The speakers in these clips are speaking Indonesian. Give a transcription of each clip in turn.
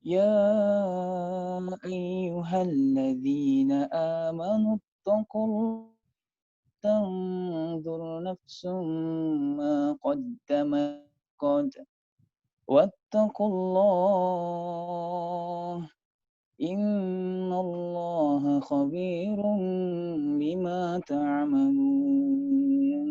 يا أيها الذين آمنوا اتقوا الله تنظر نفس ما قدمت قد واتقوا الله إن الله خبير بما تعملون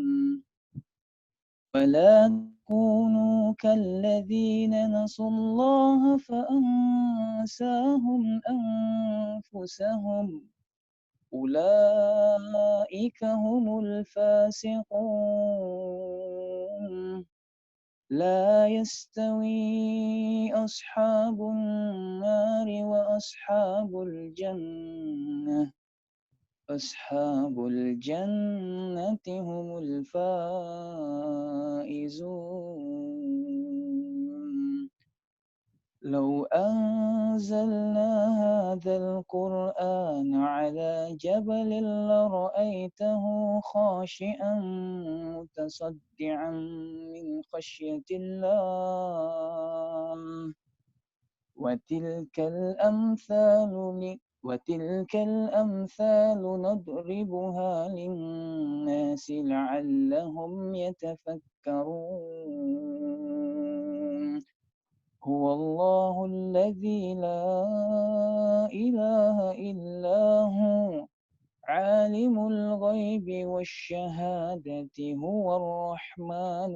ولا تكونوا كالذين نسوا الله فأنساهم أنفسهم أولئك هم الفاسقون لا يستوي أصحاب النار أصحاب الجنة هم الفائزون لو أنزلنا هذا القرآن على جبل لرأيته خاشعا متصدعا من خشية الله وتلك الأمثال نضربها للناس لعلهم يتفكرون هو الله الذي لا إله إلا هو عالم الغيب والشهادة هو الرحمن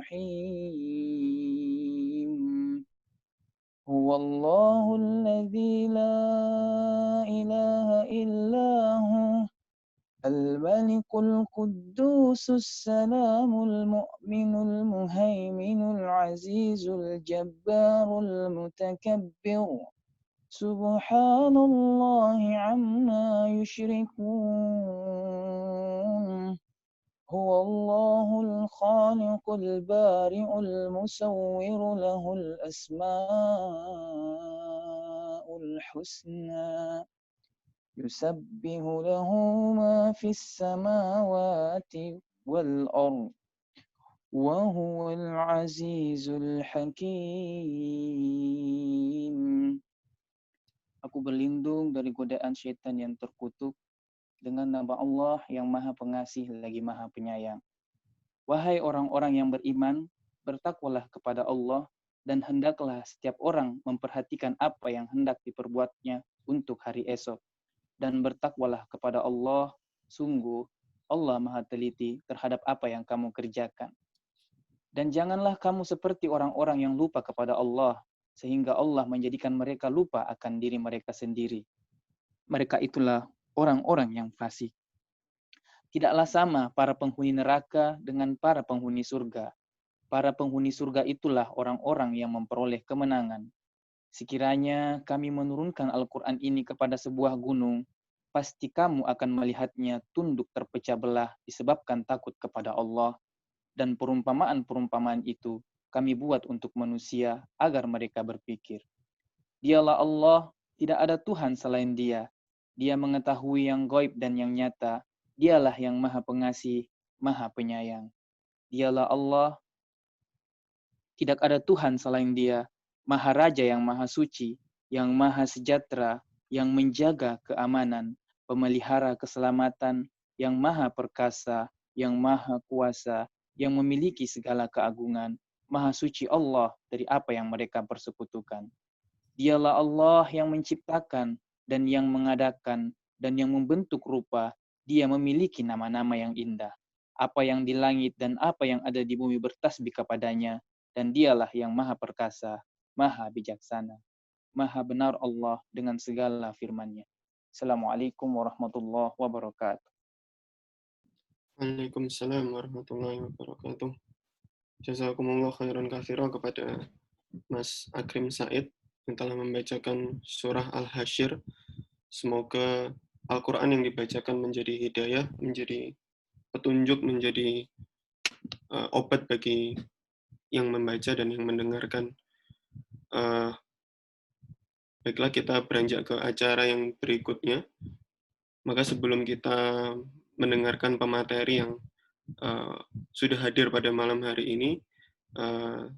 الرحيم هو الله الذي لا إله إلا هو الملك القدوس السلام المؤمن المهيمن العزيز الجبار المتكبر سبحان الله عما يشركون هو الله الخالق البارئ المصور له الأسماء الحسنى يسبح له ما في السماوات والأرض وهو العزيز الحكيم. Aku berlindung dari godaan syaitan yang terkutuk dengan nama Allah yang Maha Pengasih lagi Maha Penyayang. Wahai orang-orang yang beriman, bertakwalah kepada Allah dan hendaklah setiap orang memperhatikan apa yang hendak diperbuatnya untuk hari esok. Dan bertakwalah kepada Allah, sungguh Allah Maha Teliti terhadap apa yang kamu kerjakan. Dan janganlah kamu seperti orang-orang yang lupa kepada Allah, sehingga Allah menjadikan mereka lupa akan diri mereka sendiri. Mereka itulah orang-orang yang fasik. Tidaklah sama para penghuni neraka dengan para penghuni surga. Para penghuni surga itulah orang-orang yang memperoleh kemenangan. Sekiranya kami menurunkan Al-Quran ini kepada sebuah gunung, pasti kamu akan melihatnya tunduk terpecah belah disebabkan takut kepada Allah. Dan perumpamaan-perumpamaan itu kami buat untuk manusia agar mereka berpikir. Dialah Allah, tidak ada Tuhan selain Dia. Dia mengetahui yang gaib dan yang nyata. Dialah yang Maha Pengasih, Maha Penyayang. Dialah Allah, tidak ada Tuhan selain Dia, Maha Raja yang Maha Suci, yang Maha Sejahtera, yang menjaga keamanan, pemelihara keselamatan, yang Maha Perkasa, yang Maha Kuasa, yang memiliki segala keagungan, Maha Suci Allah dari apa yang mereka persekutukan. Dialah Allah yang menciptakan dan yang mengadakan dan yang membentuk rupa. Dia memiliki nama-nama yang indah. Apa yang di langit dan apa yang ada di bumi bertasbih kepadanya. Dan dialah yang maha perkasa, maha bijaksana. Maha benar Allah dengan segala firman-Nya. Assalamualaikum warahmatullahi wabarakatuh. Waalaikumsalam warahmatullahi wabarakatuh. Jazakumullah khairan katsira kepada Mas Akrim Said yang telah membacakan surah Al-Hasyr. Semoga Al-Quran yang dibacakan menjadi hidayah, menjadi petunjuk, menjadi obat bagi yang membaca dan yang mendengarkan. Baiklah, kita beranjak ke acara yang berikutnya. Maka sebelum kita mendengarkan pemateri yang sudah hadir pada malam hari ini,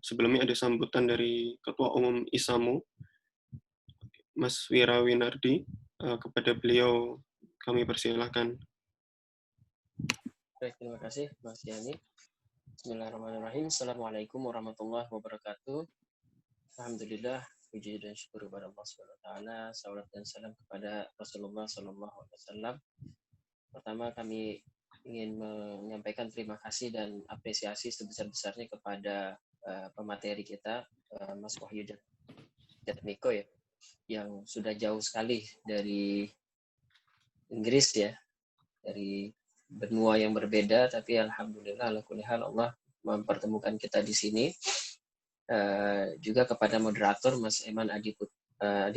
sebelumnya ada sambutan dari Ketua Umum ISAMU, Mas Wira Winardi. Kepada beliau kami persilahkan. Baik, terima kasih Mas Yani. Bismillahirrahmanirrahim. Assalamualaikum warahmatullahi wabarakatuh. Alhamdulillah, puji dan syukur kepada Allah Subhanahu wa taala, salawat dan salam kepada Rasulullah sallallahu alaihi wasallam. Pertama, kami ingin menyampaikan terima kasih dan apresiasi sebesar-besarnya kepada pemateri kita, Mas Wahyu Jatmiko ya, yang sudah jauh sekali dari Inggris ya, dari benua yang berbeda, tapi alhamdulillah Allah mempertemukan kita di sini. Juga kepada moderator Mas Eman Adi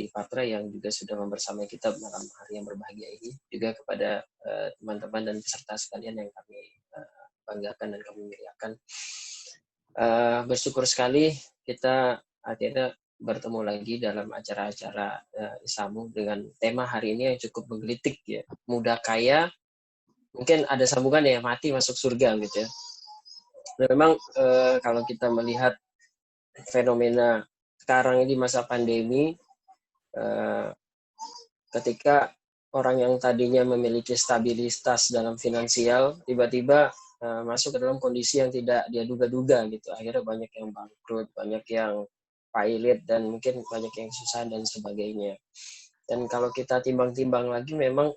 Patra yang juga sudah membersamai kita malam hari yang berbahagia ini, juga kepada teman-teman dan peserta sekalian yang kami banggakan dan kami muliakan. Bersyukur sekali kita akhirnya bertemu lagi dalam acara-acara Isamu dengan tema hari ini yang cukup menggelitik ya, muda kaya, mungkin ada sambungan ya, mati masuk surga gitu ya. Nah, memang kalau kita melihat fenomena sekarang ini masa pandemi, ketika orang yang tadinya memiliki stabilitas dalam finansial tiba-tiba masuk ke dalam kondisi yang tidak dia duga-duga gitu, akhirnya banyak yang bangkrut, banyak yang pailit, dan mungkin banyak yang susah dan sebagainya. Dan kalau kita timbang-timbang lagi, memang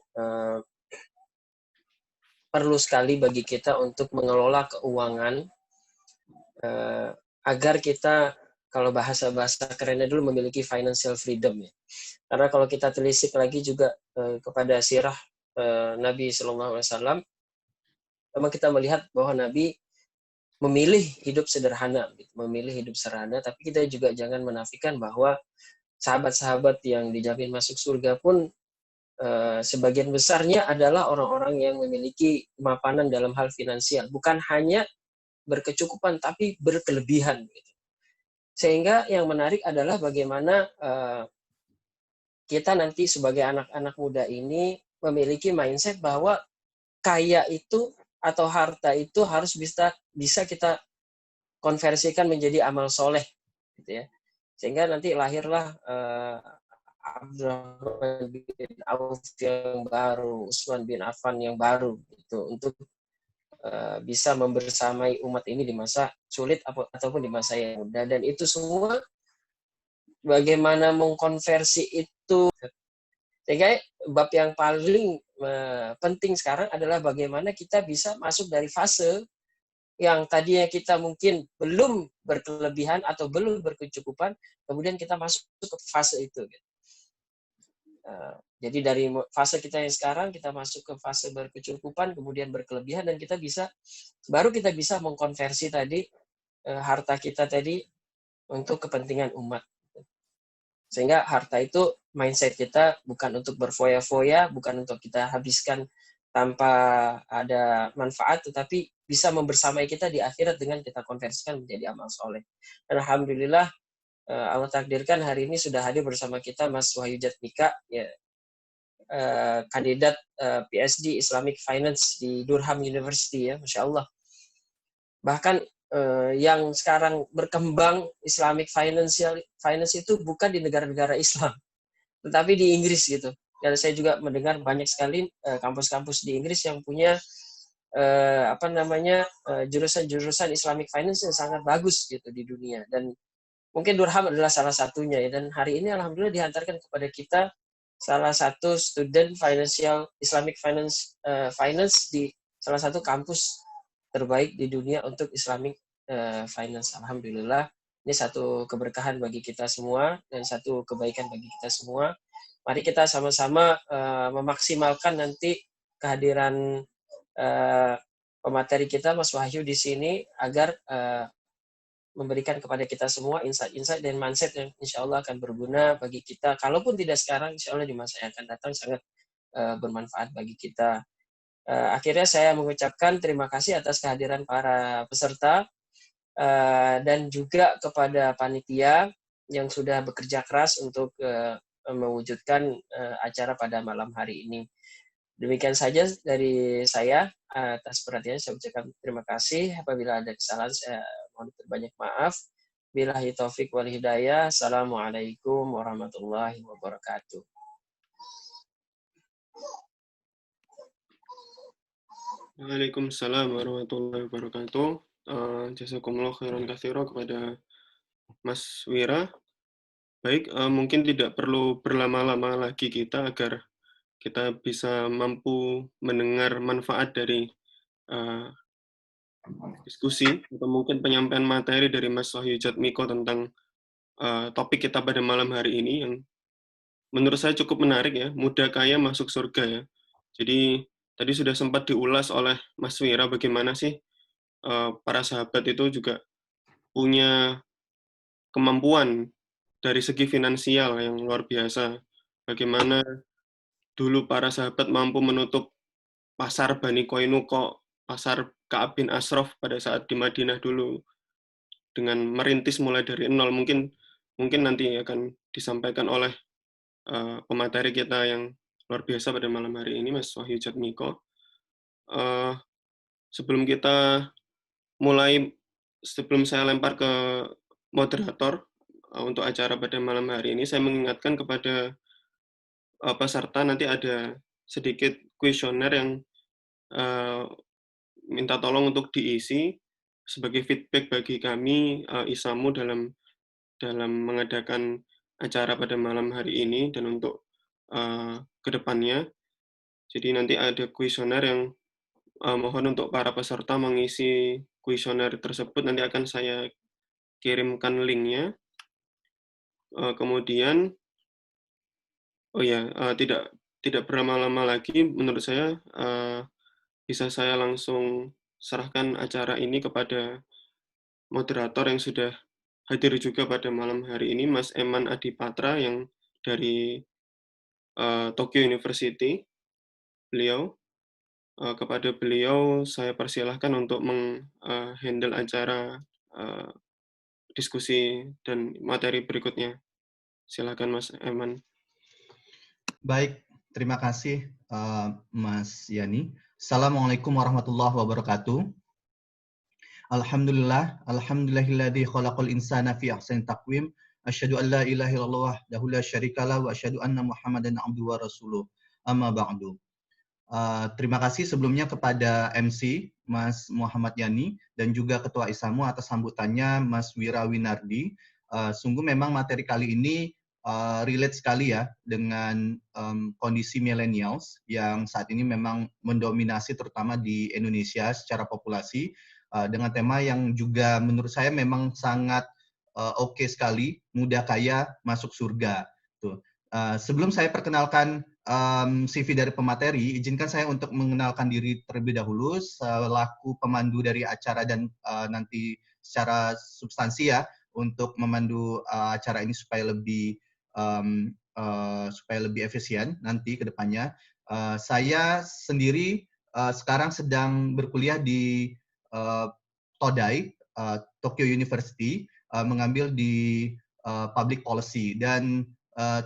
perlu sekali bagi kita untuk mengelola keuangan agar kita, kalau bahasa kerennya dulu, memiliki financial freedom ya. Karena kalau kita telisik lagi juga kepada sirah Nabi SAW, memang kita melihat bahwa Nabi memilih hidup sederhana, tapi kita juga jangan menafikan bahwa sahabat-sahabat yang dijamin masuk surga pun sebagian besarnya adalah orang-orang yang memiliki kemapanan dalam hal finansial, bukan hanya berkecukupan tapi berkelebihan gitu. Sehingga yang menarik adalah bagaimana kita nanti sebagai anak-anak muda ini memiliki mindset bahwa kaya itu atau harta itu harus bisa kita konversikan menjadi amal soleh gitu ya. Sehingga nanti lahirlah Abdurrahman bin Auf yang baru, Utsman bin Affan yang baru gitu, untuk bisa membersamai umat ini di masa sulit ataupun di masa yang mudah. Dan itu semua bagaimana mengkonversi itu. Sehingga bab yang paling penting sekarang adalah bagaimana kita bisa masuk dari fase yang tadinya kita mungkin belum berkelebihan atau belum berkecukupan, kemudian kita masuk ke fase itu. Jadi dari fase kita yang sekarang, kita masuk ke fase berkecukupan, kemudian berkelebihan, dan baru kita bisa mengkonversi tadi harta kita tadi untuk kepentingan umat. Sehingga harta itu, mindset kita bukan untuk berfoya-foya, bukan untuk kita habiskan tanpa ada manfaat, tetapi bisa membersamai kita di akhirat dengan kita konversikan menjadi amal soleh. Dan alhamdulillah Allah takdirkan hari ini sudah hadir bersama kita Mas Wahyu Jatmika, ya, kandidat PhD Islamic Finance di Durham University ya, Masya Allah. Bahkan yang sekarang berkembang Islamic Finance itu bukan di negara-negara Islam, tetapi di Inggris gitu. Dan saya juga mendengar banyak sekali kampus-kampus di Inggris yang punya jurusan-jurusan Islamic Finance yang sangat bagus gitu di dunia. Dan mungkin Durham adalah salah satunya ya. Dan hari ini alhamdulillah dihantarkan kepada kita salah satu student Islamic Finance di salah satu kampus terbaik di dunia untuk Islamic Finance. Alhamdulillah, ini satu keberkahan bagi kita semua dan satu kebaikan bagi kita semua. Mari kita sama-sama memaksimalkan nanti kehadiran pemateri kita Mas Wahyu di sini agar memberikan kepada kita semua insight-insight dan mindset yang insya Allah akan berguna bagi kita. Kalaupun tidak sekarang, insya Allah di masa yang akan datang sangat bermanfaat bagi kita. Akhirnya saya mengucapkan terima kasih atas kehadiran para peserta dan juga kepada panitia yang sudah bekerja keras untuk mewujudkan acara pada malam hari ini. Demikian saja dari saya. Atas perhatiannya saya ucapkan terima kasih. Apabila ada kesalahan saya mohon banyak maaf. Billahi taufik wal hidayah. Assalamualaikum warahmatullahi wabarakatuh. Waalaikumsalam warahmatullahi wabarakatuh. Jazakumullah khairan katsira kepada Mas Wira. Baik, mungkin tidak perlu berlama-lama lagi kita agar kita bisa mampu mendengar manfaat dari uh, diskusi atau mungkin penyampaian materi dari Mas Wahyu Jatmiko tentang topik kita pada malam hari ini yang menurut saya cukup menarik ya, muda kaya masuk surga ya. Jadi tadi sudah sempat diulas oleh Mas Wira bagaimana sih para sahabat itu juga punya kemampuan dari segi finansial yang luar biasa. Bagaimana dulu para sahabat mampu menutup pasar Bani Koinuko, pasar Ka'ab bin Ashraf pada saat di Madinah dulu dengan merintis mulai dari nol. Mungkin nanti akan disampaikan oleh pemateri kita yang luar biasa pada malam hari ini, Mas Wahyu Jatmiko. Sebelum kita mulai, sebelum saya lempar ke moderator untuk acara pada malam hari ini, saya mengingatkan kepada peserta nanti ada sedikit kuesioner yang minta tolong untuk diisi sebagai feedback bagi kami ISAMU dalam mengadakan acara pada malam hari ini dan untuk kedepannya. Jadi nanti ada kuesioner yang mohon untuk para peserta mengisi kuesioner tersebut, nanti akan saya kirimkan linknya. Kemudian, tidak berlama-lama lagi, menurut saya bisa saya langsung serahkan acara ini kepada moderator yang sudah hadir juga pada malam hari ini, Mas Eman Adipatra yang dari Tokyo University. Kepada beliau saya persilahkan untuk menghandle acara diskusi dan materi berikutnya. Silakan Mas Eman. Baik, terima kasih Mas Yani. Assalamualaikum warahmatullahi wabarakatuh. Alhamdulillahilladzi khalaqal insana fi ahsani taqwim. Asyhadu an la ilaha illallah wahdahu la syarikalah wa asyhadu anna Muhammadan abduhu wa rasuluh. Amma ba'du. Terima kasih sebelumnya kepada MC Mas Muhammad Yani dan juga Ketua ISAMU atas sambutannya Mas Wira Winardi. Sungguh memang materi kali ini relate sekali ya dengan kondisi millennials yang saat ini memang mendominasi terutama di Indonesia secara populasi dengan tema yang juga menurut saya memang sangat oke sekali, muda kaya masuk surga. Tuh. Sebelum saya perkenalkan CV dari pemateri, izinkan saya untuk mengenalkan diri terlebih dahulu selaku pemandu dari acara dan nanti secara substansi ya untuk memandu acara ini supaya lebih efisien nanti ke depannya. Saya sendiri sekarang sedang berkuliah di Todai, Tokyo University, mengambil di Public Policy dan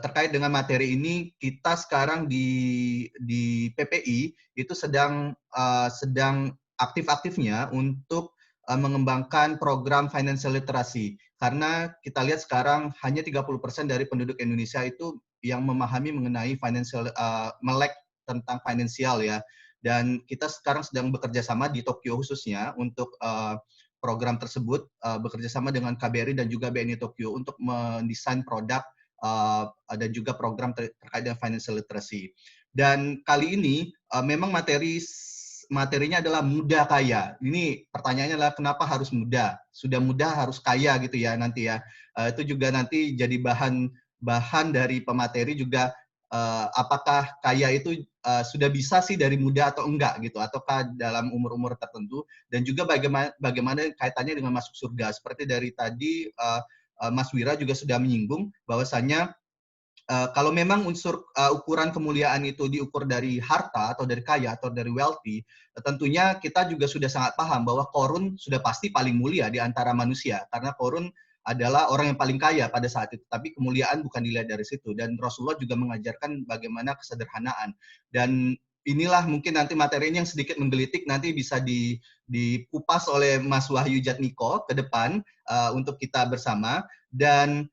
terkait dengan materi ini, kita sekarang di PPI itu sedang aktif-aktifnya untuk mengembangkan program financial literacy. Karena kita lihat sekarang hanya 30% dari penduduk Indonesia itu yang memahami mengenai melek tentang finansial ya. Dan kita sekarang sedang bekerja sama di Tokyo khususnya untuk program tersebut, bekerja sama dengan KBRI dan juga BNI Tokyo untuk mendesain produk dan juga program terkait dengan financial literacy. Dan kali ini memang materinya adalah muda kaya. Ini pertanyaannya adalah kenapa harus muda? Sudah muda harus kaya gitu ya nanti ya. Itu juga nanti jadi bahan dari pemateri juga apakah kaya itu sudah bisa sih dari muda atau enggak gitu, ataukah dalam umur-umur tertentu, dan juga bagaimana kaitannya dengan masuk surga. Seperti dari tadi Mas Wira juga sudah menyinggung bahwasannya kalau memang unsur ukuran kemuliaan itu diukur dari harta atau dari kaya atau dari wealthy, tentunya kita juga sudah sangat paham bahwa Korun sudah pasti paling mulia di antara manusia karena Korun adalah orang yang paling kaya pada saat itu. Tapi kemuliaan bukan dilihat dari situ, dan Rasulullah juga mengajarkan bagaimana kesederhanaan. Dan inilah mungkin nanti materinya yang sedikit menggelitik nanti bisa dikupas oleh Mas Wahyu Jatmiko ke depan untuk kita bersama. Dan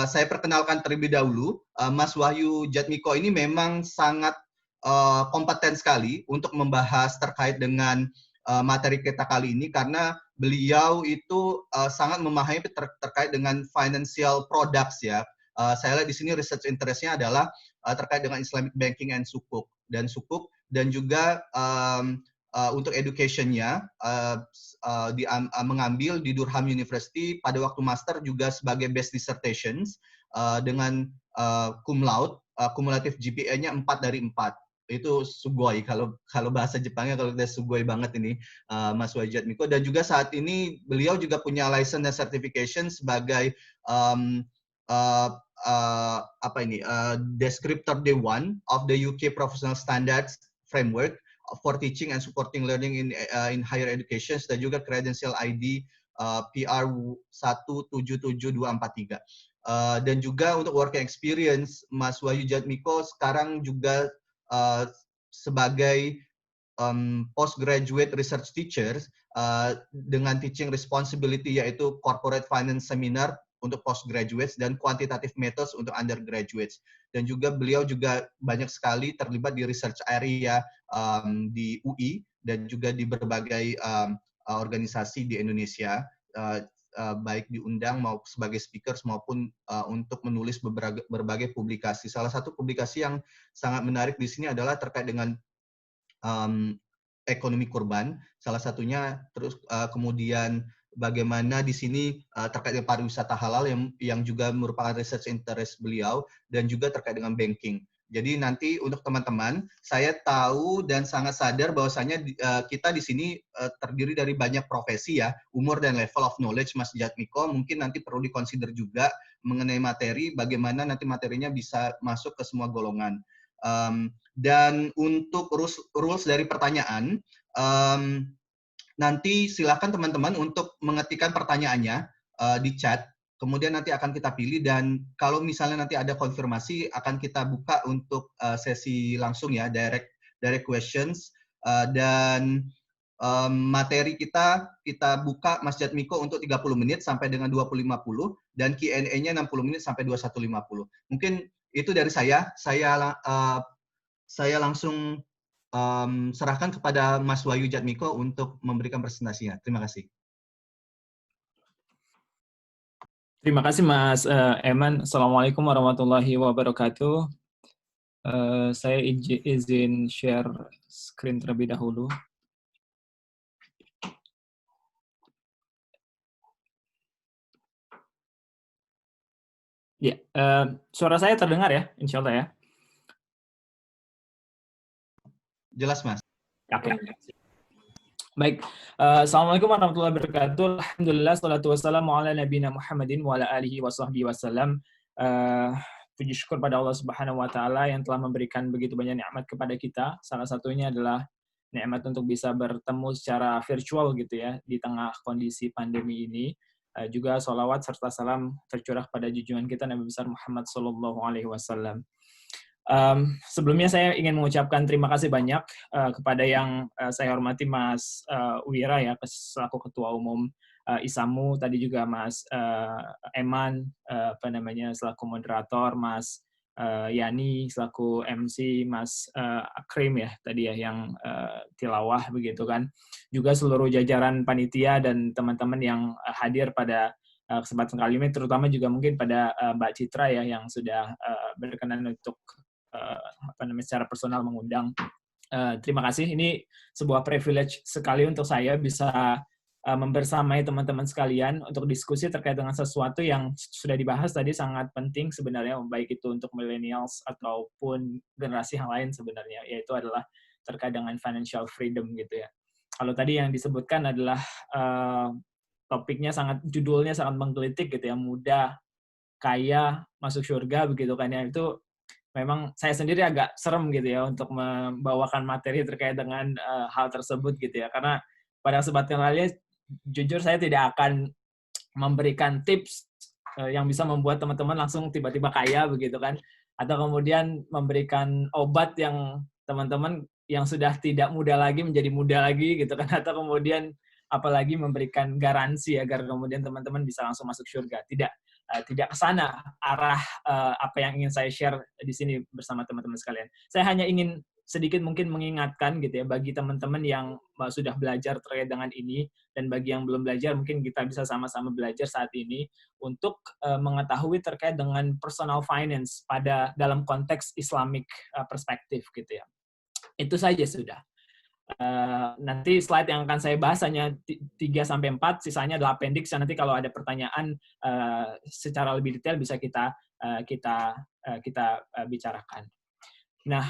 saya perkenalkan terlebih dahulu, Mas Wahyu Jatmiko ini memang sangat kompeten sekali untuk membahas terkait dengan materi kita kali ini, karena beliau itu sangat memahami terkait dengan financial products ya. Saya lihat di sini research interest-nya adalah terkait dengan Islamic banking and sukuk dan juga untuk education-nya mengambil di Durham University pada waktu master juga sebagai best dissertations dengan cum laude, cumulative GPA-nya 4 dari 4. Itu sugoi kalau bahasa Jepangnya, kalau kita sugoi banget ini Mas Wahyu Jatmiko. Dan juga saat ini beliau juga punya license dan certification sebagai Descriptor D1 of the UK Professional Standards Framework for Teaching and Supporting Learning in Higher Education, dan juga Credential ID PR 177243. Dan juga untuk working experience, Mas Wahyu Jatmiko sekarang juga sebagai postgraduate research teacher dengan teaching responsibility, yaitu corporate finance seminar untuk postgraduates dan quantitative methods untuk undergraduates. Dan juga beliau juga banyak sekali terlibat di research area di UI dan juga di berbagai organisasi di Indonesia, baik diundang maupun sebagai speakers maupun untuk menulis berbagai publikasi. Salah satu publikasi yang sangat menarik di sini adalah terkait dengan ekonomi kurban, salah satunya. Terus kemudian bagaimana di sini terkait dengan pariwisata halal yang juga merupakan research interest beliau, dan juga terkait dengan banking. Jadi nanti untuk teman-teman, saya tahu dan sangat sadar bahwasanya kita di sini terdiri dari banyak profesi ya, umur dan level of knowledge Mas Jatmiko mungkin nanti perlu dikonsider juga mengenai materi, bagaimana nanti materinya bisa masuk ke semua golongan. Dan untuk rules dari pertanyaan, nanti silakan teman-teman untuk mengetikkan pertanyaannya di chat. Kemudian nanti akan kita pilih, dan kalau misalnya nanti ada konfirmasi akan kita buka untuk sesi langsung ya, direct questions. Dan materi kita buka Mas Jatmiko untuk 30 menit sampai dengan 20.50, dan Q&A-nya 60 menit sampai 21.50. Mungkin itu dari saya. Saya langsung serahkan kepada Mas Wahyu Jatmiko untuk memberikan presentasinya. Terima kasih. Terima kasih Mas Eman. Assalamualaikum warahmatullahi wabarakatuh. Saya izin share screen terlebih dahulu. Ya, suara saya terdengar ya, insya Allah ya. Jelas Mas. Oke. Baik, Assalamualaikum warahmatullahi wabarakatuh. Alhamdulillah, salatu wassalamu ala nabiyina Muhammadin wa ala alihi wa sahbihi wasallam. Puji syukur pada Allah Subhanahu wa Ta'ala yang telah memberikan begitu banyak nikmat kepada kita. Salah satunya adalah nikmat untuk bisa bertemu secara virtual gitu ya di tengah kondisi pandemi ini. Juga sholawat serta salam tercurah pada junjungan kita Nabi besar Muhammad Sallallahu Alaihi Wasallam. Sebelumnya saya ingin mengucapkan terima kasih banyak kepada yang saya hormati Mas Wira ya, selaku Ketua Umum ISAMU, tadi juga Mas Eman selaku moderator, Mas Yani selaku MC, Mas Akrim ya tadi ya yang tilawah begitu kan. Juga seluruh jajaran panitia dan teman-teman yang hadir pada kesempatan kali ini, terutama juga mungkin pada Mbak Citra ya yang sudah berkenan untuk secara personal mengundang. Terima kasih. Ini sebuah privilege sekali untuk saya bisa membersamai teman-teman sekalian untuk diskusi terkait dengan sesuatu yang sudah dibahas tadi sangat penting sebenarnya, baik itu untuk millennials ataupun generasi yang lain sebenarnya, yaitu adalah terkait dengan financial freedom gitu ya. Kalau tadi yang disebutkan adalah topiknya judulnya sangat menggelitik gitu ya, muda, kaya, masuk surga begitu kan ya. Itu memang saya sendiri agak serem gitu ya untuk membawakan materi terkait dengan hal tersebut gitu ya, karena pada kesempatan lainnya jujur saya tidak akan memberikan tips yang bisa membuat teman-teman langsung tiba-tiba kaya begitu kan, atau kemudian memberikan obat yang teman-teman yang sudah tidak muda lagi menjadi muda lagi gitu kan, atau kemudian apalagi memberikan garansi agar kemudian teman-teman bisa langsung masuk surga. Tidak ke sana arah apa yang ingin saya share di sini bersama teman-teman sekalian. Saya hanya ingin sedikit mungkin mengingatkan gitu ya, bagi teman-teman yang sudah belajar terkait dengan ini, dan bagi yang belum belajar mungkin kita bisa sama-sama belajar saat ini untuk mengetahui terkait dengan personal finance dalam konteks Islamic perspektif gitu ya. Itu saja sudah. Nanti slide yang akan saya bahas hanya 3-4, sisanya adalah appendix. Nanti kalau ada pertanyaan secara lebih detail bisa kita bicarakan. Nah,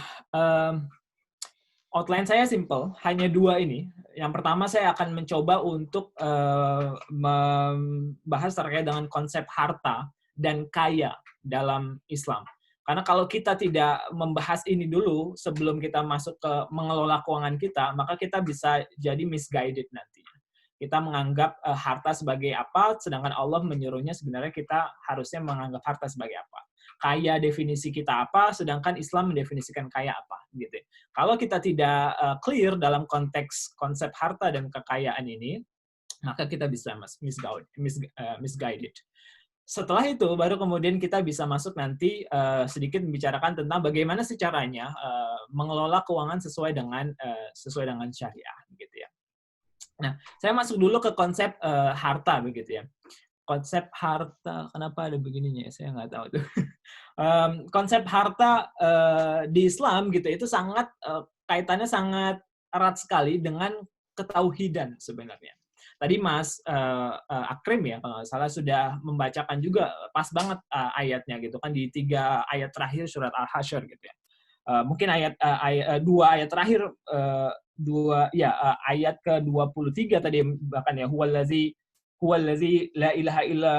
outline saya simple, hanya 2 ini. Yang pertama saya akan mencoba untuk membahas terkait dengan konsep harta dan kaya dalam Islam. Karena kalau kita tidak membahas ini dulu sebelum kita masuk ke mengelola keuangan kita, maka kita bisa jadi misguided nantinya. Kita menganggap harta sebagai apa, sedangkan Allah menyuruhnya sebenarnya kita harusnya menganggap harta sebagai apa. Kaya definisi kita apa, sedangkan Islam mendefinisikan kaya apa. Gitu. Kalau kita tidak clear dalam konteks konsep harta dan kekayaan ini, maka kita bisa misguided. Setelah itu, baru kemudian kita bisa masuk nanti sedikit membicarakan tentang bagaimana sih caranya mengelola keuangan sesuai dengan syariah, begitu ya. Nah, saya masuk dulu ke konsep harta, begitu ya. Konsep harta, kenapa ada begininya? Saya nggak tahu tuh. Konsep harta di Islam gitu itu sangat kaitannya sangat erat sekali dengan ketauhidan sebenarnya. Tadi Mas Akrim ya, kalau nggak salah sudah membacakan juga pas banget ayatnya gitu kan di 3 ayat terakhir surat Al-Hasyr gitu ya. Mungkin 2 ayat terakhir ayat ke-23 tadi bahkan ya huwallazi la ilaha illa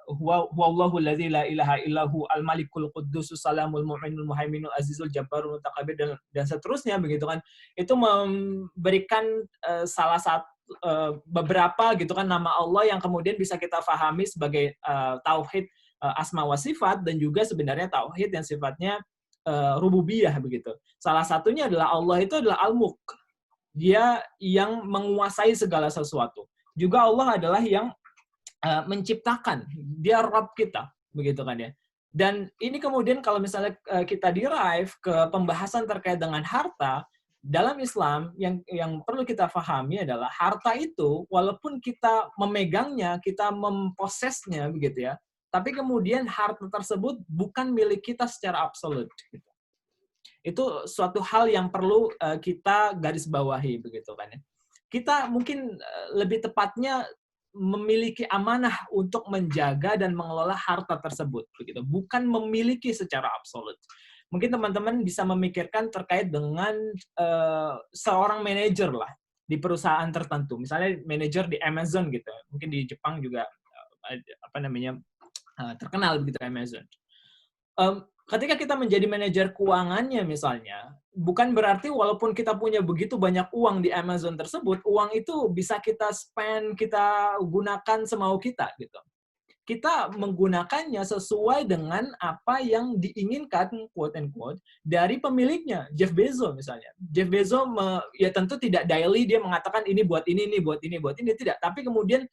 huwallahu allazi la ilaha illahu al-malikul quddusus salamul mu'minul muhaiminul azizul jabbarul mutakabbir dan seterusnya begitu kan. Itu memberikan salah satu beberapa gitu kan nama Allah yang kemudian bisa kita pahami sebagai tauhid asma wa sifat, dan juga sebenarnya tauhid yang sifatnya rububiyah begitu. Salah satunya adalah Allah itu adalah al-mulk. Dia yang menguasai segala sesuatu. Juga Allah adalah yang menciptakan. Dia Rabb kita, begitu kan ya. Dan ini kemudian kalau misalnya kita derive ke pembahasan terkait dengan harta, dalam Islam yang perlu kita pahami adalah harta itu walaupun kita memegangnya, kita memposesnya begitu ya, tapi kemudian harta tersebut bukan milik kita secara absolut. Gitu. Itu suatu hal yang perlu kita garis bawahi begitu kan ya. Kita mungkin lebih tepatnya memiliki amanah untuk menjaga dan mengelola harta tersebut begitu, bukan memiliki secara absolut. Mungkin teman-teman bisa memikirkan terkait dengan seorang manajer lah di perusahaan tertentu. Misalnya manajer di Amazon gitu. Mungkin di Jepang juga terkenal begitu Amazon. Ketika kita menjadi manajer keuangannya misalnya, bukan berarti walaupun kita punya begitu banyak uang di Amazon tersebut, uang itu bisa kita spend, kita gunakan semau kita gitu. Kita menggunakannya sesuai dengan apa yang diinginkan, quote and quote, dari pemiliknya, Jeff Bezos misalnya. Jeff Bezos ya tentu tidak daily dia mengatakan ini buat ini tidak. Tapi kemudian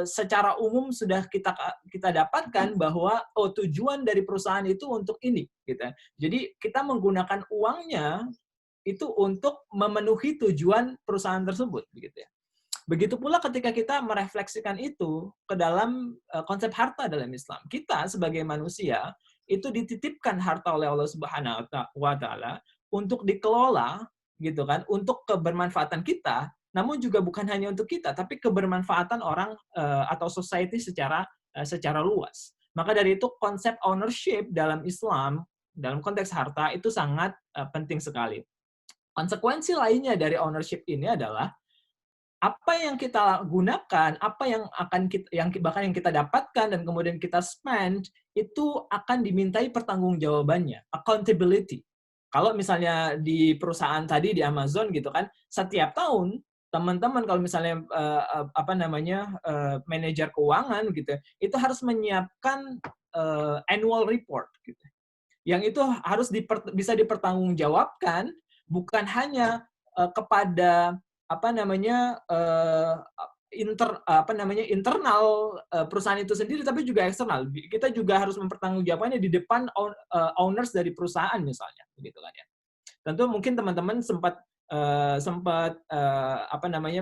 secara umum sudah kita dapatkan bahwa tujuan dari perusahaan itu untuk ini, gitu. Jadi kita menggunakan uangnya itu untuk memenuhi tujuan perusahaan tersebut, begitu ya. Begitu pula ketika kita merefleksikan itu ke dalam konsep harta dalam Islam. Kita sebagai manusia itu dititipkan harta oleh Allah Subhanahu wa taala untuk dikelola gitu kan, untuk kebermanfaatan kita, namun juga bukan hanya untuk kita, tapi kebermanfaatan orang atau society secara luas. Maka dari itu konsep ownership dalam Islam dalam konteks harta itu sangat penting sekali. Konsekuensi lainnya dari ownership ini adalah apa yang kita gunakan, apa yang bahkan yang kita dapatkan dan kemudian kita spend itu akan dimintai pertanggungjawabannya, accountability. Kalau misalnya di perusahaan tadi di Amazon gitu kan, setiap tahun teman-teman kalau misalnya manajer keuangan gitu, itu harus menyiapkan annual report gitu. Yang itu harus bisa dipertanggungjawabkan bukan hanya kepada internal perusahaan itu sendiri, tapi juga eksternal. Kita juga harus mempertanggungjawabkannya di depan owners dari perusahaan misalnya, begitu kan ya. Tentu mungkin teman-teman sempat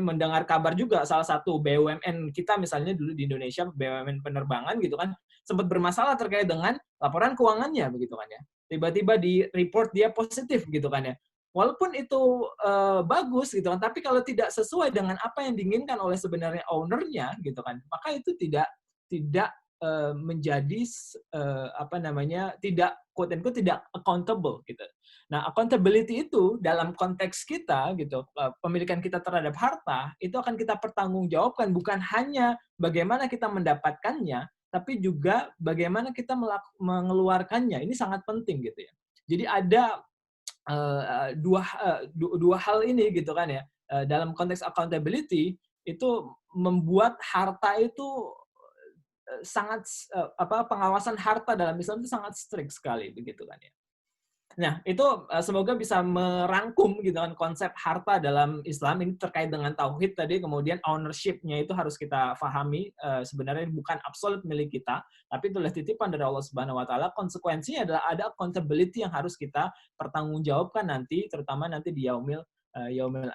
mendengar kabar juga salah satu BUMN kita misalnya dulu di Indonesia, BUMN penerbangan gitu kan, sempat bermasalah terkait dengan laporan keuangannya, begitu kan ya. Tiba-tiba di report dia positif gitu kan ya. Walaupun itu bagus gitu kan, tapi kalau tidak sesuai dengan apa yang diinginkan oleh sebenarnya ownernya gitu kan, maka itu tidak menjadi tidak quote unquote tidak accountable gitu. Nah, accountability itu dalam konteks kita gitu, pemilikan kita terhadap harta itu akan kita pertanggungjawabkan bukan hanya bagaimana kita mendapatkannya, tapi juga bagaimana kita mengeluarkannya. Ini sangat penting gitu ya. Jadi ada dua hal ini gitu kan ya, dalam konteks accountability itu membuat harta itu sangat pengawasan harta dalam Islam itu sangat strict sekali begitu kan ya. Nah, itu semoga bisa merangkum gitu kan konsep harta dalam Islam ini terkait dengan tauhid tadi, kemudian ownership-nya itu harus kita pahami sebenarnya bukan absolut milik kita, tapi itu adalah titipan dari Allah Subhanahu wa taala. Konsekuensinya adalah ada accountability yang harus kita pertanggungjawabkan nanti, terutama nanti di yaumil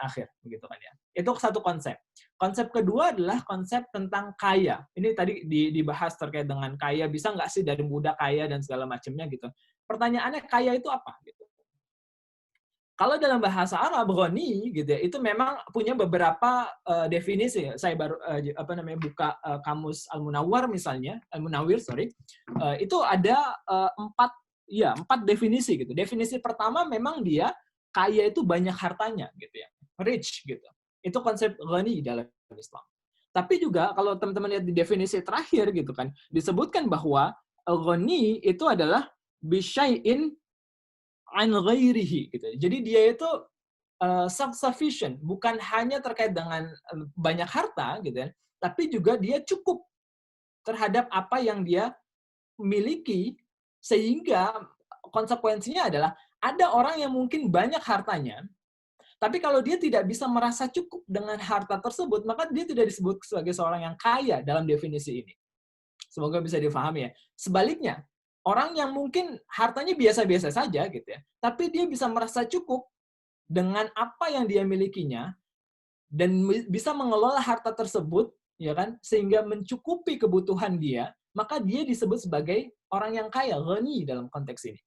akhir begitu kan ya. Itu satu konsep. Konsep kedua adalah konsep tentang kaya. Ini tadi dibahas terkait dengan kaya, bisa nggak sih dari muda kaya dan segala macamnya gitu. Pertanyaannya kaya itu apa gitu. Kalau dalam bahasa Arab ghani gitu ya, itu memang punya beberapa definisi. Saya baru buka kamus Al-Munawwir misalnya, itu ada 4 definisi gitu. Definisi pertama memang dia kaya itu banyak hartanya gitu ya. Rich gitu. Itu konsep ghani dalam Islam. Tapi juga kalau teman-teman lihat di definisi terakhir gitu kan, disebutkan bahwa ghani itu adalah bisyai'in an ghairihi gitu. Jadi dia itu self-sufficient, bukan hanya terkait dengan banyak harta gitu ya, tapi juga dia cukup terhadap apa yang dia miliki, sehingga konsekuensinya adalah ada orang yang mungkin banyak hartanya, tapi kalau dia tidak bisa merasa cukup dengan harta tersebut, maka dia tidak disebut sebagai seorang yang kaya dalam definisi ini. Semoga bisa difahami ya. Sebaliknya, orang yang mungkin hartanya biasa-biasa saja gitu ya, tapi dia bisa merasa cukup dengan apa yang dia milikinya dan bisa mengelola harta tersebut, ya kan, sehingga mencukupi kebutuhan dia, maka dia disebut sebagai orang yang kaya, ghani dalam konteks ini.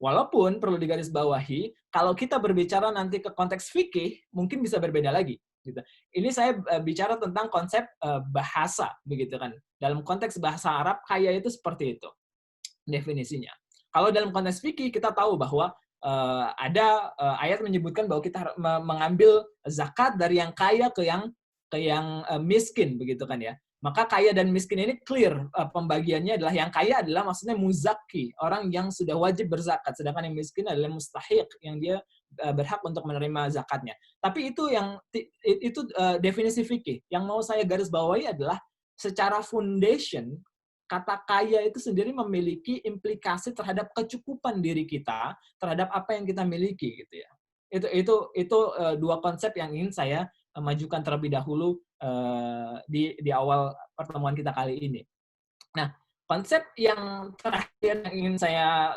Walaupun perlu digarisbawahi, kalau kita berbicara nanti ke konteks fikih, mungkin bisa berbeda lagi. Gitu. Ini saya bicara tentang konsep bahasa, begitu kan. Dalam konteks bahasa Arab, kaya itu seperti itu definisinya. Kalau dalam konteks fikih, kita tahu bahwa ada ayat menyebutkan bahwa kita mengambil zakat dari yang kaya ke yang miskin, begitu kan ya. Maka kaya dan miskin ini clear pembagiannya adalah yang kaya adalah maksudnya muzaki, orang yang sudah wajib berzakat, sedangkan yang miskin adalah mustahiq, yang dia berhak untuk menerima zakatnya. Tapi itu definisi fikih. Yang mau saya garis bawahi adalah secara foundation, kata kaya itu sendiri memiliki implikasi terhadap kecukupan diri kita, terhadap apa yang kita miliki gitu ya. Itu dua konsep yang ingin saya majukan terlebih dahulu di awal pertemuan kita kali ini. Nah, konsep yang terakhir yang ingin saya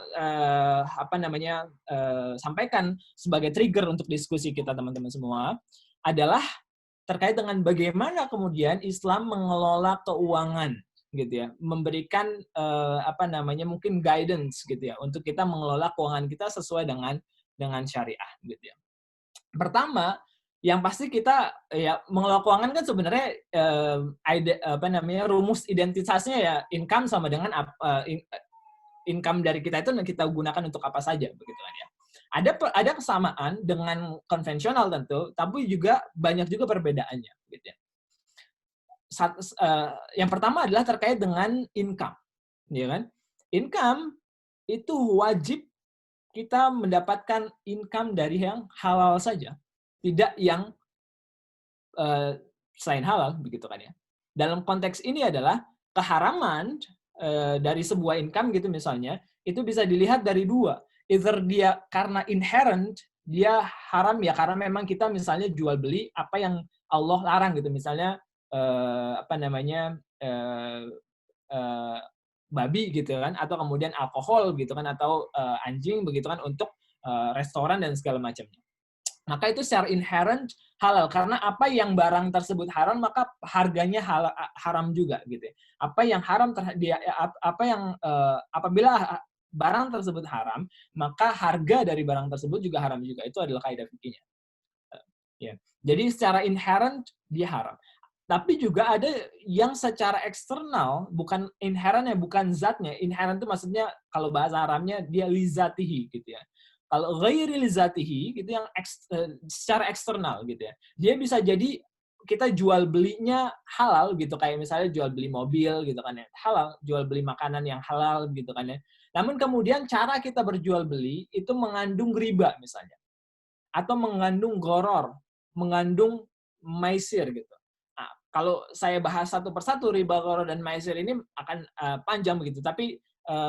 sampaikan sebagai trigger untuk diskusi kita teman-teman semua adalah terkait dengan bagaimana kemudian Islam mengelola keuangan gitu ya, memberikan mungkin guidance gitu ya untuk kita mengelola keuangan kita sesuai dengan syariah gitu ya. Pertama, yang pasti kita ya mengelola keuangan kan sebenarnya rumus identitasnya ya income sama dengan income dari kita itu kita gunakan untuk apa saja begitu kan ya. Ada kesamaan dengan konvensional tentu, tapi juga banyak juga perbedaannya gitu ya. Yang pertama adalah terkait dengan income, ya kan? Income itu wajib kita mendapatkan income dari yang halal saja, tidak yang selain halal, begitu kan ya. Dalam konteks ini adalah keharaman dari sebuah income gitu misalnya, itu bisa dilihat dari dua. Either dia karena inherent, dia haram ya karena memang kita misalnya jual beli apa yang Allah larang gitu, misalnya babi gitu kan, atau kemudian alkohol gitu kan, atau anjing begitu kan untuk restoran dan segala macamnya. Maka itu secara inherent halal karena apa yang barang tersebut haram maka harganya haram juga gitu. Apa yang haram apabila barang tersebut haram maka harga dari barang tersebut juga haram juga. Itu adalah kaidah fikihnya. Ya. Jadi secara inherent dia haram. Tapi juga ada yang secara eksternal, bukan inherentnya, bukan zatnya. Inherent itu maksudnya kalau bahasa Arabnya dia lizatihi gitu ya. Kalau ghairi lizatihi gitu yang secara eksternal gitu ya. Dia bisa jadi kita jual belinya halal gitu, kayak misalnya jual beli mobil gitu kan ya. Halal, jual beli makanan yang halal gitu kan ya. Namun kemudian cara kita berjual beli itu mengandung riba misalnya. Atau mengandung gharar, mengandung maisir gitu. Nah, kalau saya bahas satu persatu riba, gharar, dan maisir ini akan panjang begitu. Tapi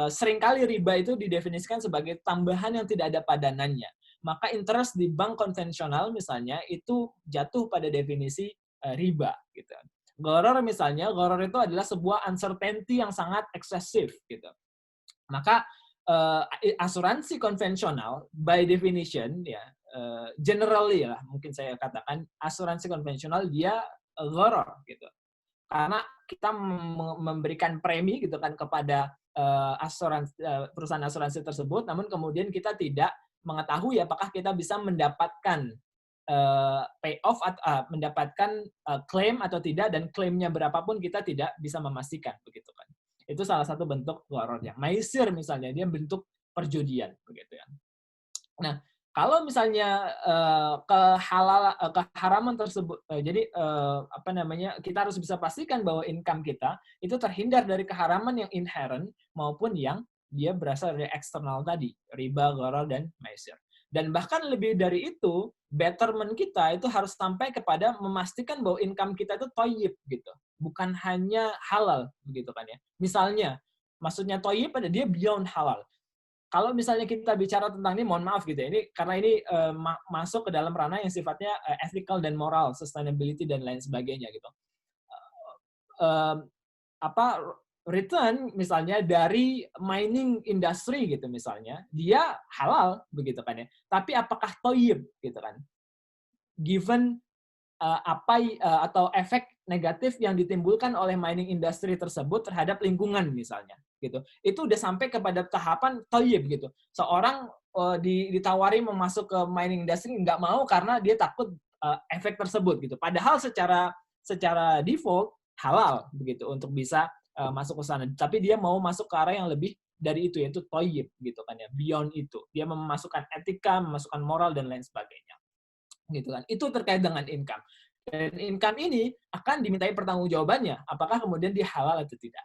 seringkali riba itu didefinisikan sebagai tambahan yang tidak ada padanannya. Maka interest di bank konvensional misalnya itu jatuh pada definisi riba gitu. Gharar misalnya, gharar itu adalah sebuah uncertainty yang sangat eksesif gitu. Maka asuransi konvensional by definition ya generally lah mungkin saya katakan asuransi konvensional dia gharar gitu. Karena kita memberikan premi gitu kan kepada perusahaan asuransi tersebut, namun kemudian kita tidak mengetahui apakah kita bisa mendapatkan payoff atau mendapatkan klaim atau tidak, dan klaimnya berapapun kita tidak bisa memastikan begitu kan. Itu salah satu bentuk ghararnya. Maisir misalnya dia bentuk perjudian begitu ya. Nah, kalau misalnya keharaman tersebut, jadi kita harus bisa pastikan bahwa income kita itu terhindar dari keharaman yang inherent maupun yang dia berasal dari eksternal tadi, riba, gharar, dan maisir. Dan bahkan lebih dari itu, betterment kita itu harus sampai kepada memastikan bahwa income kita itu thayyib gitu, bukan hanya halal begitu kan ya. Misalnya, maksudnya thayyib pada dia beyond halal. Kalau misalnya kita bicara tentang ini, mohon maaf gitu ya, ini karena ini masuk ke dalam ranah yang sifatnya ethical dan moral, sustainability dan lain sebagainya gitu. Return misalnya dari mining industry gitu misalnya, dia halal begitu kan ya. Tapi apakah thayyib gitu kan? Given atau efek negatif yang ditimbulkan oleh mining industry tersebut terhadap lingkungan misalnya gitu. Itu udah sampai kepada tahapan thayyib gitu. Seorang ditawari mau masuk ke mining industry nggak mau karena dia takut efek tersebut gitu. Padahal secara default halal begitu untuk bisa masuk ke sana. Tapi dia mau masuk ke arah yang lebih dari itu, yaitu thayyib gitu kan ya. Beyond itu. Dia memasukkan etika, memasukkan moral dan lain sebagainya. Gitu kan. Itu terkait dengan income. Dan income ini akan dimintai pertanggungjawabannya, apakah kemudian dia halal atau tidak.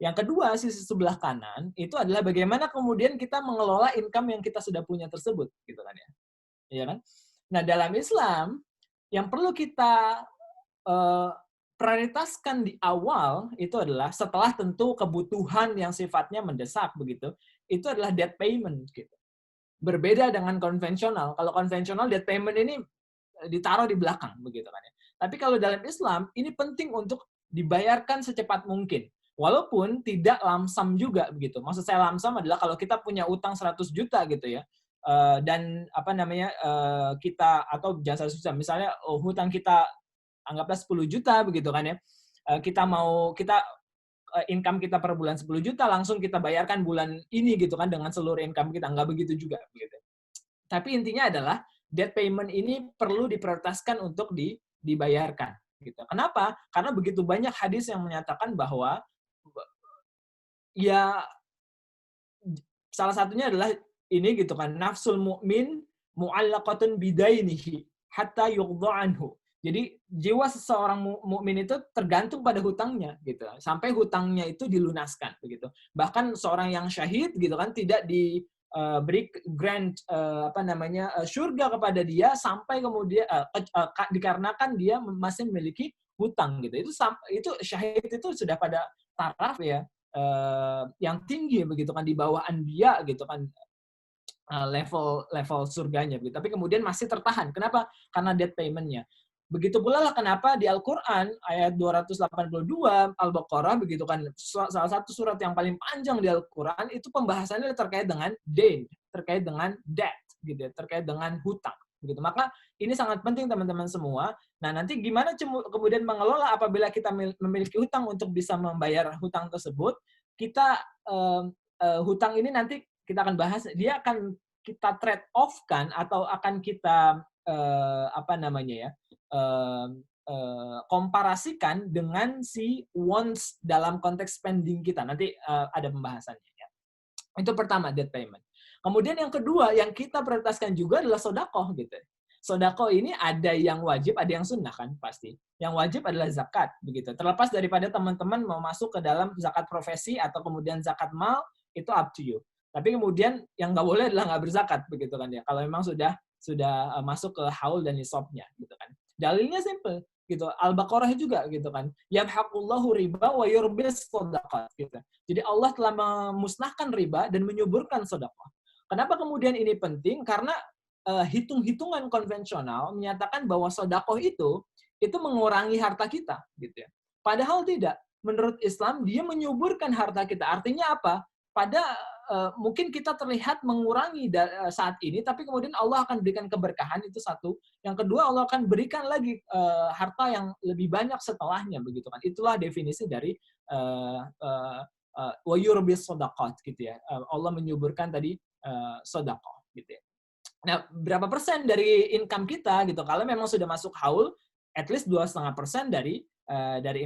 Yang kedua, sisi sebelah kanan itu adalah bagaimana kemudian kita mengelola income yang kita sudah punya tersebut, gitu kan ya. Iya kan? Nah, dalam Islam yang perlu kita prioritaskan di awal itu adalah setelah tentu kebutuhan yang sifatnya mendesak begitu, itu adalah debt payment gitu. Berbeda dengan konvensional. Kalau konvensional debt payment ini ditaruh di belakang begitu kan ya. Tapi kalau dalam Islam ini penting untuk dibayarkan secepat mungkin. Walaupun tidak lamsam juga begitu. Maksud saya lamsam adalah kalau kita punya utang 100 juta gitu ya. Dan kita atau jasa susah misalnya hutang kita anggaplah 10 juta begitu kan ya. Income kita per bulan 10 juta langsung kita bayarkan bulan ini gitu kan dengan seluruh income kita, nggak begitu juga begitu. Tapi intinya adalah debt payment ini perlu diprioritaskan untuk dibayarkan gitu. Kenapa? Karena begitu banyak hadis yang menyatakan bahwa ya salah satunya adalah ini gitu kan, nafsul mu'min mu'allaqatun bidainihi hatta yuqda anhu. Jadi jiwa seseorang mukmin itu tergantung pada hutangnya gitu. Sampai hutangnya itu dilunaskan begitu. Bahkan seorang yang syahid gitu kan tidak diberi grant surga kepada dia sampai kemudian dikarenakan dia masih memiliki hutang gitu. Itu syahid itu sudah pada taraf ya yang tinggi begitu kan, di bawah anbiya gitu kan. level surganya. Tapi kemudian masih tertahan. Kenapa? Karena debt payment-nya. Begitu pula lah kenapa di Al-Quran ayat 282 Al-Baqarah begitu kan, salah satu surat yang paling panjang di Al-Quran itu pembahasannya terkait dengan dain, terkait dengan debt gitu ya, terkait dengan hutang gitu. Maka ini sangat penting teman-teman semua. Nah, nanti gimana kemudian mengelola apabila kita memiliki hutang untuk bisa membayar hutang tersebut? Kita hutang ini nanti kita akan bahas, dia akan kita trade off kan atau akan kita komparasikan dengan si wants dalam konteks spending kita. Nanti ada pembahasannya ya. Itu pertama, debt payment. Kemudian yang kedua yang kita prioritaskan juga adalah sedekah gitu. Sedekah ini ada yang wajib, ada yang sunnah kan pasti. Yang wajib adalah zakat begitu. Terlepas daripada teman-teman mau masuk ke dalam zakat profesi atau kemudian zakat mal, itu up to you. Tapi kemudian yang nggak boleh adalah nggak berzakat begitu kan ya. Kalau memang sudah masuk ke haul dan nisabnya gitu kan. Dalilnya simple gitu. Al-Baqarah juga gitu kan. Yamhaqullahu riba wa yurbis shadaqat gitu. Jadi Allah telah memusnahkan riba dan menyuburkan sedekah. Kenapa kemudian ini penting? Karena hitung-hitungan konvensional menyatakan bahwa sedekah itu mengurangi harta kita gitu ya. Padahal tidak. Menurut Islam dia menyuburkan harta kita. Artinya apa? Mungkin kita terlihat mengurangi saat ini, tapi kemudian Allah akan berikan keberkahan, itu satu. Yang kedua, Allah akan berikan lagi harta yang lebih banyak setelahnya, begitu kan. Itulah definisi dari wa yurbis shadaqat gitu ya. Allah menyuburkan tadi sedekah gitu ya. Nah, berapa persen dari income kita gitu, kalau memang sudah masuk haul, at least 2,5% dari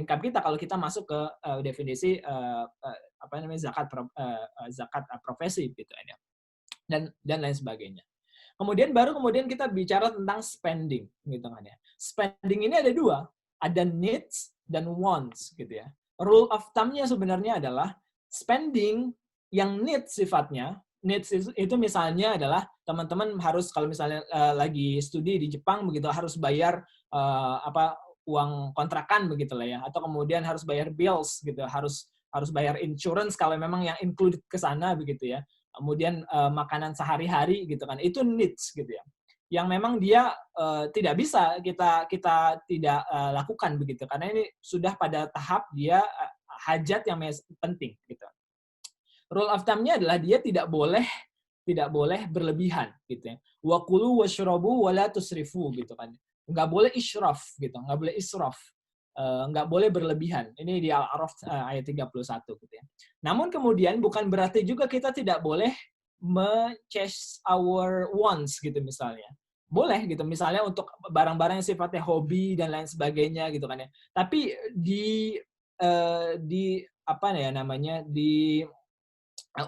income kita kalau kita masuk ke definisi zakat profesi gitu ya, dan lain sebagainya. Kemudian kita bicara tentang spending gitu kan ya. Spending ini ada dua, ada needs dan wants gitu ya. Rule of thumb-nya sebenarnya adalah spending yang needs sifatnya. Needs itu misalnya adalah teman-teman harus kalau misalnya lagi studi di Jepang begitu harus bayar uang kontrakan begitu lah ya, atau kemudian harus bayar bills gitu, harus bayar insurance kalau memang yang include ke sana begitu ya. Kemudian makanan sehari-hari gitu kan, itu needs gitu ya. Yang memang dia tidak bisa kita tidak lakukan begitu, karena ini sudah pada tahap dia hajat yang penting gitu. Rule of thumb-nya adalah dia tidak boleh berlebihan gitu ya. Wa kulu washrabu wa la tusrifu gitu kan. Nggak boleh israf gitu, nggak boleh israf. Nggak boleh berlebihan. Ini di Al-A'raf ayat 31 gitu ya. Namun kemudian bukan berarti juga kita tidak boleh chase our wants gitu misalnya. Boleh gitu, misalnya untuk barang-barang yang sifatnya hobi dan lain sebagainya gitu kan ya. Tapi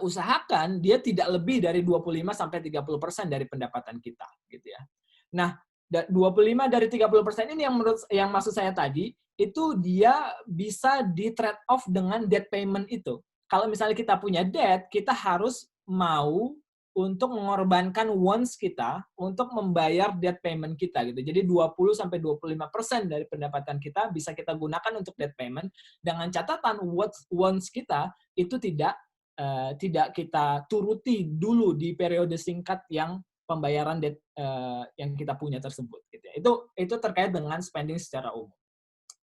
usahakan dia tidak lebih dari 25-30% dari pendapatan kita gitu ya. Nah, 25 dari 30% ini yang maksud saya tadi, itu dia bisa di trade off dengan debt payment itu. Kalau misalnya kita punya debt, kita harus mau untuk mengorbankan wants kita untuk membayar debt payment kita gitu. Jadi 20-25% dari pendapatan kita bisa kita gunakan untuk debt payment, dengan catatan wants kita itu tidak kita turuti dulu di periode singkat yang pembayaran debt yang kita punya tersebut gitu ya. Itu terkait dengan spending secara umum.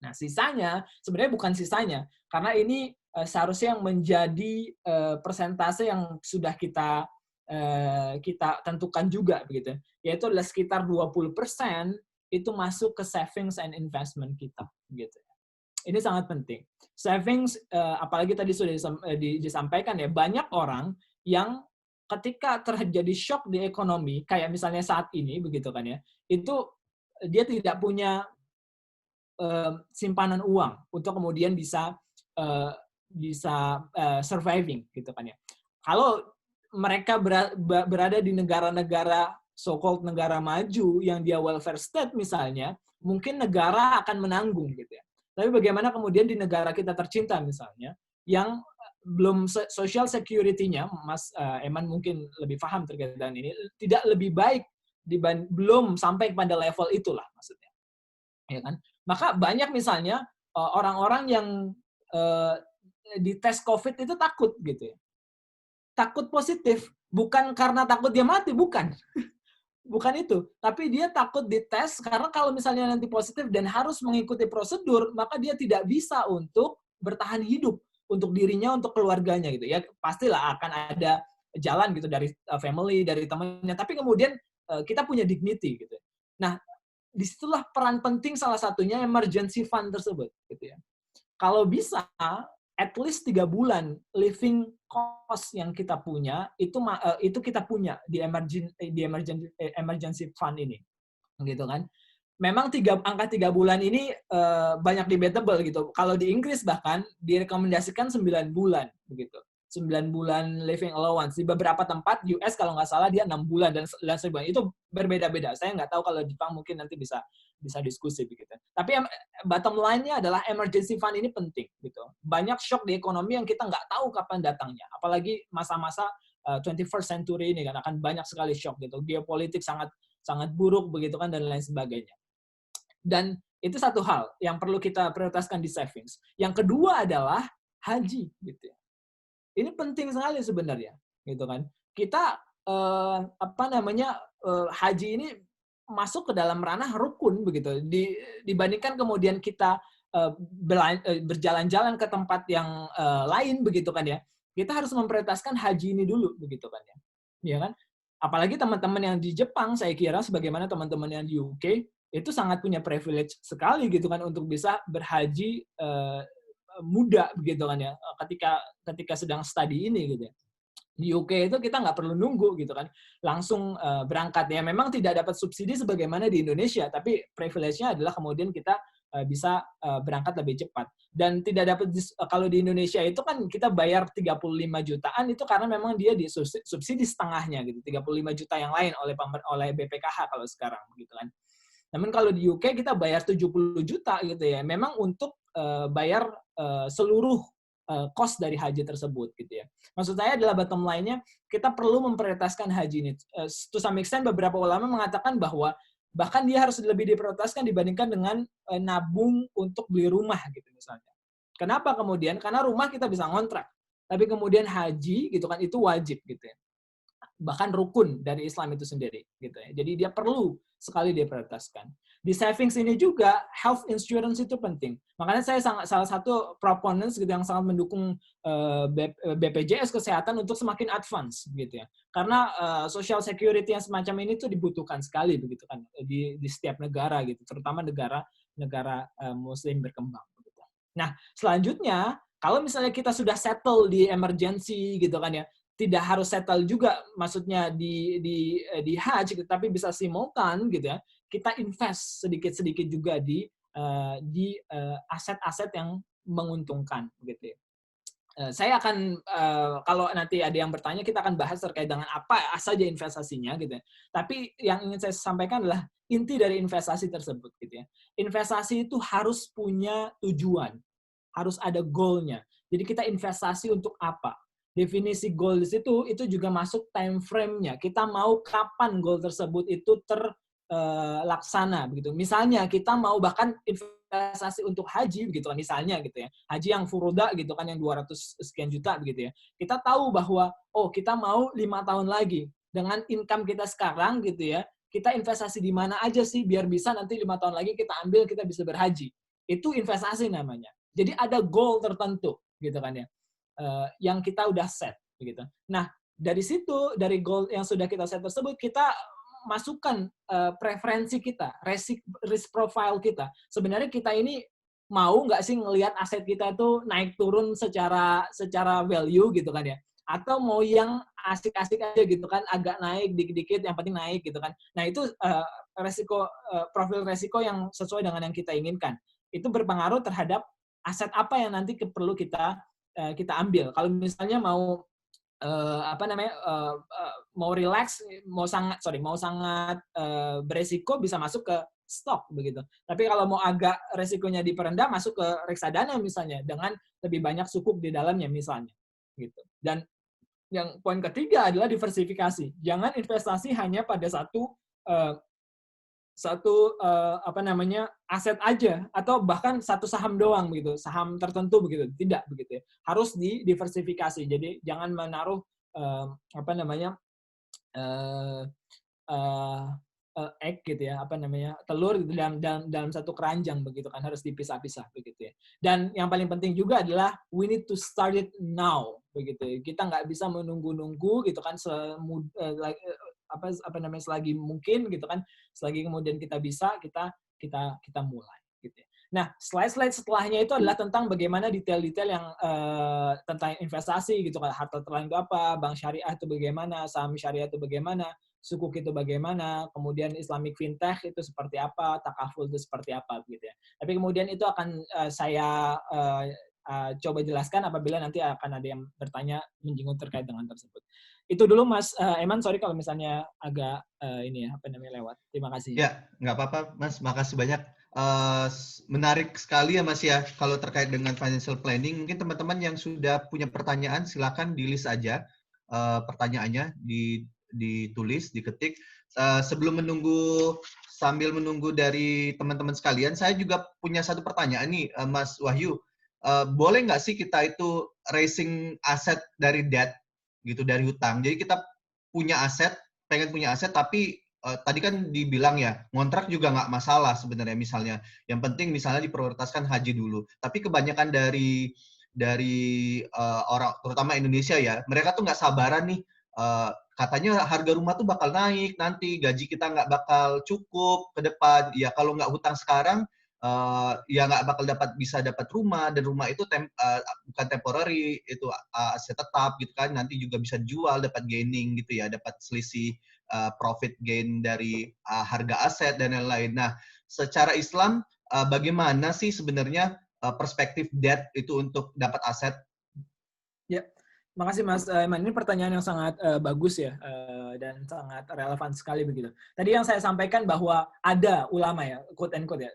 Nah, sisanya sebenarnya bukan sisanya, karena ini seharusnya yang menjadi persentase yang sudah kita tentukan juga begitu. Yaitu adalah sekitar 20% itu masuk ke savings and investment kita gitu. Ini sangat penting. Savings, apalagi tadi sudah disampaikan ya, banyak orang yang ketika terjadi shock di ekonomi, kayak misalnya saat ini, begitu kan ya, itu dia tidak punya simpanan uang untuk kemudian bisa surviving, gitu kan ya. Kalau mereka berada di negara-negara so-called negara maju yang dia welfare state misalnya, mungkin negara akan menanggung gitu ya. Tapi bagaimana kemudian di negara kita tercinta misalnya, yang belum social security-nya, Mas Eman mungkin lebih paham terkait dengan ini, tidak lebih baik, belum sampai pada level itulah maksudnya. Ya kan? Maka banyak misalnya orang-orang yang di tes COVID itu takut gitu ya. Takut positif. Bukan karena takut dia mati, bukan. Bukan itu. Tapi dia takut dites karena kalau misalnya nanti positif dan harus mengikuti prosedur, maka dia tidak bisa untuk bertahan hidup untuk dirinya, untuk keluarganya gitu. Ya pastilah akan ada jalan gitu dari family, dari temannya. Tapi kemudian kita punya dignity gitu. Nah, disitulah peran penting salah satunya emergency fund tersebut gitu ya. Kalau bisa at least 3 bulan living cost yang kita punya itu kita punya di emergency fund ini gitu kan. Memang angka 3 bulan ini banyak debatable gitu. Kalau di Inggris bahkan direkomendasikan 9 bulan begitu. 9 bulan living allowance. Di beberapa tempat US kalau nggak salah dia 6 bulan dan sebulan. Itu berbeda-beda. Saya nggak tahu kalau di Jepang mungkin nanti bisa diskusi begitu. Tapi bottom line-nya adalah emergency fund ini penting gitu. Banyak shock di ekonomi yang kita nggak tahu kapan datangnya. Apalagi masa-masa 21st century ini kan akan banyak sekali shock gitu. Geopolitik sangat buruk begitu kan dan lain sebagainya. Dan itu satu hal yang perlu kita prioritaskan di savings. Yang kedua adalah haji gitu ya. Ini penting sekali sebenarnya, gitu kan. Kita haji ini masuk ke dalam ranah rukun begitu. Dibandingkan kemudian kita berjalan-jalan ke tempat yang lain begitu kan ya. Kita harus memprioritaskan haji ini dulu begitu kan ya. Ya kan? Apalagi teman-teman yang di Jepang, saya kira sebagaimana teman-teman yang di UK itu sangat punya privilege sekali gitu kan untuk bisa berhaji muda begitu kan ya ketika sedang studi ini gitu ya. Di UK itu kita nggak perlu nunggu gitu kan, langsung berangkat ya. Memang tidak dapat subsidi sebagaimana di Indonesia, tapi privilege-nya adalah kemudian kita bisa berangkat lebih cepat. Dan tidak dapat kalau di Indonesia itu kan kita bayar 35 jutaan itu karena memang dia di subsidi setengahnya gitu, 35 juta yang lain oleh BPKH kalau sekarang begitu kan. Namun kalau di UK kita bayar 70 juta gitu ya, memang untuk bayar seluruh cost dari haji tersebut gitu ya. Maksud saya adalah bottom line-nya kita perlu memprioritaskan haji ini. To some extent beberapa ulama mengatakan bahwa bahkan dia harus lebih diprioritaskan dibandingkan dengan nabung untuk beli rumah gitu misalnya. Kenapa kemudian? Karena rumah kita bisa ngontrak. Tapi kemudian haji gitu kan itu wajib gitu ya. Bahkan rukun dari Islam itu sendiri gitu ya. Jadi dia perlu sekali diprioritaskan. Di savings ini juga health insurance itu penting. Makanya saya salah satu proponents gitu yang sangat mendukung BPJS kesehatan untuk semakin advance gitu ya. Karena social security yang semacam ini tuh dibutuhkan sekali begitu kan di setiap negara gitu, terutama negara muslim berkembang gitu. Nah, selanjutnya kalau misalnya kita sudah settle di emergency gitu kan ya, tidak harus settle juga maksudnya di haji tapi bisa simultan gitu ya, kita invest sedikit-sedikit juga di aset-aset yang menguntungkan gitu ya. Saya akan kalau nanti ada yang bertanya kita akan bahas terkait dengan apa saja investasinya gitu ya. Tapi yang ingin saya sampaikan adalah inti dari investasi tersebut gitu ya. Investasi itu harus punya tujuan, harus ada goal-nya. Jadi kita investasi untuk apa? Definisi goal di situ itu juga masuk time frame-nya. Kita mau kapan goal tersebut itu terlaksana begitu. Misalnya kita mau bahkan investasi untuk haji begitu kan misalnya gitu ya. Haji yang furuda gitu kan yang 200 sekian juta begitu ya. Kita tahu bahwa kita mau 5 tahun lagi dengan income kita sekarang gitu ya. Kita investasi di mana aja sih biar bisa nanti 5 tahun lagi kita ambil kita bisa berhaji. Itu investasi namanya. Jadi ada goal tertentu gitu kan ya. Yang kita udah set gitu. Nah, dari situ dari goal yang sudah kita set tersebut kita masukkan preferensi kita, risk profile kita. Sebenarnya kita ini mau nggak sih ngelihat aset kita itu naik turun secara value gitu kan ya? Atau mau yang asik-asik aja gitu kan, agak naik dikit-dikit yang penting naik gitu kan. Nah, itu profil resiko yang sesuai dengan yang kita inginkan. Itu berpengaruh terhadap aset apa yang nanti perlu kita ambil. Kalau misalnya mau mau relax, mau sangat beresiko bisa masuk ke stok begitu. Tapi kalau mau agak resikonya diperendah masuk ke reksadana misalnya dengan lebih banyak sukuk di dalamnya misalnya gitu. Dan yang poin ketiga adalah diversifikasi. Jangan investasi hanya pada satu aset aja atau bahkan satu saham doang begitu, saham tertentu begitu, tidak begitu ya. Harus didiversifikasi. Jadi jangan menaruh apa namanya egg gitu ya, apa namanya, telur gitu dalam satu keranjang begitu kan, harus dipisah-pisah begitu ya. Dan yang paling penting juga adalah we need to start it now begitu ya. Kita nggak bisa menunggu-nunggu gitu kan, selagi mungkin gitu kan, selagi kemudian kita bisa, kita mulai gitu ya. Nah, slide-slide setelahnya itu adalah tentang bagaimana detail-detail yang tentang investasi gitu kan, harta terlalu itu apa, bank syariah itu bagaimana, saham syariah itu bagaimana, sukuk itu bagaimana, kemudian Islamic fintech itu seperti apa, takaful itu seperti apa gitu ya. Tapi kemudian itu akan saya coba jelaskan apabila nanti akan ada yang bertanya menyinggung terkait dengan tersebut. Itu dulu Mas Eman, sorry kalau misalnya agak lewat. Terima kasih. Ya, nggak apa-apa Mas, makasih banyak. Menarik sekali ya Mas ya, kalau terkait dengan financial planning. Mungkin teman-teman yang sudah punya pertanyaan, silakan di-list aja pertanyaannya, ditulis, diketik. Sambil menunggu dari teman-teman sekalian, saya juga punya satu pertanyaan nih, Mas Wahyu. Boleh nggak sih kita itu raising aset dari debt, gitu, dari hutang? Jadi kita pengen punya aset, tapi tadi kan dibilang ya, ngontrak juga nggak masalah sebenarnya misalnya. Yang penting misalnya diprioritaskan haji dulu. Tapi kebanyakan dari orang, terutama Indonesia ya, mereka tuh nggak sabaran nih. Katanya harga rumah tuh bakal naik nanti, gaji kita nggak bakal cukup ke depan. Ya kalau nggak hutang sekarang, ya nggak bakal bisa dapat rumah, dan rumah itu bukan temporary, itu aset tetap gitu kan. Nanti juga bisa jual, dapat gaining gitu ya, dapat selisih profit gain dari harga aset dan lain-lain. Nah, secara Islam bagaimana sih sebenarnya perspektif debt itu untuk dapat aset? Ya, makasih Mas Eman. Ini pertanyaan yang sangat bagus ya, dan sangat relevan sekali begitu. Tadi yang saya sampaikan bahwa ada ulama ya, quote and quote ya,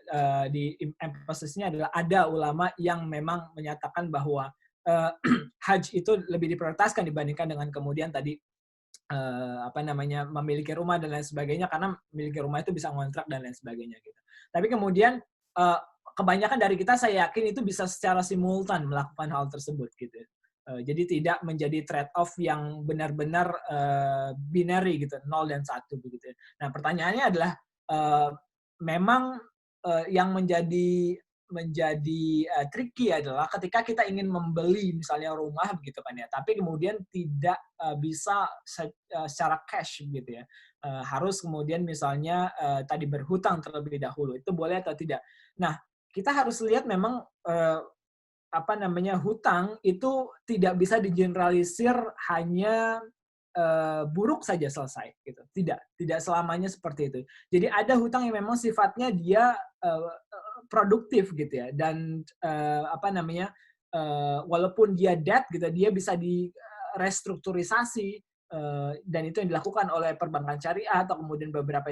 di emphasis-nya adalah ada ulama yang memang menyatakan bahwa haji itu lebih diprioritaskan dibandingkan dengan kemudian tadi memiliki rumah dan lain sebagainya, karena memiliki rumah itu bisa ngontrak dan lain sebagainya gitu. Tapi kemudian kebanyakan dari kita, saya yakin itu bisa secara simultan melakukan hal tersebut gitu. Jadi tidak menjadi trade-off yang benar-benar binary gitu, 0 dan 1 begitu. Nah, pertanyaannya adalah memang yang menjadi tricky adalah ketika kita ingin membeli misalnya rumah begitu kan ya, tapi kemudian tidak bisa secara cash gitu ya, harus kemudian misalnya tadi berhutang terlebih dahulu, itu boleh atau tidak? Nah, kita harus lihat memang hutang itu tidak bisa digeneralisir hanya buruk saja selesai gitu. Tidak selamanya seperti itu. Jadi ada hutang yang memang sifatnya dia produktif gitu ya, dan walaupun dia debt gitu, dia bisa direstrukturisasi, dan itu yang dilakukan oleh perbankan syariah atau kemudian beberapa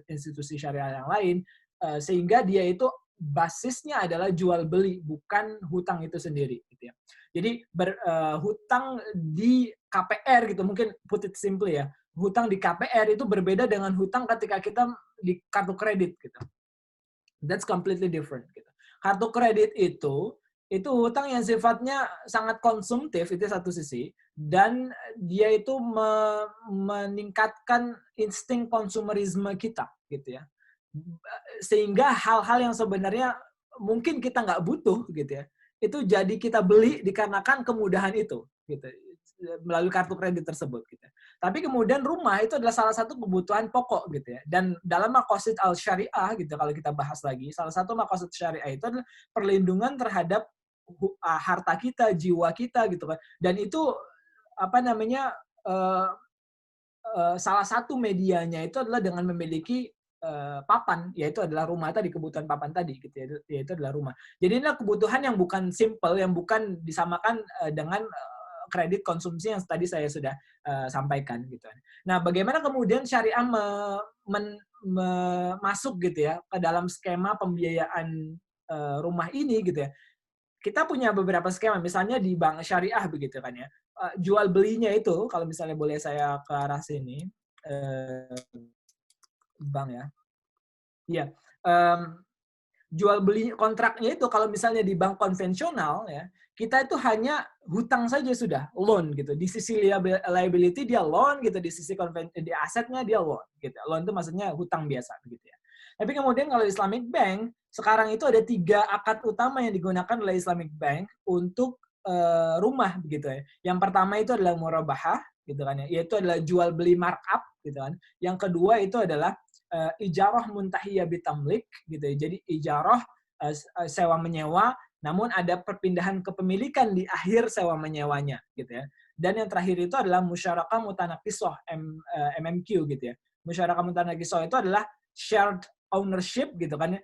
institusi syariah yang lain, sehingga dia itu basisnya adalah jual beli, bukan hutang itu sendiri gitu ya. Jadi hutang di KPR gitu, mungkin put it simply ya, hutang di KPR itu berbeda dengan hutang ketika kita di kartu kredit gitu. That's completely different gitu. Kartu kredit itu hutang yang sifatnya sangat konsumtif, itu satu sisi, dan dia itu meningkatkan insting konsumerisme kita gitu ya. Sehingga hal-hal yang sebenarnya mungkin kita nggak butuh gitu ya, itu jadi kita beli dikarenakan kemudahan itu gitu, melalui kartu kredit tersebut gitu. Tapi kemudian rumah itu adalah salah satu kebutuhan pokok gitu ya. Dan dalam maqasid al-syariah gitu, kalau kita bahas lagi, salah satu maqasid syariah itu adalah perlindungan terhadap harta kita, jiwa kita gitu kan. Dan itu salah satu medianya itu adalah dengan memiliki papan, yaitu adalah rumah tadi, kebutuhan papan tadi gitu ya, yaitu adalah rumah. Jadi inilah kebutuhan yang bukan simple, yang bukan disamakan dengan kredit konsumsi yang tadi saya sudah sampaikan gitu. Nah, bagaimana kemudian syariah masuk gitu ya ke dalam skema pembiayaan rumah ini gitu ya. Kita punya beberapa skema, misalnya di bank syariah begitu kan ya. Jual belinya itu, kalau misalnya boleh saya ke arah sini, bank ya. Iya. jual beli kontraknya itu kalau misalnya di bank konvensional ya, kita itu hanya hutang saja sudah, loan gitu. Di sisi liability dia loan gitu, di sisi di asetnya dia loan gitu. Loan itu maksudnya hutang biasa begitu ya. Tapi kemudian kalau Islamic Bank sekarang itu ada 3 akad utama yang digunakan oleh Islamic Bank untuk rumah begitu ya. Yang pertama itu adalah murabahah gitu kan ya, yaitu adalah jual beli markup gitu kan. Yang kedua itu adalah ijarah muntahiyah bitamlik gitu ya. Jadi ijarah sewa menyewa, namun ada perpindahan kepemilikan di akhir sewa menyewanya gitu ya. Dan yang terakhir itu adalah musyarakah mutanakisah MMQ gitu ya. Musyarakah mutanakisah itu adalah shared ownership gitu kan ya.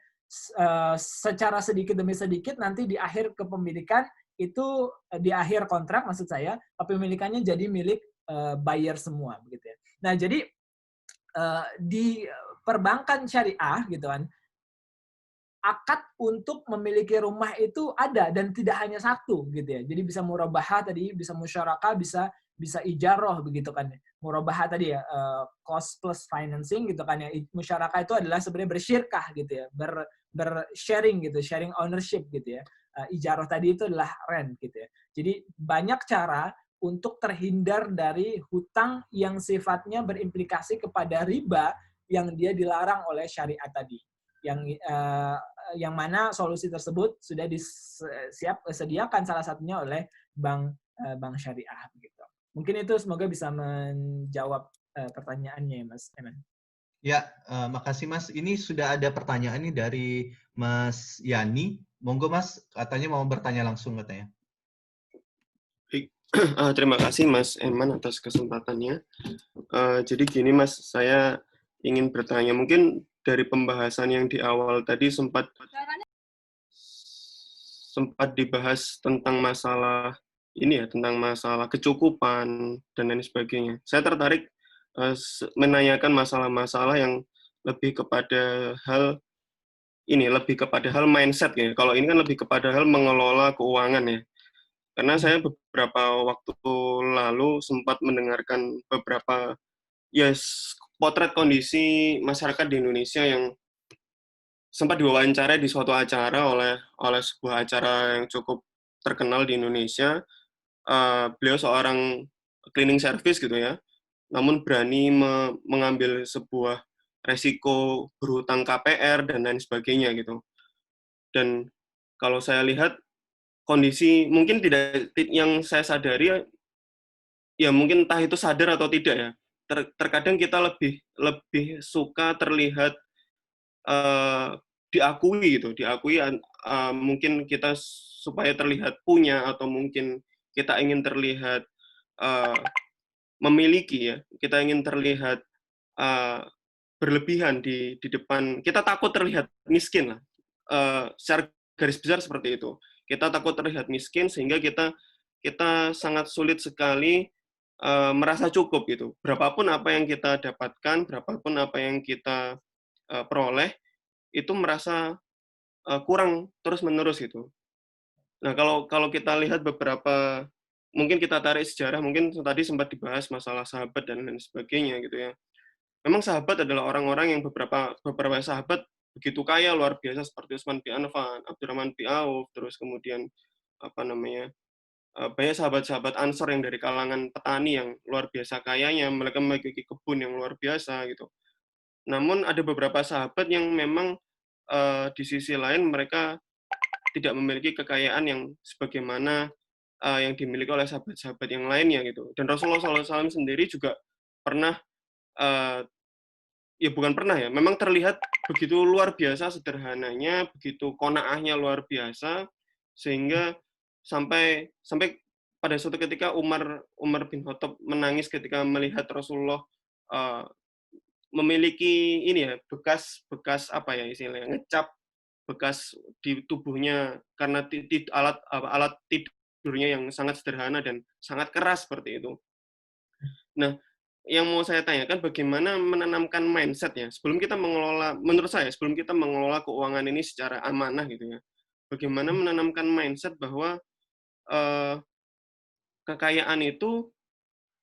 Secara sedikit demi sedikit nanti di akhir kepemilikan itu di akhir kontrak maksud saya kepemilikannya jadi milik buyer semua begitu ya. Nah, jadi di perbankan syariah gitu kan akad untuk memiliki rumah itu ada dan tidak hanya satu gitu ya. Jadi bisa murabahah tadi, bisa musyarakah, bisa ijarah begitu kan. Murabahah tadi ya cost plus financing gitu kan ya. Musyarakah itu adalah sebenarnya bersyirkah gitu ya, bersharing gitu, sharing ownership gitu ya. Ijarah tadi itu adalah rent gitu ya. Jadi banyak cara untuk terhindar dari hutang yang sifatnya berimplikasi kepada riba yang dia dilarang oleh syariat tadi. Yang mana solusi tersebut sudah disediakan salah satunya oleh bank syariah gitu. Mungkin itu semoga bisa menjawab pertanyaannya Mas Eman. Ya, makasih Mas. Ini sudah ada pertanyaan nih dari Mas Yani. Monggo Mas, katanya mau bertanya langsung katanya. Terima kasih Mas Eman atas kesempatannya. Jadi gini Mas, saya ingin bertanya, mungkin dari pembahasan yang di awal tadi sempat dibahas tentang masalah ini ya, tentang masalah kecukupan dan lain sebagainya. Saya tertarik menanyakan masalah-masalah yang lebih kepada hal mindset ya. Kalau ini kan lebih kepada hal mengelola keuangan ya. Karena saya beberapa waktu lalu sempat mendengarkan beberapa potret kondisi masyarakat di Indonesia yang sempat diwawancarai di suatu acara oleh sebuah acara yang cukup terkenal di Indonesia. Beliau seorang cleaning service gitu ya, namun berani mengambil sebuah resiko berhutang KPR dan lain sebagainya gitu. Dan kalau saya lihat kondisi mungkin tidak yang saya sadari ya mungkin entah itu sadar atau tidak ya. Terkadang kita lebih suka terlihat diakui gitu, mungkin kita supaya terlihat punya atau mungkin kita ingin terlihat memiliki ya, kita ingin terlihat berlebihan di depan, kita takut terlihat miskin lah. Secara garis besar seperti itu. Kita takut terlihat miskin sehingga kita sangat sulit sekali merasa cukup gitu. Berapapun apa yang kita dapatkan, berapapun apa yang kita peroleh, itu merasa kurang terus-menerus gitu. Nah, kalau kita lihat beberapa, mungkin kita tarik sejarah, mungkin tadi sempat dibahas masalah sahabat dan lain sebagainya gitu ya. Memang sahabat adalah orang-orang yang beberapa sahabat begitu kaya luar biasa seperti Utsman bin Affan, Abdurrahman bin Auf, terus kemudian banyak sahabat-sahabat Ansor yang dari kalangan petani yang luar biasa kayanya, mereka memiliki kebun yang luar biasa gitu. Namun ada beberapa sahabat yang memang di sisi lain mereka tidak memiliki kekayaan yang sebagaimana yang dimiliki oleh sahabat-sahabat yang lainnya gitu. Dan Rasulullah SAW sendiri juga pernah bukan pernah ya, memang terlihat begitu luar biasa sederhananya, begitu qanaahnya luar biasa, sehingga sampai pada suatu ketika Umar bin Khattab menangis ketika melihat Rasulullah memiliki ini ya, bekas apa ya istilahnya, ngecap bekas di tubuhnya karena alat tidurnya yang sangat sederhana dan sangat keras seperti itu. Nah, yang mau saya tanyakan bagaimana menanamkan mindset ya sebelum kita mengelola, menurut saya sebelum kita mengelola keuangan ini secara amanah gitu ya, bagaimana menanamkan mindset bahwa kekayaan itu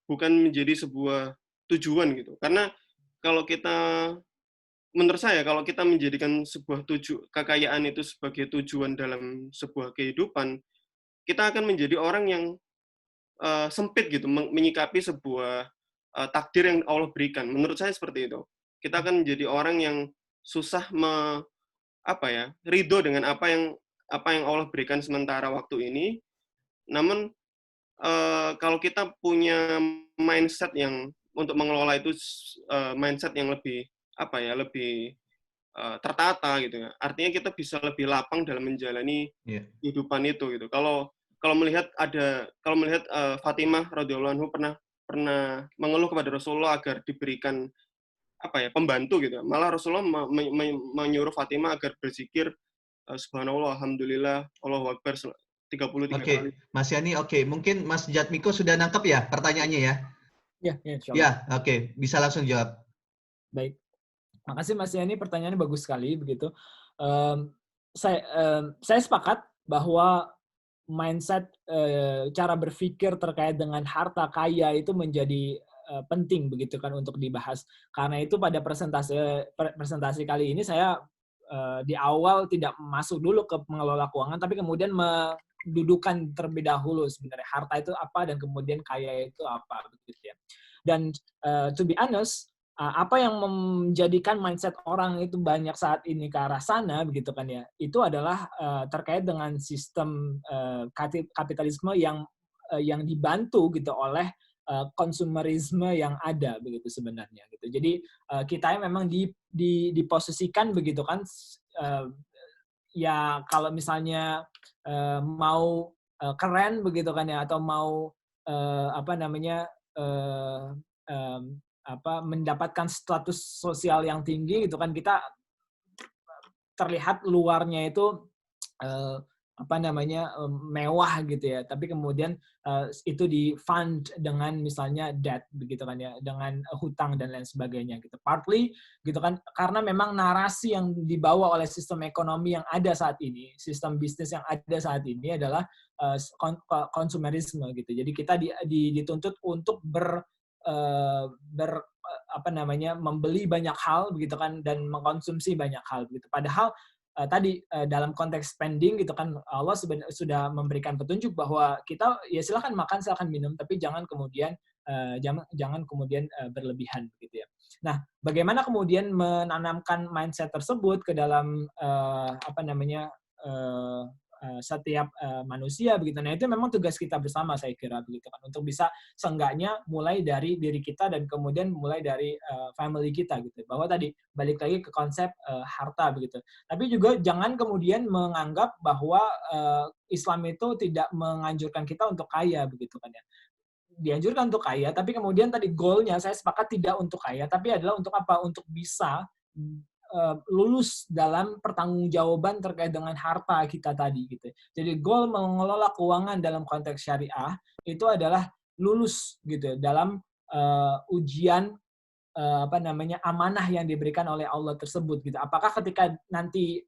bukan menjadi sebuah tujuan gitu. Karena kalau kita menurut saya kalau kita menjadikan sebuah kekayaan itu sebagai tujuan dalam sebuah kehidupan, kita akan menjadi orang yang sempit gitu menyikapi sebuah takdir yang Allah berikan. Menurut saya seperti itu. Kita akan menjadi orang yang susah ridho dengan apa yang Allah berikan sementara waktu ini. Namun kalau kita punya mindset yang untuk mengelola itu mindset yang lebih lebih tertata gitu ya. Artinya kita bisa lebih lapang dalam menjalani kehidupan itu gitu. Kalau melihat Fatimah radhiyallahu anhu pernah mengeluh kepada Rasulullah agar diberikan pembantu gitu. Malah Rasulullah menyuruh Fatimah agar berzikir subhanallah, alhamdulillah, Allahu akbar 33 kali. Mas Yani, mungkin Mas Jatmiko sudah nangkep ya pertanyaannya ya? Ya, insya Ya, Allah. Bisa langsung jawab. Baik. Makasih Mas Yani, pertanyaannya bagus sekali begitu. Saya sepakat bahwa mindset cara berpikir terkait dengan harta kaya itu menjadi penting begitu kan untuk dibahas. Karena itu pada presentasi kali ini saya di awal tidak masuk dulu ke mengelola keuangan, tapi kemudian mendudukan terlebih dahulu sebenarnya harta itu apa dan kemudian kaya itu apa begitu ya. Dan to be honest, apa yang menjadikan mindset orang itu banyak saat ini ke arah sana begitu kan ya, itu adalah terkait dengan sistem kapitalisme yang dibantu gitu oleh konsumerisme yang ada begitu sebenarnya gitu. Jadi kita memang diposisikan begitu kan, ya kalau misalnya mau keren begitu kan ya, atau mau mendapatkan status sosial yang tinggi gitu kan, kita terlihat luarnya itu mewah gitu ya, tapi kemudian itu di fund dengan misalnya debt begitu kan ya, dengan hutang dan lain sebagainya gitu. Partly gitu kan karena memang narasi yang dibawa oleh sistem ekonomi yang ada saat ini, sistem bisnis yang ada saat ini adalah konsumerisme gitu. Jadi kita dituntut untuk membeli banyak hal begitu kan, dan mengkonsumsi banyak hal begitu. Padahal tadi dalam konteks spending gitu kan, Allah sudah memberikan petunjuk bahwa kita ya silakan makan, silakan minum, tapi jangan kemudian berlebihan begitu ya. Nah, bagaimana kemudian menanamkan mindset tersebut ke dalam setiap manusia begitu. Nah, itu memang tugas kita bersama saya kira begitu kan, untuk bisa seenggaknya mulai dari diri kita dan kemudian mulai dari family kita gitu. Bahwa tadi balik lagi ke konsep harta begitu. Tapi juga jangan kemudian menganggap bahwa Islam itu tidak menganjurkan kita untuk kaya begitu kan ya. Dianjurkan untuk kaya, tapi kemudian tadi goalnya saya sepakat tidak untuk kaya, tapi adalah untuk apa? Untuk bisa lulus dalam pertanggungjawaban terkait dengan harta kita tadi gitu. Jadi goal mengelola keuangan dalam konteks syariah itu adalah lulus gitu dalam ujian amanah yang diberikan oleh Allah tersebut gitu. Apakah ketika nanti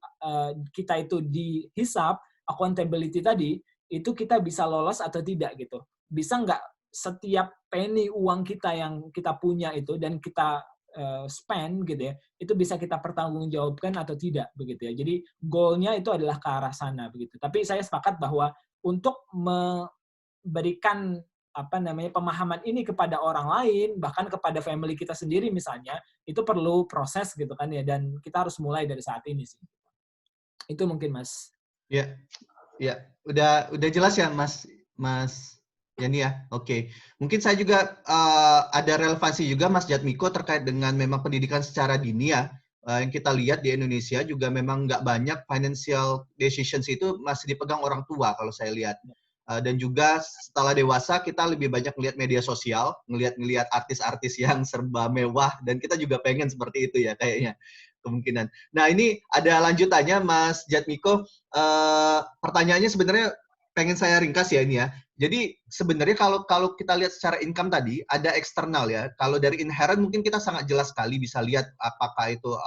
kita itu dihisab, accountability tadi, itu kita bisa lolos atau tidak gitu. Bisa nggak setiap penny uang kita yang kita punya itu dan kita spend gitu ya, itu bisa kita pertanggungjawabkan atau tidak begitu ya. Jadi goalnya itu adalah ke arah sana begitu. Tapi saya sepakat bahwa untuk memberikan pemahaman ini kepada orang lain, bahkan kepada family kita sendiri misalnya, itu perlu proses gitu kan ya, dan kita harus mulai dari saat ini sih. Itu mungkin Mas. Ya, udah jelas ya Mas Yani ya. Oke. Mungkin saya juga ada relevansi juga Mas Jatmiko terkait dengan memang pendidikan secara dini ya. Yang kita lihat di Indonesia juga memang nggak banyak financial decisions itu masih dipegang orang tua kalau saya lihat. Dan juga setelah dewasa kita lebih banyak melihat media sosial, ngelihat artis-artis yang serba mewah, dan kita juga pengen seperti itu ya kayaknya kemungkinan. Nah ini ada lanjutannya Mas Jatmiko. Pertanyaannya sebenarnya pengen saya ringkas ya ini ya. Jadi sebenarnya kalau kita lihat secara income tadi ada eksternal ya. Kalau dari inherent mungkin kita sangat jelas sekali bisa lihat apakah itu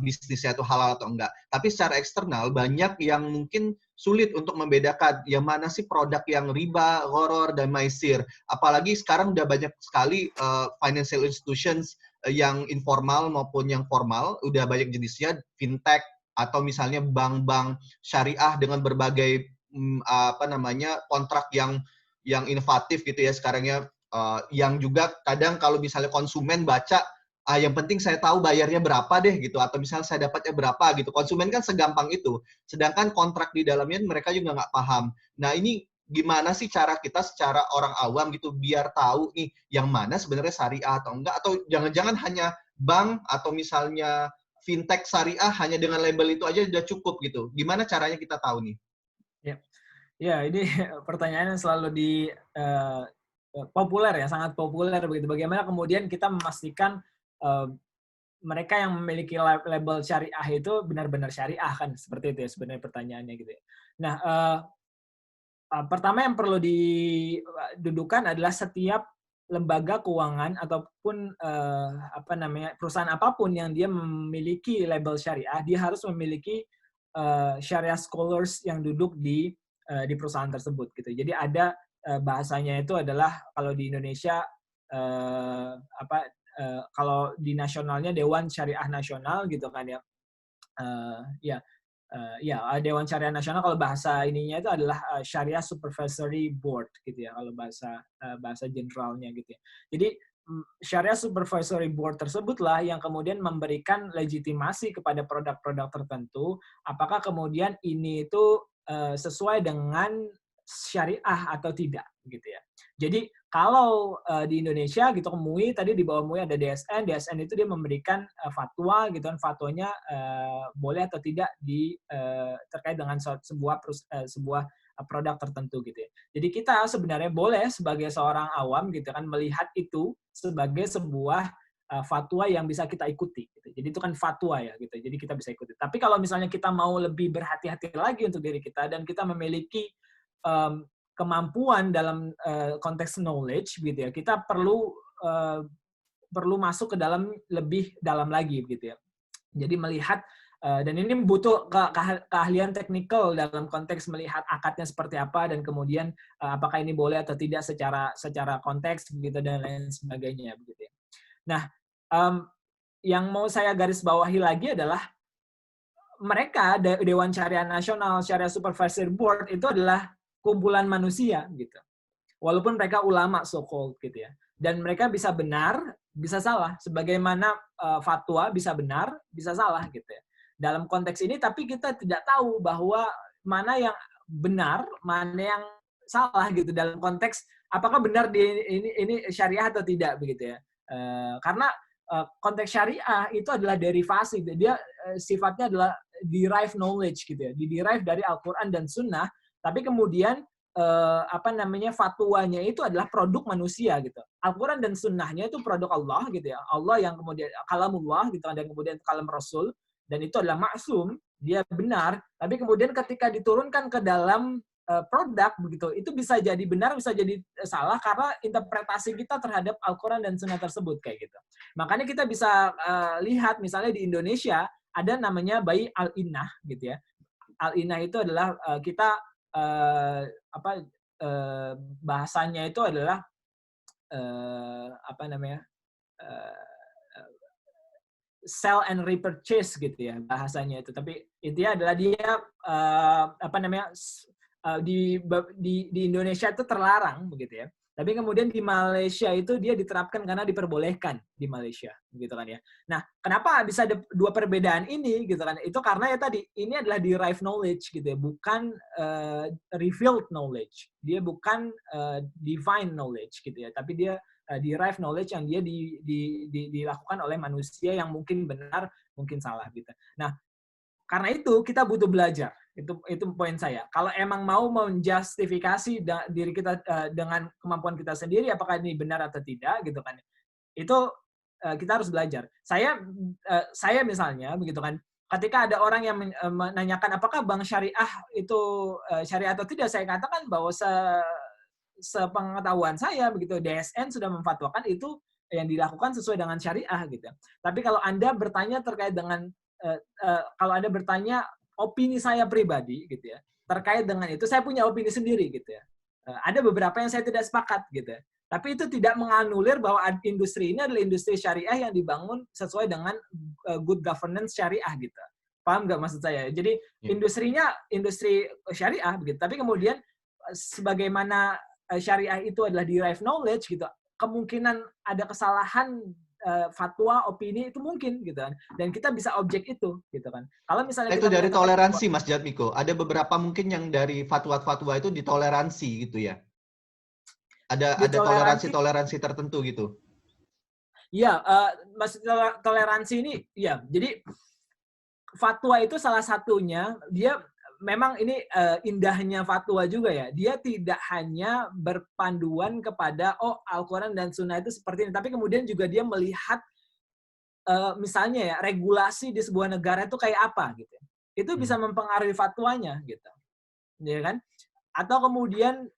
bisnisnya itu halal atau enggak. Tapi secara eksternal banyak yang mungkin sulit untuk membedakan yang mana sih produk yang riba, gharar, dan maisir. Apalagi sekarang udah banyak sekali financial institutions yang informal maupun yang formal, udah banyak jenisnya, fintech atau misalnya bank-bank syariah dengan berbagai kontrak yang inovatif gitu ya sekarang ya, yang juga kadang kalau misalnya konsumen baca, yang penting saya tahu bayarnya berapa deh gitu, atau misalnya saya dapatnya berapa gitu. Konsumen kan segampang itu. Sedangkan kontrak di dalamnya mereka juga nggak paham. Nah ini gimana sih cara kita secara orang awam gitu biar tahu nih yang mana sebenarnya syariah atau enggak, atau jangan-jangan hanya bank atau misalnya fintech syariah hanya dengan label itu aja sudah cukup gitu. Gimana caranya kita tahu nih? Ya, ini pertanyaan yang selalu populer ya, sangat populer begitu. Bagaimana kemudian kita memastikan mereka yang memiliki label syariah itu benar-benar syariah, kan seperti itu ya sebenarnya pertanyaannya gitu ya. Nah, pertama yang perlu didudukan adalah setiap lembaga keuangan ataupun perusahaan apapun yang dia memiliki label syariah, dia harus memiliki syariah scholars yang duduk di perusahaan tersebut gitu. Jadi ada bahasanya itu adalah kalau di Indonesia kalau di nasionalnya Dewan Syariah Nasional gitu kan ya. Dewan Syariah Nasional, kalau bahasa ininya itu adalah Syariah Supervisory Board gitu ya, kalau bahasa generalnya gitu ya. Jadi Syariah Supervisory Board tersebutlah yang kemudian memberikan legitimasi kepada produk-produk tertentu, apakah kemudian ini itu sesuai dengan syariah atau tidak gitu ya. Jadi kalau di Indonesia gitu, MUI tadi di bawah MUI ada DSN itu dia memberikan fatwa gitu kan, fatwanya boleh atau tidak terkait dengan sebuah produk tertentu gitu ya. Jadi kita sebenarnya boleh sebagai seorang awam gitu kan melihat itu sebagai sebuah fatwa yang bisa kita ikuti gitu. Jadi itu kan fatwa ya gitu. Jadi kita bisa ikuti. Tapi kalau misalnya kita mau lebih berhati-hati lagi untuk diri kita dan kita memiliki kemampuan dalam konteks knowledge gitu ya, kita perlu masuk ke dalam lebih dalam lagi gitu ya. Jadi melihat dan ini butuh keahlian teknikal dalam konteks melihat akadnya seperti apa dan kemudian apakah ini boleh atau tidak secara konteks begitu dan lain sebagainya begitu ya. Nah, yang mau saya garis bawahi lagi adalah mereka Dewan Syariah Nasional, Syariah Supervisory Board itu adalah kumpulan manusia gitu. Walaupun mereka ulama so-called gitu ya. Dan mereka bisa benar, bisa salah. Sebagaimana fatwa bisa benar, bisa salah gitu ya. Dalam konteks ini tapi kita tidak tahu bahwa mana yang benar, mana yang salah gitu dalam konteks apakah benar ini syariah atau tidak begitu ya. Karena konteks syariah itu adalah derivasi, dia sifatnya adalah derived knowledge gitu ya, derive dari Al-Quran dan Sunnah, tapi kemudian fatwanya itu adalah produk manusia gitu. Al-Quran dan Sunnahnya itu produk Allah gitu ya, Allah yang kemudian kalamullah gitu, dan kemudian kalam Rasul, dan itu adalah maksum, dia benar, tapi kemudian ketika diturunkan ke dalam produk begitu, itu bisa jadi benar, bisa jadi salah karena interpretasi kita terhadap Al-Quran dan Sunnah tersebut kayak gitu. Makanya kita bisa lihat misalnya di Indonesia ada namanya Bayi Al-Innah gitu ya. Al-Innah itu adalah kita bahasanya itu adalah sell and repurchase gitu ya bahasanya itu. Tapi intinya adalah dia di Indonesia itu terlarang begitu ya. Tapi kemudian di Malaysia itu dia diterapkan karena diperbolehkan di Malaysia, gitu kan ya. Nah, kenapa bisa ada dua perbedaan ini, gitu kan? Itu karena ya tadi ini adalah derived knowledge, gitu ya, bukan revealed knowledge. Dia bukan divine knowledge, gitu ya. Tapi dia derived knowledge yang dia dilakukan oleh manusia yang mungkin benar, mungkin salah, gitu. Nah, karena itu kita butuh belajar. Itu poin saya. Kalau emang mau menjustifikasi diri kita dengan kemampuan kita sendiri, apakah ini benar atau tidak, gitu kan? Itu kita harus belajar. Saya misalnya, begitu kan, ketika ada orang yang menanyakan apakah bank syariah itu syariah atau tidak, saya katakan bahwa sepengetahuan saya, begitu, DSN sudah memfatwakan itu yang dilakukan sesuai dengan syariah, gitu. Tapi kalau Anda bertanya terkait dengan kalau Anda bertanya opini saya pribadi gitu ya terkait dengan itu, saya punya opini sendiri gitu ya. Ada beberapa yang saya tidak sepakat gitu ya. Tapi itu tidak menganulir bahwa industri ini adalah industri syariah yang dibangun sesuai dengan good governance syariah gitu. Paham nggak maksud saya? Jadi industrinya industri syariah begitu. Tapi kemudian sebagaimana syariah itu adalah derived knowledge gitu, kemungkinan ada kesalahan fatwa, opini itu mungkin gitu kan. Dan kita bisa objek itu gitu kan. Kalau misalnya Itu kita dari toleransi Mas Jatmiko. Ada beberapa mungkin yang dari fatwa-fatwa itu ditoleransi gitu ya. Ada toleransi tertentu gitu. Iya, maksud toleransi ini ya. Jadi fatwa itu salah satunya, dia memang ini indahnya fatwa juga ya. Dia tidak hanya berpanduan kepada Al-Quran dan Sunnah itu seperti ini, tapi kemudian juga dia melihat misalnya ya regulasi di sebuah negara itu kayak apa gitu. Itu bisa mempengaruhi fatwanya gitu, ya kan? Atau kemudian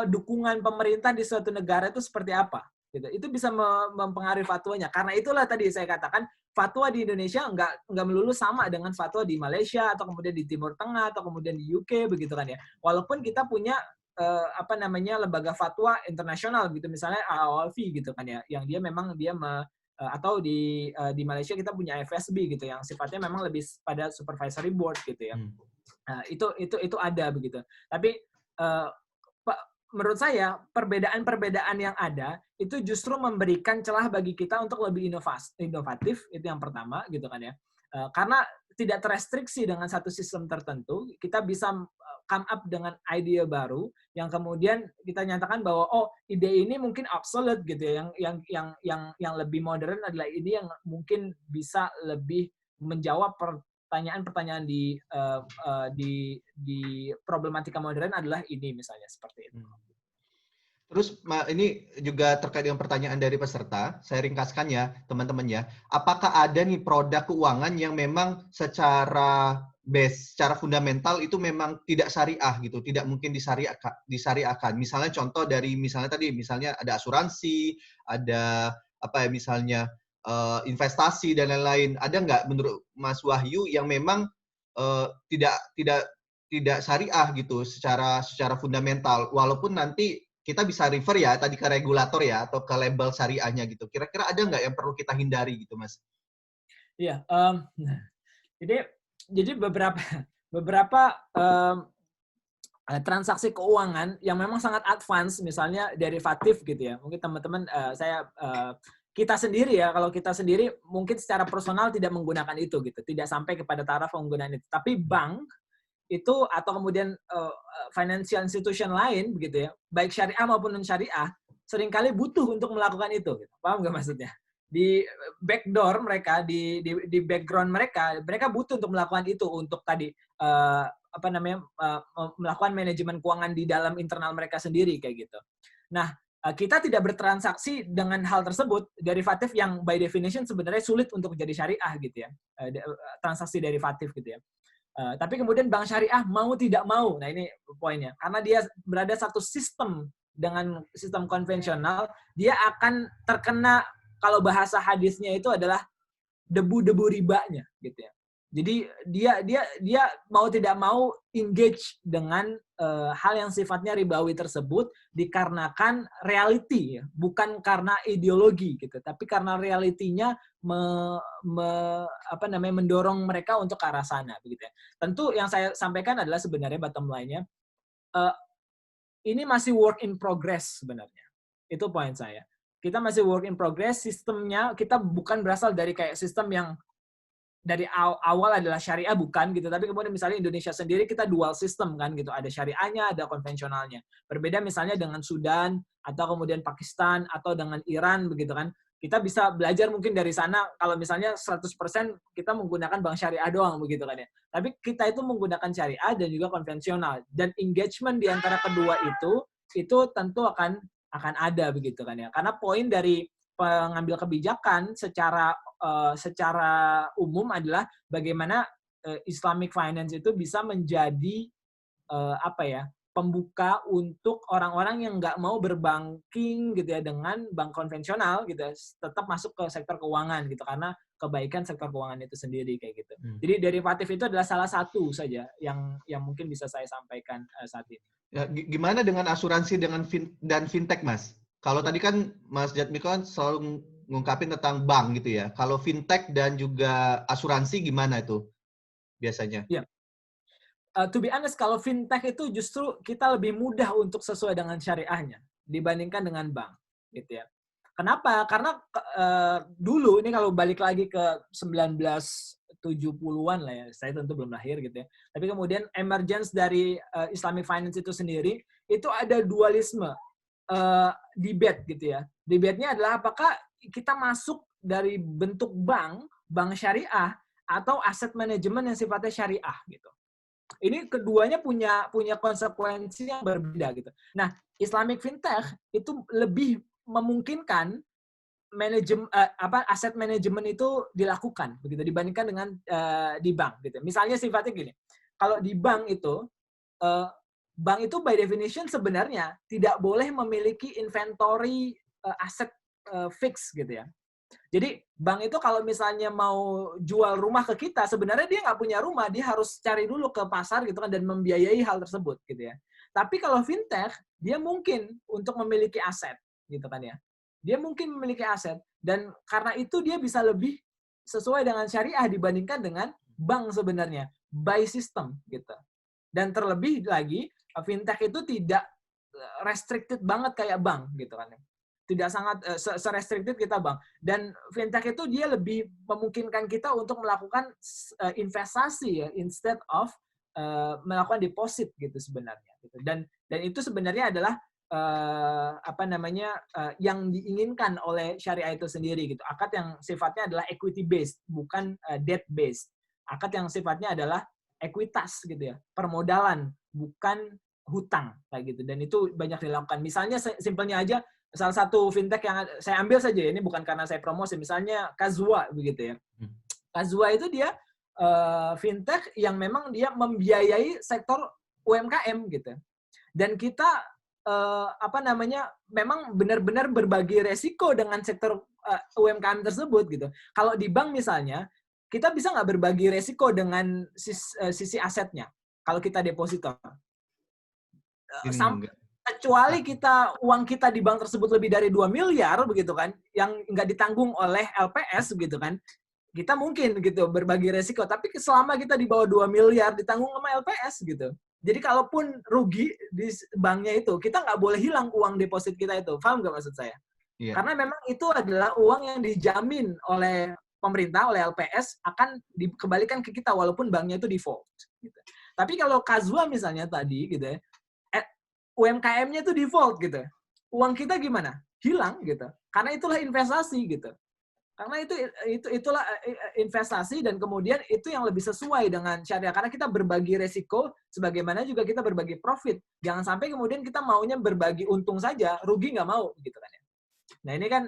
dukungan pemerintah di suatu negara itu seperti apa gitu. Itu bisa mempengaruhi fatwanya. Karena itulah tadi saya katakan fatwa di Indonesia nggak melulu sama dengan fatwa di Malaysia atau kemudian di Timur Tengah atau kemudian di UK begitu kan ya. Walaupun kita punya lembaga fatwa internasional gitu, misalnya AOLV gitu kan ya, yang dia memang atau di Malaysia kita punya FSB gitu yang sifatnya memang lebih pada supervisory board gitu ya. Nah, itu ada begitu. Tapi menurut saya perbedaan-perbedaan yang ada itu justru memberikan celah bagi kita untuk lebih inovatif, itu yang pertama gitu kan ya. Karena tidak terrestriksi dengan satu sistem tertentu, kita bisa come up dengan ide baru yang kemudian kita nyatakan bahwa ide ini mungkin obsolete gitu ya, yang lebih modern adalah ini yang mungkin bisa lebih menjawab pertanyaan-pertanyaan di problematika modern adalah ini misalnya seperti itu. Terus ini juga terkait dengan pertanyaan dari peserta, saya ringkaskan ya teman-teman ya. Apakah ada nih produk keuangan yang memang secara base, secara fundamental itu memang tidak syariah gitu, tidak mungkin disyariahkan. Misalnya contoh dari misalnya ada asuransi, ada misalnya investasi dan lain-lain. Ada nggak menurut Mas Wahyu yang memang tidak syariah gitu secara fundamental, walaupun nanti kita bisa refer ya tadi ke regulator ya atau ke label syariahnya gitu. Kira-kira ada nggak yang perlu kita hindari gitu, Mas? Iya, jadi beberapa transaksi keuangan yang memang sangat advance, misalnya derivatif gitu ya. Mungkin teman-teman kita sendiri ya, kalau kita sendiri mungkin secara personal tidak menggunakan itu gitu, tidak sampai kepada taraf penggunaan itu. Tapi bank itu atau kemudian financial institution lain begitu ya, baik syariah maupun non syariah, seringkali butuh untuk melakukan itu. Gitu. Paham nggak maksudnya? Di backdoor mereka, di background mereka butuh untuk melakukan itu untuk tadi melakukan manajemen keuangan di dalam internal mereka sendiri kayak gitu. Nah, kita tidak bertransaksi dengan hal tersebut, derivatif yang by definition sebenarnya sulit untuk menjadi syariah gitu ya, transaksi derivatif gitu ya. Tapi kemudian bank syariah mau tidak mau, nah ini poinnya, karena dia berada satu sistem dengan sistem konvensional, dia akan terkena, kalau bahasa hadisnya itu adalah debu-debu ribanya gitu ya. Jadi dia mau tidak mau engage dengan hal yang sifatnya ribawi tersebut dikarenakan reality ya, bukan karena ideologi gitu, tapi karena realitinya mendorong mereka untuk ke arah sana begitu ya. Tentu yang saya sampaikan adalah sebenarnya bottom line-nya ini masih work in progress sebenarnya. Itu poin saya. Kita masih work in progress, sistemnya kita bukan berasal dari kayak sistem yang dari awal adalah syariah, bukan gitu, tapi kemudian misalnya Indonesia sendiri kita dual system kan gitu, ada syariahnya, ada konvensionalnya. Berbeda misalnya dengan Sudan atau kemudian Pakistan atau dengan Iran begitu kan. Kita bisa belajar mungkin dari sana kalau misalnya 100% kita menggunakan bank syariah doang begitu kan ya. Tapi kita itu menggunakan syariah dan juga konvensional, dan engagement di antara kedua itu tentu akan ada begitu kan ya. Karena poin dari pengambil kebijakan secara umum adalah bagaimana Islamic finance itu bisa menjadi pembuka untuk orang-orang yang nggak mau berbanking gitu ya dengan bank konvensional gitu ya, tetap masuk ke sektor keuangan gitu karena kebaikan sektor keuangan itu sendiri kayak gitu. Jadi derivatif itu adalah salah satu saja yang mungkin bisa saya sampaikan saat ini. Ya, gimana dengan asuransi dan fintech, Mas? Kalau tadi kan Mas Jatmiko kan selalu ngungkapin tentang bank gitu ya. Kalau fintech dan juga asuransi gimana itu biasanya? Ya. To be honest, kalau fintech itu justru kita lebih mudah untuk sesuai dengan syariahnya dibandingkan dengan bank, gitu ya. Kenapa? Karena dulu ini kalau balik lagi ke 1970-an lah ya, saya tentu belum lahir gitu ya. Tapi kemudian emergence dari Islamic finance itu sendiri itu ada dualisme, debate gitu ya. Debate-nya adalah apakah kita masuk dari bentuk bank syariah atau aset manajemen yang sifatnya syariah gitu. Ini keduanya punya konsekuensi yang berbeda gitu. Nah, Islamic fintech itu lebih memungkinkan aset manajemen itu dilakukan begitu dibandingkan dengan di bank gitu. Misalnya sifatnya gini. Kalau di bank itu by definition sebenarnya tidak boleh memiliki inventory aset fix gitu ya. Jadi bank itu kalau misalnya mau jual rumah ke kita, sebenarnya dia nggak punya rumah, dia harus cari dulu ke pasar gitu kan dan membiayai hal tersebut gitu ya. Tapi kalau fintech, dia mungkin untuk memiliki aset gitu kan ya. Dia mungkin memiliki aset dan karena itu dia bisa lebih sesuai dengan syariah dibandingkan dengan bank sebenarnya, by system gitu. Dan terlebih lagi fintech itu tidak restricted banget kayak bank gitu kan ya. Tidak sangat se-restricted kita bank. Dan fintech itu dia lebih memungkinkan kita untuk melakukan investasi ya instead of melakukan deposit gitu sebenarnya. Gitu. Dan itu sebenarnya adalah yang diinginkan oleh syariah itu sendiri gitu. Akad yang sifatnya adalah equity based, bukan debt based. Akad yang sifatnya adalah ekuitas gitu ya, permodalan, bukan hutang kayak gitu. Dan itu banyak dilakukan. Misalnya simpelnya aja salah satu fintech yang saya ambil saja, ini bukan karena saya promosi, misalnya Kazwa begitu ya. Kazwa itu dia fintech yang memang dia membiayai sektor UMKM gitu. Dan kita memang benar-benar berbagi resiko dengan sektor UMKM tersebut gitu. Kalau di bank misalnya, kita bisa nggak berbagi resiko dengan sisi asetnya kalau kita depositor. Kecuali uang kita di bank tersebut lebih dari 2 miliar begitu kan, yang nggak ditanggung oleh LPS begitu kan, kita mungkin gitu berbagi resiko. Tapi selama kita di bawah 2 miliar ditanggung sama LPS gitu. Jadi kalaupun rugi di banknya itu, kita nggak boleh hilang uang deposit kita itu. Paham nggak maksud saya? Yeah. Karena memang itu adalah uang yang dijamin oleh pemerintah, oleh LPS, akan dikembalikan ke kita walaupun banknya itu default. Gitu. Tapi kalau Kazwa misalnya tadi gitu ya, UMKM-nya itu default gitu. Uang kita gimana? Hilang gitu. Karena itulah investasi gitu. Karena itulah investasi dan kemudian itu yang lebih sesuai dengan syariah. Karena kita berbagi resiko sebagaimana juga kita berbagi profit. Jangan sampai kemudian kita maunya berbagi untung saja, rugi nggak mau gitu kan ya. Nah ini kan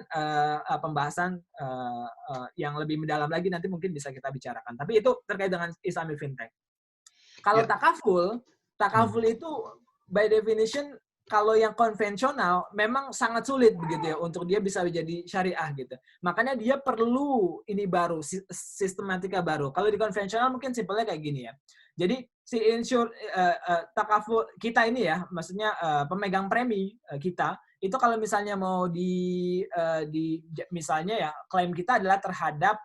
pembahasan yang lebih mendalam lagi nanti mungkin bisa kita bicarakan. Tapi itu terkait dengan Islamic fintech. Kalau takaful itu by definition, kalau yang konvensional memang sangat sulit begitu ya untuk dia bisa menjadi syariah gitu. Makanya dia perlu ini baru, sistematika baru. Kalau di konvensional mungkin simpelnya kayak gini ya. Jadi si takaful kita ini ya, maksudnya pemegang premi kita itu kalau misalnya mau misalnya ya klaim kita adalah terhadap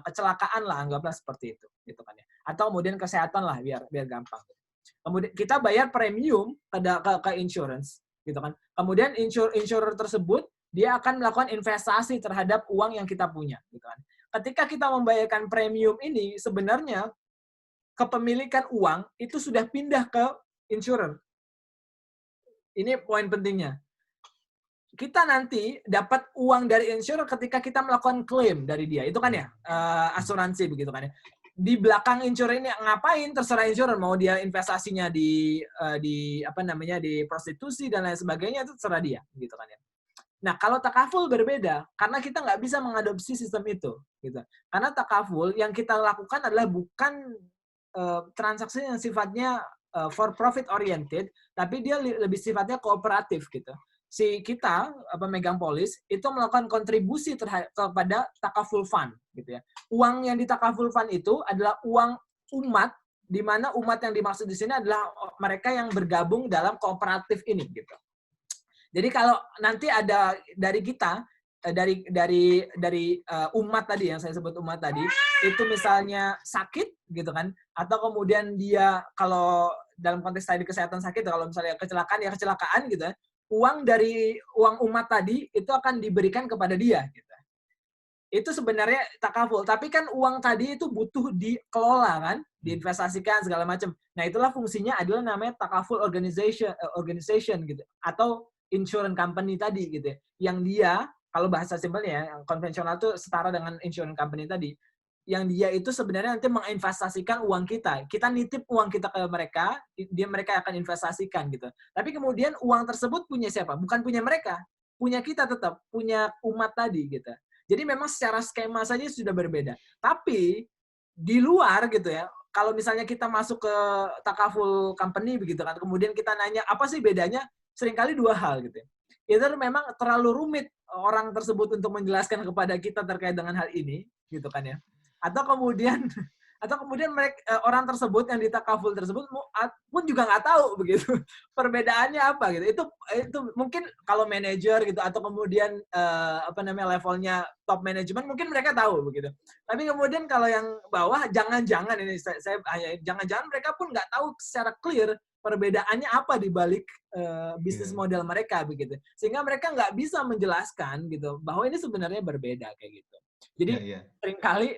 kecelakaan lah, anggaplah seperti itu gitu kan ya. Atau kemudian kesehatan lah biar gampang. Kemudian kita bayar premium ke insurance gitu kan. Kemudian insurer tersebut dia akan melakukan investasi terhadap uang yang kita punya gitu kan. Ketika kita membayarkan premium ini sebenarnya kepemilikan uang itu sudah pindah ke insurer. Ini poin pentingnya. Kita nanti dapat uang dari insurer ketika kita melakukan klaim dari dia. Itu kan ya asuransi begitu kan ya. Di belakang insurer ini ngapain terserah insurer, mau dia investasinya di prostitusi dan lain sebagainya itu terserah dia gitu kan ya. Nah kalau takaful berbeda karena kita nggak bisa mengadopsi sistem itu gitu. Karena takaful yang kita lakukan adalah bukan transaksi yang sifatnya for profit oriented, tapi dia lebih sifatnya kooperatif gitu. Si kita pemegang polis itu melakukan kontribusi kepada takaful fund gitu ya. Uang yang di takaful fund itu adalah uang umat, di mana umat yang dimaksud di sini adalah mereka yang bergabung dalam kooperatif ini gitu. Jadi kalau nanti ada dari kita dari umat tadi yang saya sebut umat tadi itu misalnya sakit gitu kan, atau kemudian dia kalau dalam konteks tadi kesehatan sakit, kalau misalnya kecelakaan ya kecelakaan gitu ya, uang dari uang umat tadi itu akan diberikan kepada dia gitu. Itu sebenarnya takaful, tapi kan uang tadi itu butuh dikelola kan, diinvestasikan segala macam. Nah, itulah fungsinya adalah namanya takaful organization gitu, atau insurance company tadi gitu ya. Yang dia kalau bahasa simpelnya yang konvensional itu setara dengan insurance company tadi. Yang dia itu sebenarnya nanti menginvestasikan uang kita. Kita nitip uang kita ke mereka, mereka akan investasikan gitu. Tapi kemudian uang tersebut punya siapa? Bukan punya mereka, punya kita tetap, punya umat tadi gitu. Jadi memang secara skema saja sudah berbeda. Tapi di luar gitu ya, kalau misalnya kita masuk ke takaful company begitu kan, kemudian kita nanya apa sih bedanya, seringkali dua hal gitu ya. Itu memang terlalu rumit orang tersebut untuk menjelaskan kepada kita terkait dengan hal ini gitu kan ya. Atau kemudian mereka orang tersebut yang ditakaful tersebut pun juga nggak tahu begitu perbedaannya apa gitu. Itu mungkin kalau manajer gitu atau kemudian levelnya top management mungkin mereka tahu begitu. Tapi kemudian kalau yang bawah jangan-jangan ini jangan-jangan mereka pun nggak tahu secara clear perbedaannya apa di balik bisnis model mereka begitu. Sehingga mereka nggak bisa menjelaskan gitu bahwa ini sebenarnya berbeda kayak gitu. Jadi seringkali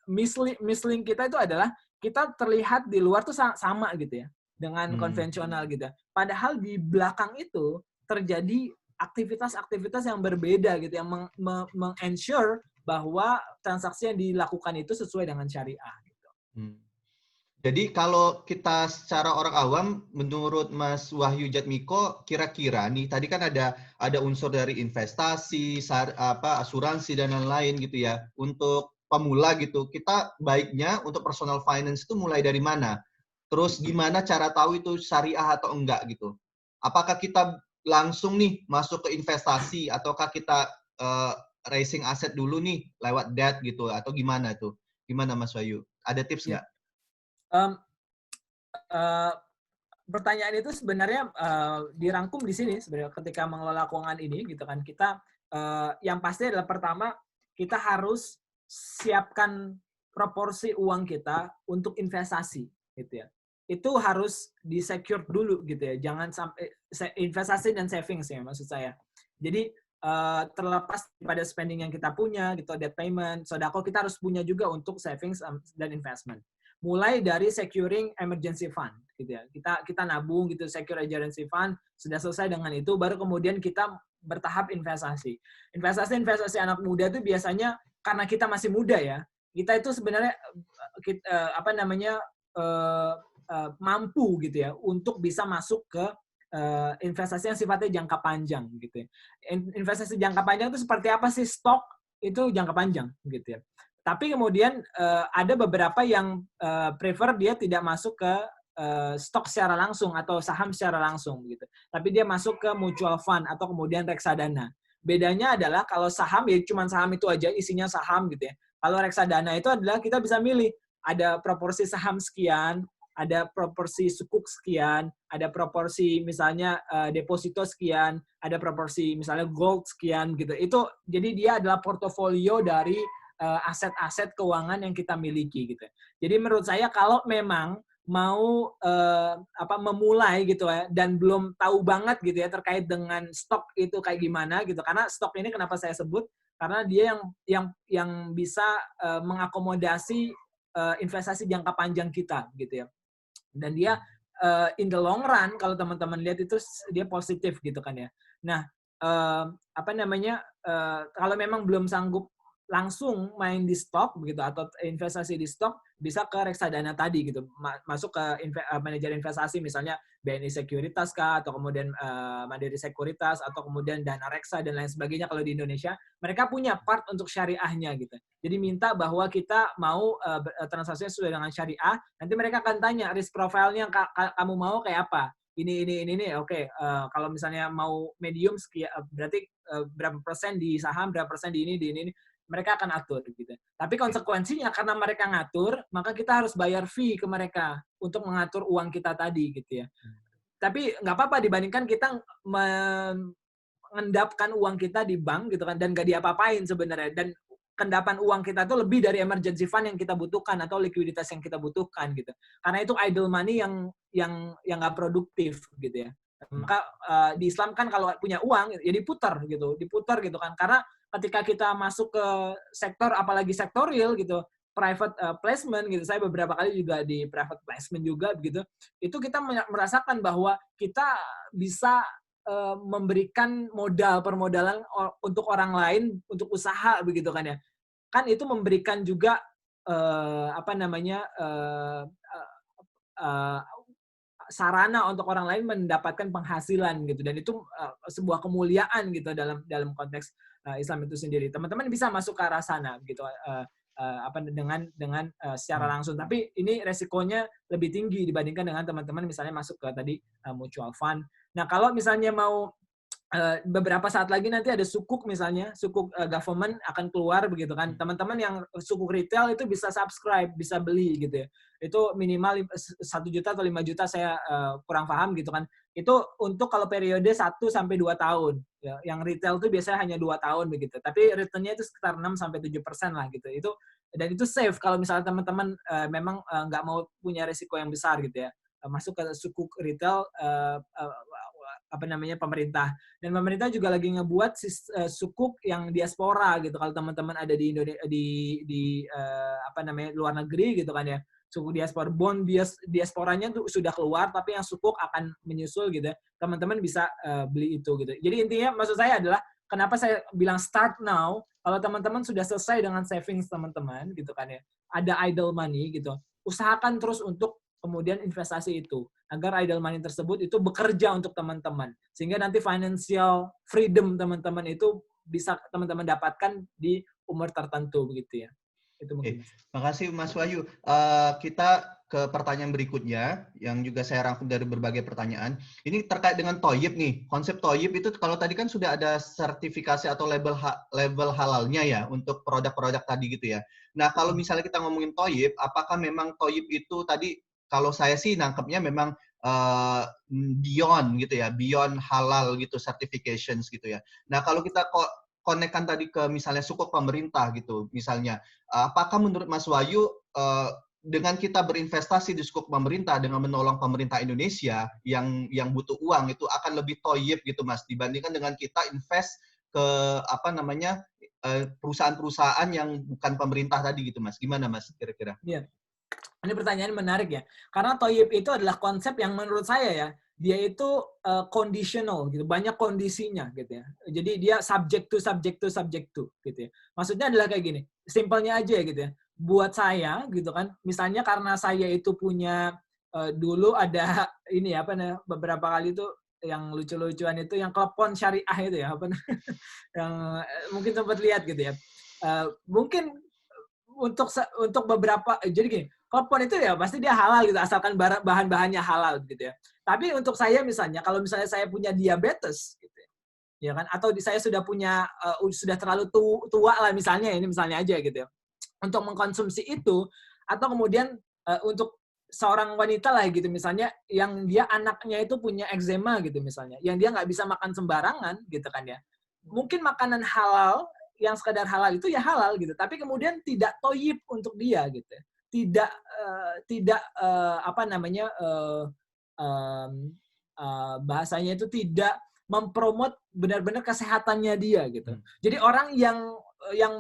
misleading kita itu adalah kita terlihat di luar tuh sama gitu ya dengan konvensional gitu. Padahal di belakang itu terjadi aktivitas-aktivitas yang berbeda gitu yang meng-ensure bahwa transaksi yang dilakukan itu sesuai dengan syariah gitu. Jadi kalau kita secara orang awam, menurut Mas Wahyu Jatmiko, kira-kira nih tadi kan ada unsur dari investasi, asuransi dan lain-lain gitu ya. Untuk pemula gitu, kita baiknya untuk personal finance itu mulai dari mana? Terus gimana cara tahu itu syariah atau enggak gitu? Apakah kita langsung nih masuk ke investasi ataukah kita raising aset dulu nih lewat debt gitu atau gimana tuh? Gimana Mas Wahyu? Ada tips nggak? Pertanyaan itu sebenarnya dirangkum di sini sebenarnya ketika mengelola keuangan ini gitu kan, kita yang pasti adalah pertama kita harus siapkan proporsi uang kita untuk investasi gitu ya. Itu harus di-secure dulu gitu ya. Jangan sampai investasi dan savings ya maksud saya. Jadi terlepas pada spending yang kita punya gitu, debt payment, sedekah, kita harus punya juga untuk savings dan investment. Mulai dari securing emergency fund gitu ya. Kita nabung gitu, secure emergency fund, sudah selesai dengan itu baru kemudian kita bertahap investasi. Investasi anak muda itu biasanya karena kita masih muda ya. Kita itu sebenarnya mampu gitu ya untuk bisa masuk ke investasi yang sifatnya jangka panjang gitu ya. Investasi jangka panjang itu seperti apa sih? Stok itu jangka panjang gitu ya. Tapi kemudian ada beberapa yang prefer dia tidak masuk ke stok secara langsung atau saham secara langsung gitu. Tapi dia masuk ke mutual fund atau kemudian reksadana. Bedanya adalah kalau saham ya cuma saham itu aja, isinya saham gitu ya. Kalau reksadana itu adalah kita bisa milih ada proporsi saham sekian, ada proporsi sukuk sekian, ada proporsi misalnya deposito sekian, ada proporsi misalnya gold sekian gitu. Itu jadi dia adalah portofolio dari aset-aset keuangan yang kita miliki gitu. Jadi menurut saya kalau memang mau memulai gitu ya dan belum tahu banget gitu ya terkait dengan stok itu kayak gimana gitu, karena stok ini kenapa saya sebut karena dia yang bisa mengakomodasi investasi jangka panjang kita gitu ya. Dan dia in the long run kalau teman-teman lihat itu dia positif gitu kan ya. Nah, kalau memang belum sanggup langsung main di stok begitu atau investasi di stok bisa ke reksadana tadi gitu, masuk ke manajer investasi misalnya BNI Sekuritas kah, atau kemudian Mandiri Sekuritas, atau kemudian Dana Reksa dan lain sebagainya. Kalau di Indonesia mereka punya part untuk syariahnya gitu. Jadi minta bahwa kita mau transaksinya sesuai dengan syariah, nanti mereka akan tanya risk profile-nya kamu mau kayak apa. Ini, oke. Kalau misalnya mau medium, berarti berapa persen di saham, berapa persen di ini, mereka akan atur gitu. Tapi konsekuensinya karena mereka ngatur, maka kita harus bayar fee ke mereka untuk mengatur uang kita tadi gitu ya. Tapi nggak apa-apa dibandingkan kita mengendapkan uang kita di bank gitu kan, dan nggak diapa-apain sebenarnya. Dan kendapan uang kita itu lebih dari emergency fund yang kita butuhkan atau likuiditas yang kita butuhkan gitu. Karena itu idle money yang nggak produktif gitu ya. Maka di Islam kan kalau punya uang ya diputar gitu kan. Karena ketika kita masuk ke sektor, apalagi sektor real gitu, private placement gitu, saya beberapa kali juga di private placement juga begitu, itu kita merasakan bahwa kita bisa memberikan permodalan untuk orang lain untuk usaha begitu kan ya. Kan itu memberikan juga sarana untuk orang lain mendapatkan penghasilan gitu, dan itu sebuah kemuliaan gitu dalam konteks Islam itu sendiri. Teman-teman bisa masuk ke arah sana gitu dengan secara langsung, tapi ini resikonya lebih tinggi dibandingkan dengan teman-teman misalnya masuk ke tadi mutual fund. Nah, kalau misalnya mau beberapa saat lagi nanti ada sukuk misalnya, sukuk government akan keluar begitu kan. Teman-teman yang sukuk retail itu bisa subscribe, bisa beli gitu ya. Itu minimal 1 juta atau 5 juta, saya kurang paham gitu kan. Itu untuk kalau periode 1 sampai 2 tahun. Ya, yang retail itu biasanya hanya 2 tahun begitu. Tapi return-nya itu sekitar 6 sampai 7% lah gitu. Dan itu safe kalau misalnya teman-teman memang nggak mau punya risiko yang besar gitu ya. Masuk ke sukuk retail pemerintah. Dan pemerintah juga lagi ngebuat sukuk yang diaspora gitu. Kalau teman-teman ada di Indonesia, di luar negeri gitu kan ya, suku diaspora, bond diasporanya tuh sudah keluar, tapi yang sukuk akan menyusul gitu. Teman-teman bisa beli itu gitu. Jadi intinya maksud saya adalah kenapa saya bilang start now, kalau teman-teman sudah selesai dengan savings teman-teman gitu kan ya, ada idle money gitu, usahakan terus untuk kemudian investasi itu, agar idle money tersebut itu bekerja untuk teman-teman. Sehingga nanti financial freedom teman-teman itu bisa teman-teman dapatkan di umur tertentu begitu ya. Itu mungkin. Makasih Mas Wahyu. Kita ke pertanyaan berikutnya yang juga saya rangkum dari berbagai pertanyaan. Ini terkait dengan Thayyib nih. Konsep Thayyib itu kalau tadi kan sudah ada sertifikasi atau label halalnya ya untuk produk-produk tadi gitu ya. Nah, kalau misalnya kita ngomongin Thayyib, apakah memang Thayyib itu tadi, kalau saya sih nangkepnya memang beyond gitu ya, beyond halal gitu, certifications gitu ya. Nah, kalau kita konekkan tadi ke misalnya sukuk pemerintah gitu, misalnya, apakah menurut Mas Wahyu dengan kita berinvestasi di sukuk pemerintah dengan menolong pemerintah Indonesia yang butuh uang itu akan lebih Thayyib gitu Mas, dibandingkan dengan kita invest ke perusahaan-perusahaan yang bukan pemerintah tadi gitu Mas? Gimana Mas kira-kira? Iya. Ini pertanyaan menarik ya. Karena Thayyib itu adalah konsep yang menurut saya ya, dia itu conditional gitu, banyak kondisinya gitu ya. Jadi dia subject to gitu ya. Maksudnya adalah kayak gini, simpelnya aja gitu ya. Buat saya gitu kan, misalnya karena saya itu punya dulu ada ini beberapa kali itu yang lucu-lucuan itu yang klepon syariah itu ya, yang mungkin sempat lihat gitu ya. Mungkin untuk beberapa, jadi gini, klepon itu ya pasti dia halal gitu, asalkan bahan-bahannya halal gitu ya. Tapi untuk saya misalnya, kalau misalnya saya punya diabetes gitu ya kan, atau saya sudah punya sudah terlalu tua lah misalnya, ini misalnya aja gitu ya, untuk mengkonsumsi itu, atau kemudian untuk seorang wanita lah gitu misalnya, yang dia anaknya itu punya eczema gitu misalnya, yang dia nggak bisa makan sembarangan gitu kan ya, mungkin makanan halal yang sekadar halal itu ya halal gitu, tapi kemudian tidak Thayyib untuk dia gitu, tidak bahasanya itu tidak mempromot benar-benar kesehatannya dia gitu. Jadi orang yang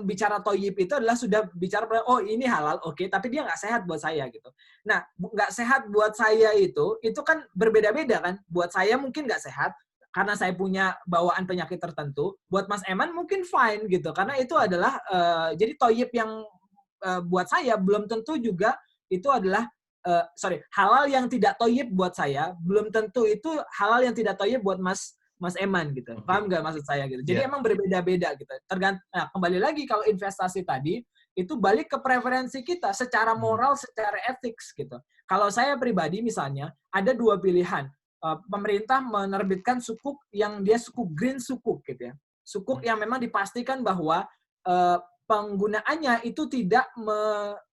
bicara Thayyib itu adalah sudah bicara oh ini halal, oke, tapi dia nggak sehat buat saya gitu. Nah, nggak sehat buat saya itu kan berbeda-beda kan. Buat saya mungkin nggak sehat, karena saya punya bawaan penyakit tertentu, buat Mas Eman mungkin fine gitu, karena itu adalah jadi toyib yang buat saya belum tentu juga itu adalah halal yang tidak toyib buat saya belum tentu itu halal yang tidak toyib buat Mas Eman gitu. Okay. Paham nggak maksud saya gitu? Jadi emang berbeda-beda gitu. Nah, kembali lagi kalau investasi tadi itu balik ke preferensi kita secara moral, secara etik gitu. Kalau saya pribadi misalnya ada dua pilihan. Pemerintah menerbitkan sukuk yang dia sukuk green sukuk gitu ya. Sukuk yang memang dipastikan bahwa penggunaannya itu tidak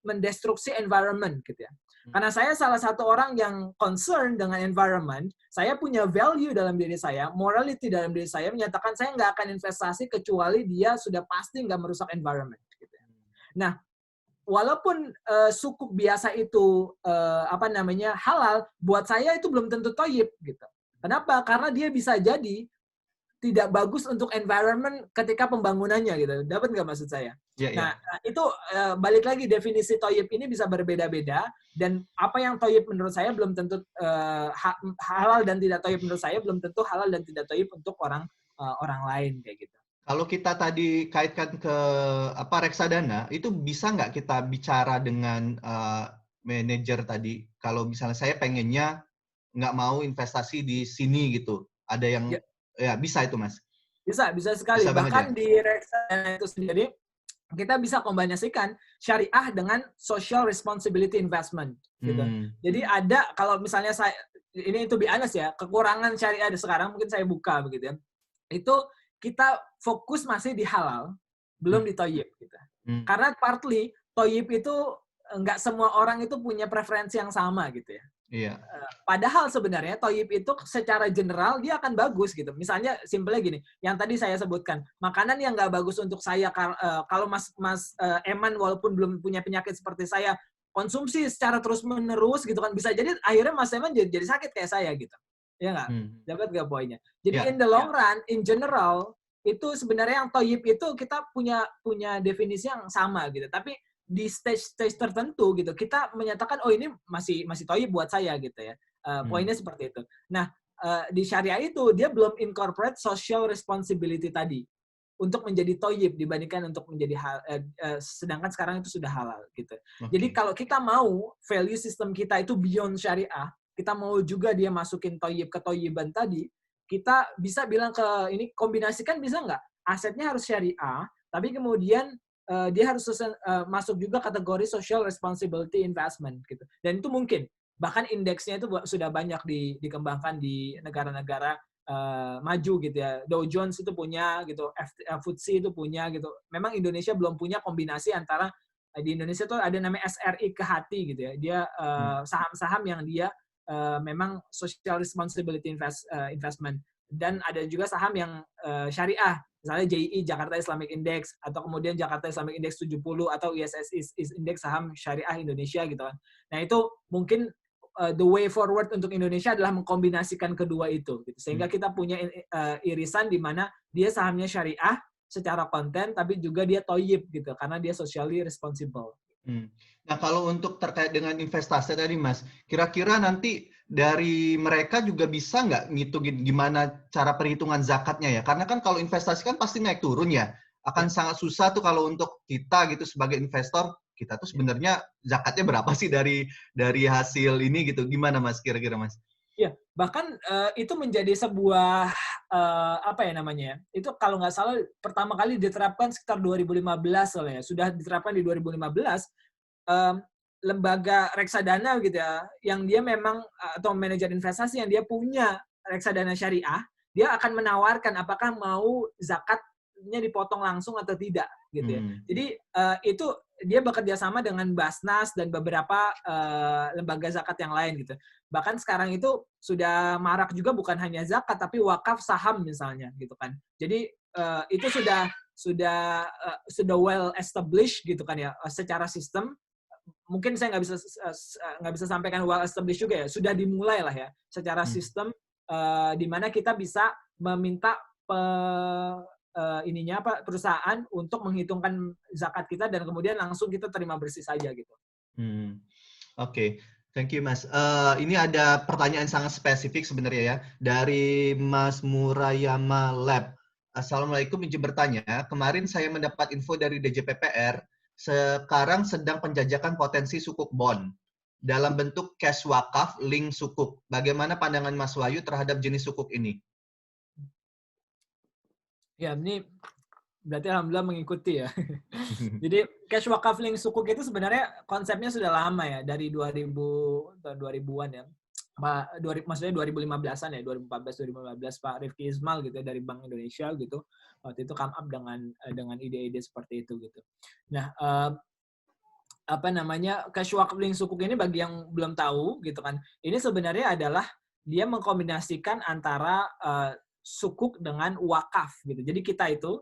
mendestruksi environment gitu ya. Karena saya salah satu orang yang concern dengan environment, saya punya value dalam diri saya, morality dalam diri saya menyatakan saya nggak akan investasi kecuali dia sudah pasti nggak merusak environment. Gitu ya. Nah, walaupun sukuk biasa itu halal, buat saya itu belum tentu toyib gitu. Kenapa? Karena dia bisa jadi tidak bagus untuk environment ketika pembangunannya gitu. Dapat nggak maksud saya? Nah, itu balik lagi definisi toyib ini bisa berbeda-beda dan apa yang toyib menurut saya belum tentu halal dan tidak toyib menurut saya belum tentu halal dan tidak toyib untuk orang lain kayak gitu. Kalau kita tadi kaitkan ke reksadana, itu bisa nggak kita bicara dengan manajer tadi? Kalau misalnya saya pengennya nggak mau investasi di sini gitu, ada yang bisa itu Mas? Bisa sekali. Bisa bahkan di reksadana itu sendiri kita bisa kombinasikan syariah dengan social responsibility investment gitu. Jadi ada kalau misalnya saya ini to be honest ya, kekurangan syariah di sekarang mungkin saya buka begitu ya. Itu kita fokus masih di halal, belum di toyib gitu. Karena partly toyib itu nggak semua orang itu punya preferensi yang sama gitu ya. Iya. Padahal sebenarnya toyib itu secara general dia akan bagus gitu. Misalnya simpelnya gini, yang tadi saya sebutkan, makanan yang nggak bagus untuk saya kalau Mas Eman walaupun belum punya penyakit seperti saya konsumsi secara terus menerus gitu kan bisa jadi akhirnya Mas Eman jadi sakit kayak saya gitu. Ya nggak? Dapat nggak poinnya? Jadi in the long run, in general itu sebenarnya yang toyib itu kita punya definisi yang sama gitu. Tapi di stage tertentu gitu kita menyatakan oh ini masih toyib buat saya gitu ya. Poinnya seperti itu. Nah, di syariah itu dia belum incorporate social responsibility tadi untuk menjadi toyib dibandingkan untuk menjadi sedangkan sekarang itu sudah halal gitu. Jadi kalau kita mau value system kita itu beyond syariah, kita mau juga dia masukin toyib ke toyiban tadi, kita bisa bilang ke ini kombinasikan bisa nggak? Asetnya harus syariah, tapi kemudian dia harus masuk juga kategori social responsibility investment gitu. Dan itu mungkin bahkan indeksnya itu sudah banyak dikembangkan di negara-negara maju gitu ya. Dow Jones itu punya gitu, FTSE itu punya gitu. Memang Indonesia belum punya kombinasi antara di Indonesia tuh ada namanya SRI ke hati gitu ya. Dia saham-saham yang dia memang social responsibility investment dan ada juga saham yang syariah. Misalnya JII, Jakarta Islamic Index, atau kemudian Jakarta Islamic Index 70, atau ISS Index saham syariah Indonesia gitu kan. Nah itu mungkin the way forward untuk Indonesia adalah mengkombinasikan kedua itu. Gitu. Sehingga kita punya irisan di mana dia sahamnya syariah secara konten, tapi juga dia toyib gitu, karena dia socially responsible. Nah kalau untuk terkait dengan investasi tadi Mas, kira-kira nanti dari mereka juga bisa nggak ngitungin gimana cara perhitungan zakatnya ya? Karena kan kalau investasi kan pasti naik turun ya. Akan sangat susah tuh kalau untuk kita gitu sebagai investor, kita tuh sebenarnya zakatnya berapa sih dari hasil ini gitu. Gimana Mas kira-kira Mas? Ya, bahkan itu menjadi sebuah apa ya namanya? Itu kalau nggak salah pertama kali diterapkan sekitar 2015 soalnya. Sudah diterapkan di 2015. Lembaga reksadana gitu ya, yang dia memang atau manajer investasi yang dia punya reksadana syariah, dia akan menawarkan apakah mau zakatnya dipotong langsung atau tidak gitu ya. Jadi itu dia bekerja sama dengan Basnas dan beberapa lembaga zakat yang lain gitu. Bahkan sekarang itu sudah marak juga bukan hanya zakat tapi wakaf saham misalnya gitu kan. Jadi itu sudah well established gitu kan ya secara sistem. Mungkin saya nggak bisa sampaikan well established juga ya. Sudah dimulai lah ya secara sistem di mana kita bisa meminta perusahaan untuk menghitungkan zakat kita dan kemudian langsung kita terima bersih saja gitu. Oke. Thank you, Mas. Ini ada pertanyaan sangat spesifik sebenarnya ya dari Mas Murayama Lab. Assalamualaikum, izin bertanya. Kemarin saya mendapat info dari DJPPR, sekarang sedang penjajakan potensi sukuk bond dalam bentuk cash wakaf link sukuk. Bagaimana pandangan Mas Wahyu terhadap jenis sukuk ini? Ya, ini berarti alhamdulillah mengikuti ya. Jadi cash wakaf link sukuk itu sebenarnya konsepnya sudah lama ya, dari 2000 atau 2000-an ya. Maksudnya 2015-an ya, 2014-2015 Pak Rifki Ismail gitu ya, dari Bank Indonesia gitu. Waktu itu come up dengan ide-ide seperti itu gitu. Nah, apa namanya, cash wakaf link sukuk ini bagi yang belum tahu gitu kan, ini sebenarnya adalah dia mengkombinasikan antara sukuk dengan wakaf gitu. Jadi kita itu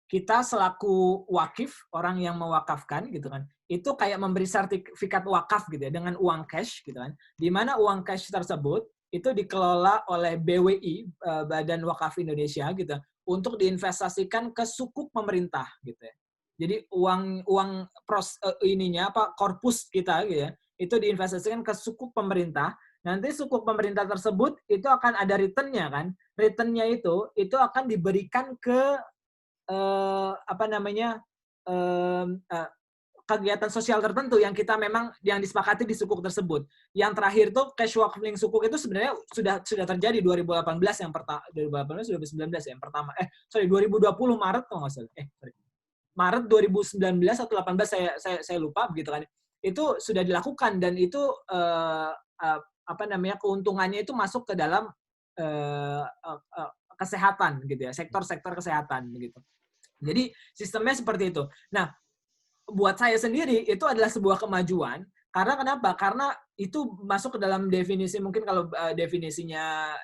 kita selaku wakif, orang yang mewakafkan gitu kan, itu kayak memberi sertifikat wakaf gitu ya dengan uang cash gitu kan. Di mana uang cash tersebut itu dikelola oleh BWI, Badan Wakaf Indonesia gitu, untuk diinvestasikan ke sukuk pemerintah gitu ya. Jadi korpus kita gitu ya, itu diinvestasikan ke sukuk pemerintah. Nanti sukuk pemerintah tersebut itu akan ada return-nya kan. Return-nya itu akan diberikan ke kegiatan sosial tertentu yang kita memang yang disepakati di sukuk tersebut. Yang terakhir tuh cash wakaf link sukuk itu sebenarnya sudah terjadi 2018 yang pertama, 2018 2019 ya yang pertama. 2020 Maret kalau nggak salah. Maret 2019 atau 18 saya lupa begitu kan. Itu sudah dilakukan dan itu keuntungannya itu masuk ke dalam kesehatan gitu ya, sektor-sektor kesehatan begitu. Jadi sistemnya seperti itu. Nah, buat saya sendiri itu adalah sebuah kemajuan. Karena kenapa? Karena itu masuk ke dalam definisi, mungkin kalau definisinya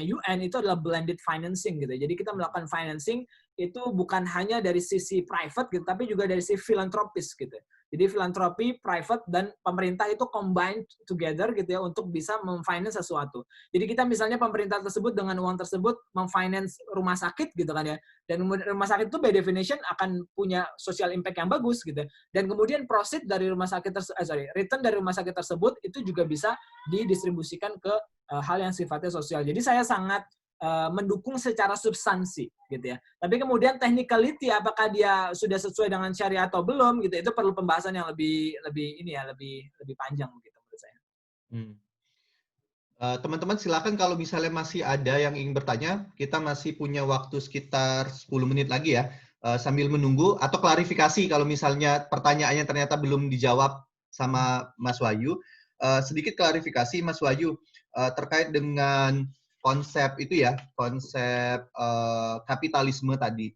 UN itu adalah blended financing gitu. Jadi kita melakukan financing itu bukan hanya dari sisi private gitu, tapi juga dari sisi filantropis gitu. Jadi filantropi, private, dan pemerintah itu combine together gitu ya untuk bisa memfinance sesuatu. Jadi kita misalnya pemerintah tersebut dengan uang tersebut memfinance rumah sakit gitu kan ya. Dan rumah sakit itu by definition akan punya social impact yang bagus gitu. Dan kemudian proceed dari return dari rumah sakit tersebut itu juga bisa didistribusikan ke hal yang sifatnya sosial. Jadi saya sangat mendukung secara substansi gitu ya. Tapi kemudian technicality apakah dia sudah sesuai dengan syariat atau belum gitu, itu perlu pembahasan yang lebih panjang gitu menurut saya. Teman-teman silakan kalau misalnya masih ada yang ingin bertanya, kita masih punya waktu sekitar 10 menit lagi ya. Sambil menunggu atau klarifikasi kalau misalnya pertanyaannya ternyata belum dijawab sama Mas Wahyu. Sedikit klarifikasi Mas Wahyu terkait dengan konsep itu ya, konsep kapitalisme tadi.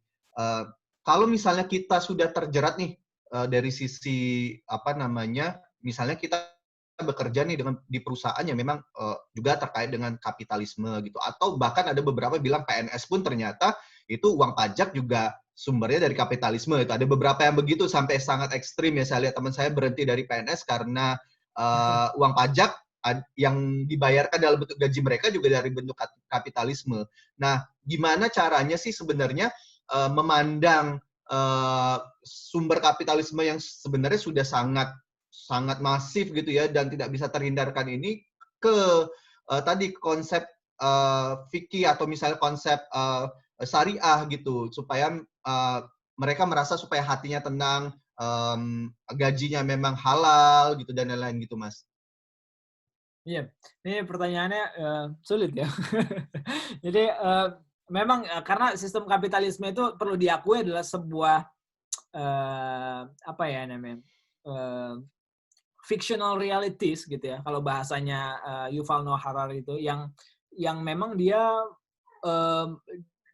Kalau misalnya kita sudah terjerat nih dari sisi misalnya kita bekerja nih di perusahaan yang memang juga terkait dengan kapitalisme gitu, atau bahkan ada beberapa bilang PNS pun ternyata itu uang pajak juga sumbernya dari kapitalisme. Itu ada beberapa yang begitu sampai sangat ekstrim ya. Saya lihat teman saya berhenti dari PNS karena uang pajak yang dibayarkan dalam bentuk gaji mereka juga dari bentuk kapitalisme. Nah, gimana caranya sih sebenarnya memandang sumber kapitalisme yang sebenarnya sudah sangat masif gitu ya dan tidak bisa terhindarkan ini ke tadi konsep fikih atau misalnya konsep syariah gitu, supaya mereka merasa supaya hatinya tenang, gajinya memang halal gitu dan lain-lain gitu, Mas. Iya, ini pertanyaannya sulit ya. Jadi memang karena sistem kapitalisme itu perlu diakui adalah sebuah fictional realities gitu ya. Kalau bahasanya Yuval Noah Harari itu yang memang dia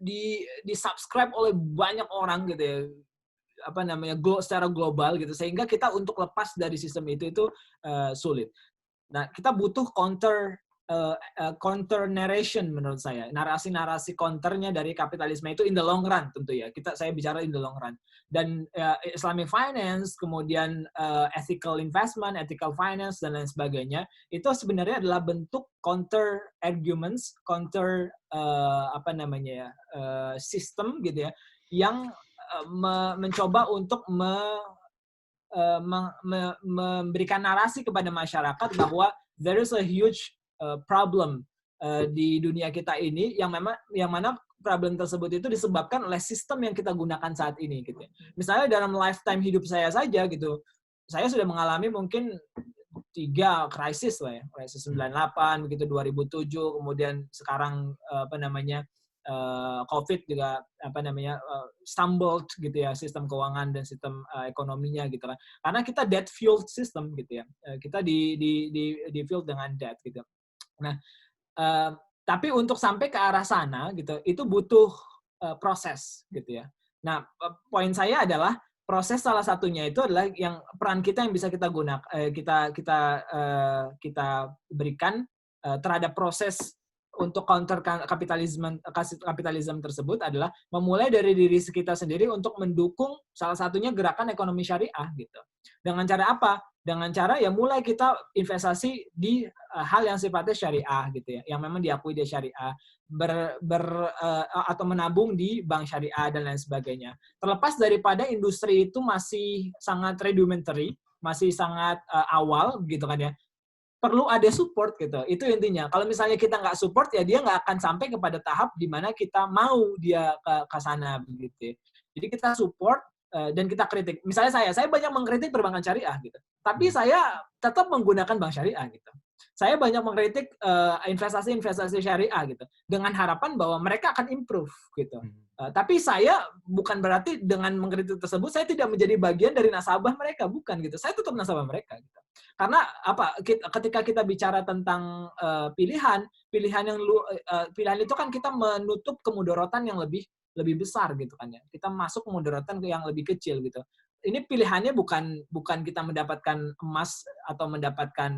di subscribe oleh banyak orang gitu ya. Secara global gitu, sehingga kita untuk lepas dari sistem itu sulit. Nah, kita butuh counter narration menurut saya. Narasi-narasi counternya dari kapitalisme itu in the long run tentu ya. Saya bicara in the long run. Dan Islamic finance, kemudian ethical investment, ethical finance dan lain sebagainya, itu sebenarnya adalah bentuk counter arguments, counter sistem gitu ya, yang mencoba untuk memberikan narasi kepada masyarakat bahwa there is a huge problem di dunia kita ini yang mana problem tersebut itu disebabkan oleh sistem yang kita gunakan saat ini gitu. Misalnya dalam lifetime hidup saya saja gitu, saya sudah mengalami mungkin 3 krisis lah ya, krisis 98 begitu, 2007, kemudian sekarang COVID juga stumbled gitu ya, sistem keuangan dan sistem ekonominya gitu kan. Karena kita debt fueled system gitu ya. Kita di fueled dengan debt gitu. Nah, tapi untuk sampai ke arah sana gitu, itu butuh proses gitu ya. Nah, poin saya adalah proses salah satunya itu adalah yang peran kita yang bisa kita gunakan, kita berikan terhadap proses untuk counter kapitalisme tersebut adalah memulai dari diri kita sendiri untuk mendukung salah satunya gerakan ekonomi syariah gitu. Dengan cara apa? Dengan cara ya mulai kita investasi di hal yang sifatnya syariah gitu ya, yang memang diakui di syariah, atau menabung di bank syariah dan lain sebagainya. Terlepas daripada industri itu masih sangat rudimentary, masih sangat awal gitu kan ya, perlu ada support gitu. Itu intinya. Kalau misalnya kita nggak support ya dia nggak akan sampai kepada tahap di mana kita mau dia ke sana begitu. Jadi kita support dan kita kritik. Misalnya saya banyak mengkritik perbankan syariah gitu. Tapi saya tetap menggunakan bank syariah gitu. Saya banyak mengkritik investasi syariah gitu dengan harapan bahwa mereka akan improve gitu. Tapi saya bukan berarti dengan mengkritik tersebut saya tidak menjadi bagian dari nasabah mereka, bukan gitu. Saya tetap nasabah mereka gitu. Karena ketika kita bicara tentang pilihan itu kan kita menutup kemudorotan yang lebih besar gitu kan ya. Kita masuk kemudorotan yang lebih kecil gitu. Ini pilihannya bukan kita mendapatkan emas atau mendapatkan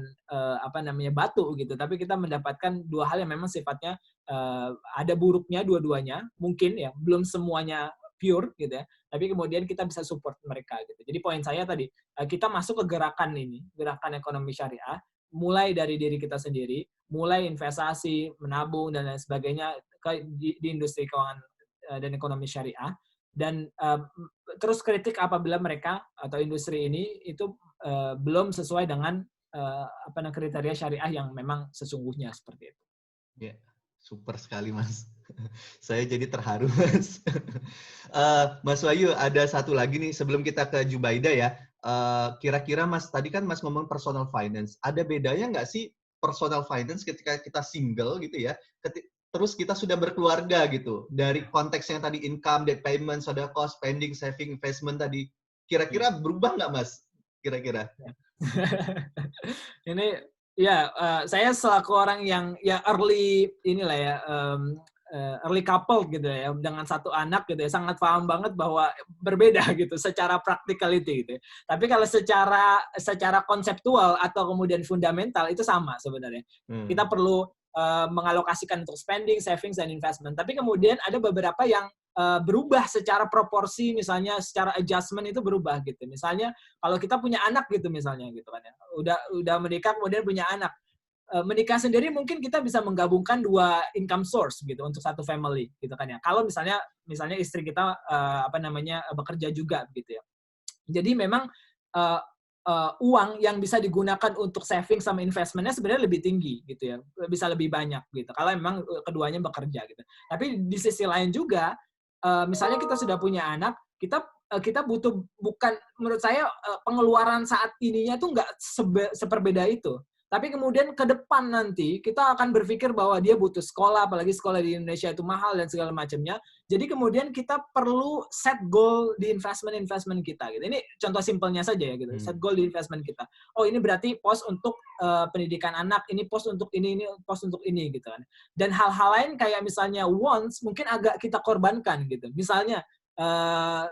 batu gitu, tapi kita mendapatkan dua hal yang memang sifatnya ada buruknya dua-duanya, mungkin ya, belum semuanya pure gitu ya. Tapi kemudian kita bisa support mereka gitu. Jadi poin saya tadi, kita masuk ke gerakan ini, gerakan ekonomi syariah, mulai dari diri kita sendiri, mulai investasi, menabung dan lain sebagainya di industri keuangan dan ekonomi syariah, dan terus kritik apabila mereka atau industri ini itu belum sesuai dengan kriteria syariah yang memang sesungguhnya seperti itu. Ya, super sekali Mas. Saya jadi terharu Mas. Mas Wahyu, ada satu lagi nih sebelum kita ke Jubaida ya. Kira-kira Mas, tadi kan Mas ngomong personal finance. Ada bedanya nggak sih personal finance ketika kita single gitu ya, terus kita sudah berkeluarga gitu, dari konteks yang tadi income, debt payment, sedekah, spending, saving, investment tadi, kira-kira berubah nggak Mas? Kira-kira? Ini ya, saya selaku orang yang ya early couple gitu ya, dengan satu anak gitu ya, sangat paham banget bahwa berbeda gitu secara practicality gitu ya. Tapi kalau secara konseptual atau kemudian fundamental itu sama sebenarnya. Kita perlu mengalokasikan untuk spending, savings, dan investment. Tapi kemudian ada beberapa yang berubah secara proporsi, misalnya secara adjustment itu berubah gitu. Misalnya kalau kita punya anak gitu misalnya gitu kan ya. Udah menikah kemudian punya anak. Menikah sendiri mungkin kita bisa menggabungkan 2 income source gitu untuk satu family gitu kan ya. Kalau misalnya istri kita bekerja juga gitu ya. Jadi memang uang yang bisa digunakan untuk saving sama investmentnya sebenarnya lebih tinggi gitu ya, bisa lebih banyak gitu kalau memang keduanya bekerja gitu. Tapi di sisi lain juga misalnya kita sudah punya anak, kita butuh, bukan menurut saya pengeluaran saat ininya tuh nggak seperbeda itu. Tapi kemudian ke depan nanti kita akan berpikir bahwa dia butuh sekolah, apalagi sekolah di Indonesia itu mahal dan segala macamnya. Jadi kemudian kita perlu set goal di investment kita gitu. Ini contoh simpelnya saja ya gitu. Set goal di investment kita. Oh, ini berarti pos untuk pendidikan anak, ini pos untuk ini pos untuk ini gitu kan. Dan hal-hal lain kayak misalnya wants mungkin agak kita korbankan gitu. Misalnya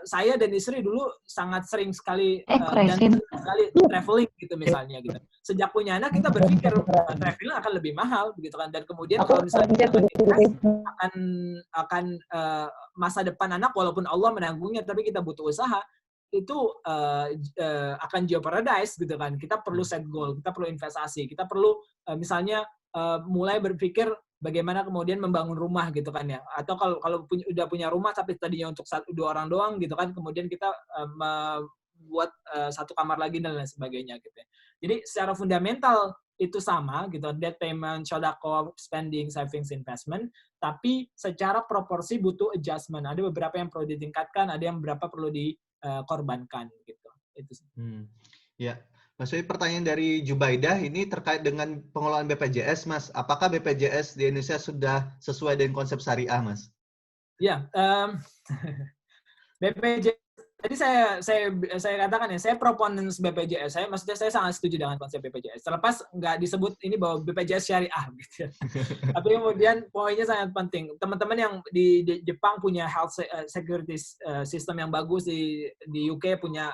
saya dan istri dulu sangat sering sekali traveling gitu misalnya gitu. Sejak punya anak kita berpikir traveling akan lebih mahal begitu kan, dan kemudian kalau misalnya kita akan masa depan anak walaupun Allah menanggungnya tapi kita butuh usaha itu akan jeopardize gitu kan. Kita perlu set goal, kita perlu investasi, kita perlu misalnya mulai berpikir bagaimana kemudian membangun rumah gitu kan ya, atau kalau udah punya rumah tapi tadinya untuk 1-2 orang doang gitu kan, kemudian kita buat satu kamar lagi dan lain sebagainya gitu ya. Jadi secara fundamental itu sama gitu, debt payment, sedekah, spending, savings, investment, tapi secara proporsi butuh adjustment. Ada beberapa yang perlu ditingkatkan, ada yang beberapa perlu dikorbankan gitu. Itu sih. Ya. Mas Wahyu, pertanyaan dari Jubaidah ini terkait dengan pengelolaan BPJS, Mas. Apakah BPJS di Indonesia sudah sesuai dengan konsep syariah, Mas? Ya, BPJS. Tadi saya katakan ya, saya proponents BPJS. Maksudnya saya sangat setuju dengan konsep BPJS. Terlepas nggak disebut ini bahwa BPJS syariah gitu ya. Tapi kemudian poinnya sangat penting. Teman-teman yang di Jepang punya health security system yang bagus, di UK punya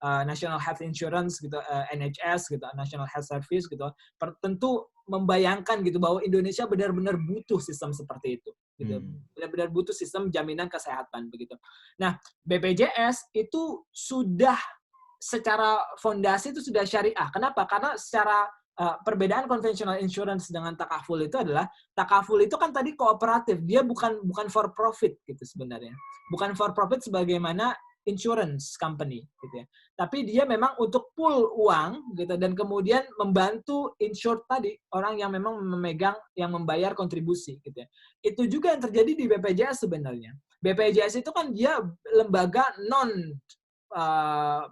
National Health Insurance gitu, NHS gitu, National Health Service gitu. Tentu membayangkan gitu bahwa Indonesia benar-benar butuh sistem seperti itu gitu. Benar-benar butuh sistem jaminan kesehatan begitu. Nah, BPJS itu sudah secara fondasi itu sudah syariah. Kenapa? Karena secara perbedaan conventional insurance dengan takaful itu adalah, takaful itu kan tadi kooperatif, dia bukan for profit gitu sebenarnya. Bukan for profit sebagaimana insurance company gitu ya. Tapi dia memang untuk pool uang gitu, dan kemudian membantu insured tadi, orang yang memang memegang, yang membayar kontribusi gitu ya. Itu juga yang terjadi di BPJS sebenarnya. BPJS itu kan dia lembaga non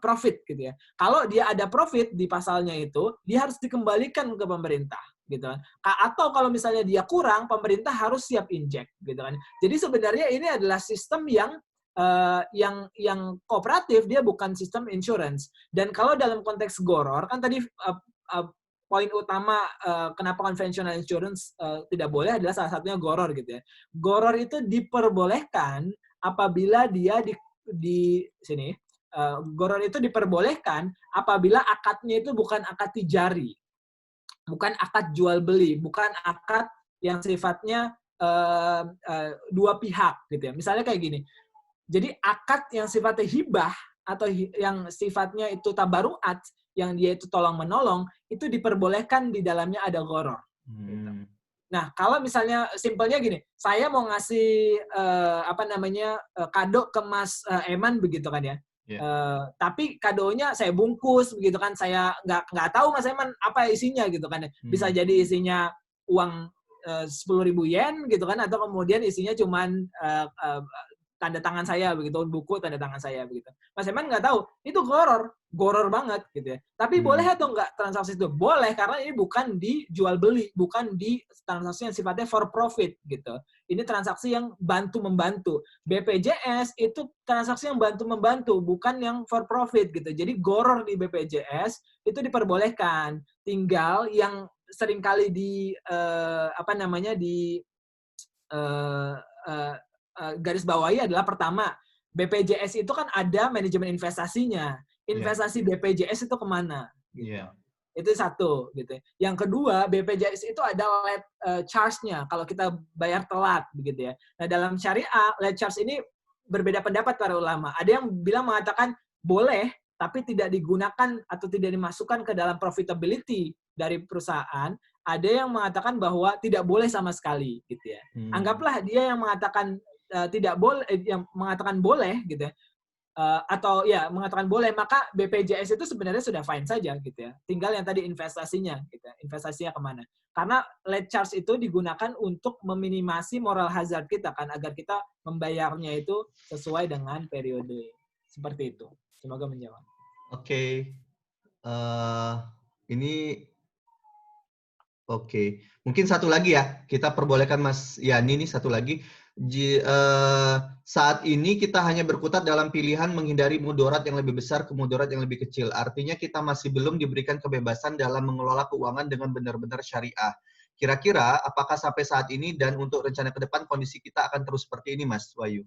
profit gitu ya. Kalau dia ada profit di pasalnya itu, dia harus dikembalikan ke pemerintah gitu kan. Atau kalau misalnya dia kurang, pemerintah harus siap injek gitu kan. Jadi sebenarnya ini adalah sistem yang kooperatif, dia bukan sistem insurance. Dan kalau dalam konteks GOROR, kan tadi poin utama kenapa conventional insurance tidak boleh adalah salah satunya GOROR gitu ya. GOROR itu diperbolehkan apabila dia di sini, GOROR itu diperbolehkan apabila akadnya itu bukan akad tijari, bukan akad jual beli, bukan akad yang sifatnya dua pihak gitu ya. Misalnya kayak gini. Jadi akad yang sifatnya hibah atau yang sifatnya itu tabaruat, yang dia itu tolong-menolong, itu diperbolehkan di dalamnya ada gharar. Gitu. Nah, kalau misalnya simpelnya gini, saya mau ngasih kado ke Mas Eman begitu kan ya. Yeah. Tapi kadonya saya bungkus begitu kan, saya nggak tahu Mas Eman apa isinya gitu kan ya. Bisa jadi isinya uang 10.000 yen gitu kan, atau kemudian isinya cuman tanda tangan saya begitu, buku tanda tangan saya begitu. Mas Eman nggak tahu, itu goror banget gitu ya. Tapi boleh atau nggak transaksi itu? Boleh, karena ini bukan dijual beli, bukan di transaksi yang sifatnya for profit gitu. Ini transaksi yang bantu-membantu. BPJS itu transaksi yang bantu-membantu, bukan yang for profit gitu. Jadi goror di BPJS itu diperbolehkan. Tinggal yang seringkali garis bawahi adalah, pertama, BPJS itu kan ada manajemen investasinya. Investasi BPJS itu kemana? Gitu. Itu satu. Gitu. Yang kedua, BPJS itu ada late charge-nya kalau kita bayar telat. Begitu ya. Nah, dalam syariah, late charge ini berbeda pendapat para ulama. Ada yang mengatakan boleh, tapi tidak digunakan atau tidak dimasukkan ke dalam profitability dari perusahaan. Ada yang mengatakan bahwa tidak boleh sama sekali. Gitu ya. Anggaplah dia yang mengatakan tidak boleh, yang mengatakan boleh gitu ya, atau ya mengatakan boleh, maka BPJS itu sebenarnya sudah fine saja gitu ya. Tinggal yang tadi investasinya gitu ya. Investasinya kemana? Karena late charge itu digunakan untuk meminimasi moral hazard kita kan, agar kita membayarnya itu sesuai dengan periode. Seperti itu. Semoga menjawab. Oke. Ini oke. Mungkin satu lagi ya. Kita perbolehkan Mas Yani nih satu lagi. Saat ini kita hanya berkutat dalam pilihan menghindari mudarat yang lebih besar ke mudarat yang lebih kecil. Artinya kita masih belum diberikan kebebasan dalam mengelola keuangan dengan benar-benar syariah. Kira-kira apakah sampai saat ini dan untuk rencana ke depan kondisi kita akan terus seperti ini, Mas Wahyu?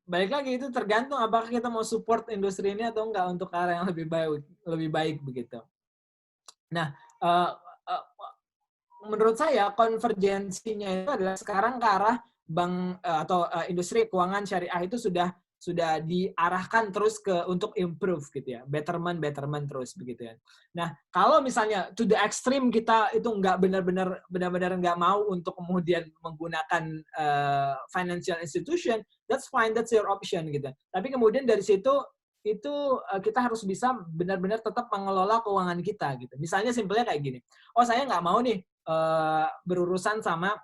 Balik lagi, itu tergantung apakah kita mau support industri ini atau enggak untuk arah yang lebih baik begitu. Nah, menurut saya konvergensinya itu adalah sekarang ke arah bank atau industri keuangan syariah itu sudah diarahkan terus untuk improve gitu ya, betterment terus begitu ya. Nah, kalau misalnya to the extreme kita itu nggak benar-benar nggak mau untuk kemudian menggunakan financial institution, that's fine, that's your option gitu. Tapi kemudian dari situ itu kita harus bisa benar-benar tetap mengelola keuangan kita gitu. Misalnya simpelnya kayak gini, oh saya nggak mau nih berurusan sama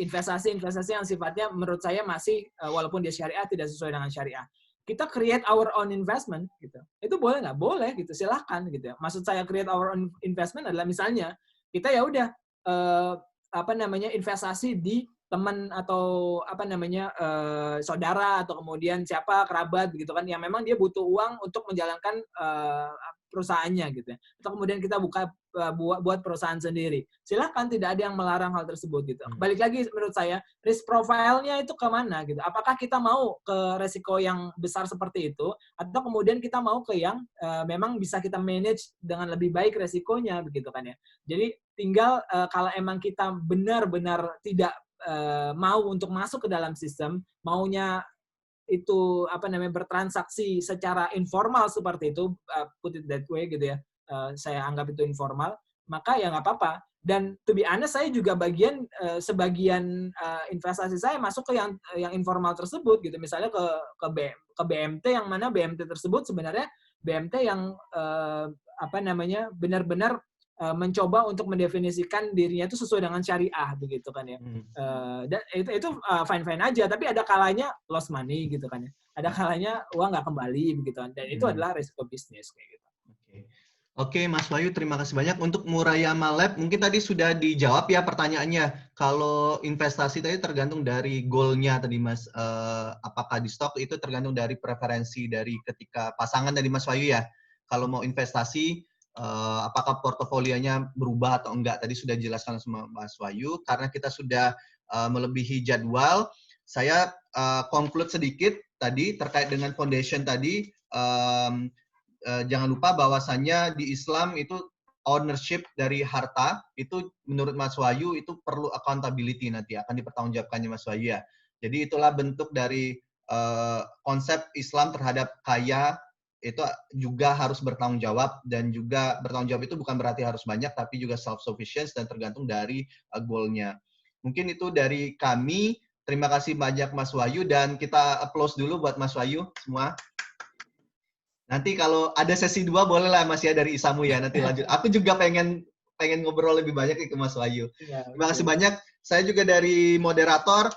investasi-investasi yang sifatnya menurut saya masih walaupun dia syariah tidak sesuai dengan syariah. Kita create our own investment gitu. Itu boleh nggak? Boleh gitu. Silahkan gitu. Maksud saya create our own investment adalah misalnya kita ya udah investasi di teman atau saudara atau kemudian siapa kerabat gitu kan yang memang dia butuh uang untuk menjalankan perusahaannya gitu ya. Atau kemudian kita buat perusahaan sendiri. Silahkan, tidak ada yang melarang hal tersebut gitu. Balik lagi menurut saya risk profile-nya itu kemana gitu. Apakah kita mau ke resiko yang besar seperti itu atau kemudian kita mau ke yang memang bisa kita manage dengan lebih baik resikonya begitu kan ya. Jadi tinggal kalau emang kita benar-benar tidak mau untuk masuk ke dalam sistem, maunya itu bertransaksi secara informal seperti itu, put it that way gitu ya, saya anggap itu informal, maka ya nggak apa-apa. Dan to be honest, saya juga sebagian investasi saya masuk ke yang informal tersebut gitu, misalnya ke BMT yang mana BMT tersebut sebenarnya BMT yang benar-benar mencoba untuk mendefinisikan dirinya itu sesuai dengan syariah begitu kan ya. Dan itu fine aja, tapi ada kalanya lost money gitu kan ya. Ada kalanya uang nggak kembali begitu kan. Dan itu adalah risiko bisnis kayak gitu. Oke, Mas Wahyu, terima kasih banyak. Untuk Murayama Lab, mungkin tadi sudah dijawab ya pertanyaannya. Kalau investasi tadi tergantung dari goalnya tadi, Mas. Apakah di stok itu tergantung dari preferensi dari ketika pasangan dari Mas Wahyu ya. Kalau mau investasi, apakah portofolionya berubah atau enggak. Tadi sudah dijelaskan sama Mas Wahyu. Karena kita sudah melebihi jadwal, saya conclude sedikit tadi terkait dengan foundation tadi. Jangan lupa bahwasannya di Islam itu ownership dari harta itu menurut Mas Wahyu itu perlu accountability, nanti akan dipertanggungjawabkannya Mas Wahyu ya. Jadi itulah bentuk dari konsep Islam terhadap kaya, itu juga harus bertanggung jawab, dan juga bertanggung jawab itu bukan berarti harus banyak, tapi juga self-sufficient dan tergantung dari goal-nya. Mungkin itu dari kami. Terima kasih banyak Mas Wahyu, dan kita applause dulu buat Mas Wahyu semua. Nanti kalau ada sesi 2 boleh lah Mas ya dari Isamu ya, nanti lanjut. Aku juga pengen ngobrol lebih banyak ke Mas Wahyu. Terima kasih banyak. Saya juga dari moderator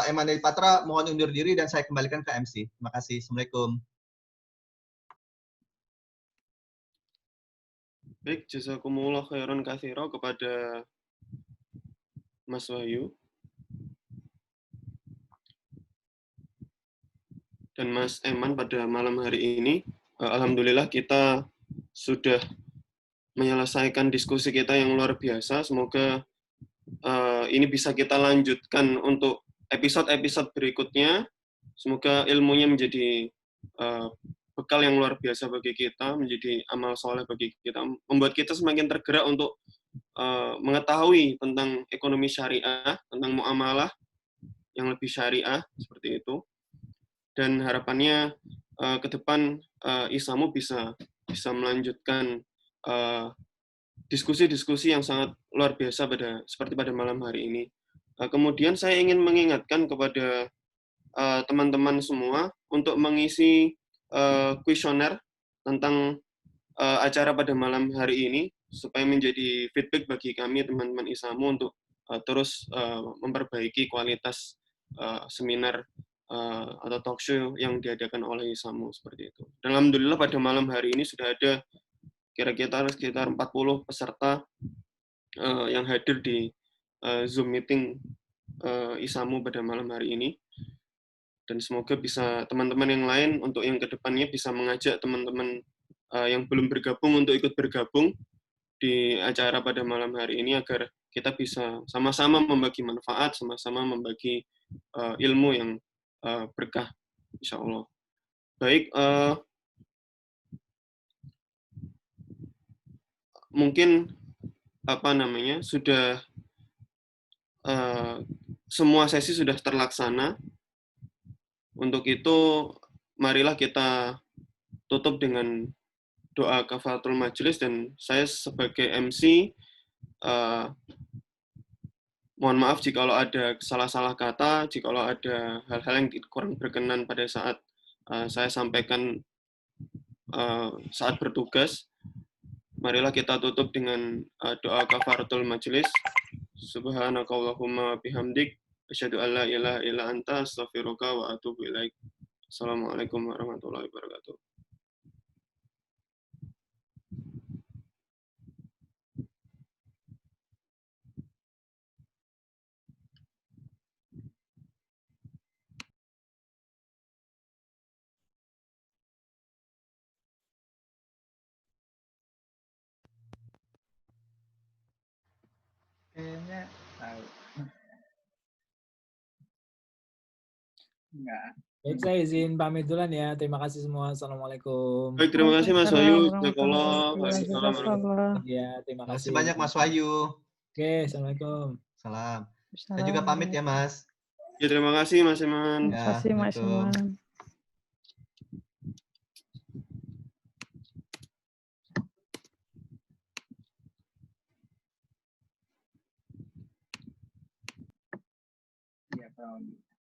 Emanuel Patra mohon undur diri dan saya kembalikan ke MC. Terima kasih. Assalamualaikum. Baik, jazakumullah khairan katsira kepada Mas Wahyu dan Mas Eman pada malam hari ini. Alhamdulillah kita sudah menyelesaikan diskusi kita yang luar biasa. Semoga ini bisa kita lanjutkan untuk episode-episode berikutnya. Semoga ilmunya menjadi bekal yang luar biasa bagi kita, menjadi amal soleh bagi kita, membuat kita semakin tergerak untuk mengetahui tentang ekonomi syariah, tentang muamalah yang lebih syariah, seperti itu. Dan harapannya ke depan Isamu bisa melanjutkan diskusi-diskusi yang sangat luar biasa seperti pada malam hari ini. Kemudian saya ingin mengingatkan kepada teman-teman semua untuk mengisi kuesioner tentang acara pada malam hari ini supaya menjadi feedback bagi kami teman-teman Isamu untuk terus memperbaiki kualitas seminar atau talk show yang diadakan oleh Isamu seperti itu. Dan alhamdulillah pada malam hari ini sudah ada kira-kira sekitar 40 peserta yang hadir di Zoom meeting Isamu pada malam hari ini. Dan semoga bisa teman-teman yang lain untuk yang kedepannya bisa mengajak teman-teman yang belum bergabung untuk ikut bergabung di acara pada malam hari ini agar kita bisa sama-sama membagi manfaat, sama-sama membagi ilmu yang berkah, insya Allah. Baik, mungkin sudah semua sesi sudah terlaksana. Untuk itu, marilah kita tutup dengan doa kafaratul majelis, dan saya sebagai MC mohon maaf jikalau ada salah-salah kata, jikalau ada hal-hal yang kurang berkenan pada saat saya sampaikan saat bertugas. Marilah kita tutup dengan doa kafaratul majelis. Subhanakallahumma bihamdik asyhadu an la ilaha illa anta astaghfiruka wa atubu ilaik. Assalamualaikum warahmatullahi wabarakatuh. Kayaknya tahu. Enggak. Baik, saya izin pamit duluan ya. Terima kasih semua. Assalamualaikum. Baik, terima kasih Mas Wahyu. Jazakallah. Waalaikumsalam. Ya, terima Terima kasih kasih. banyak Mas Wahyu. Oke, Assalamualaikum. Salam. Saya juga pamit ya Mas. Ya, terima kasih Mas Iman. Terima kasih Mas Assalamualaikum. Iman. Iya, Pak.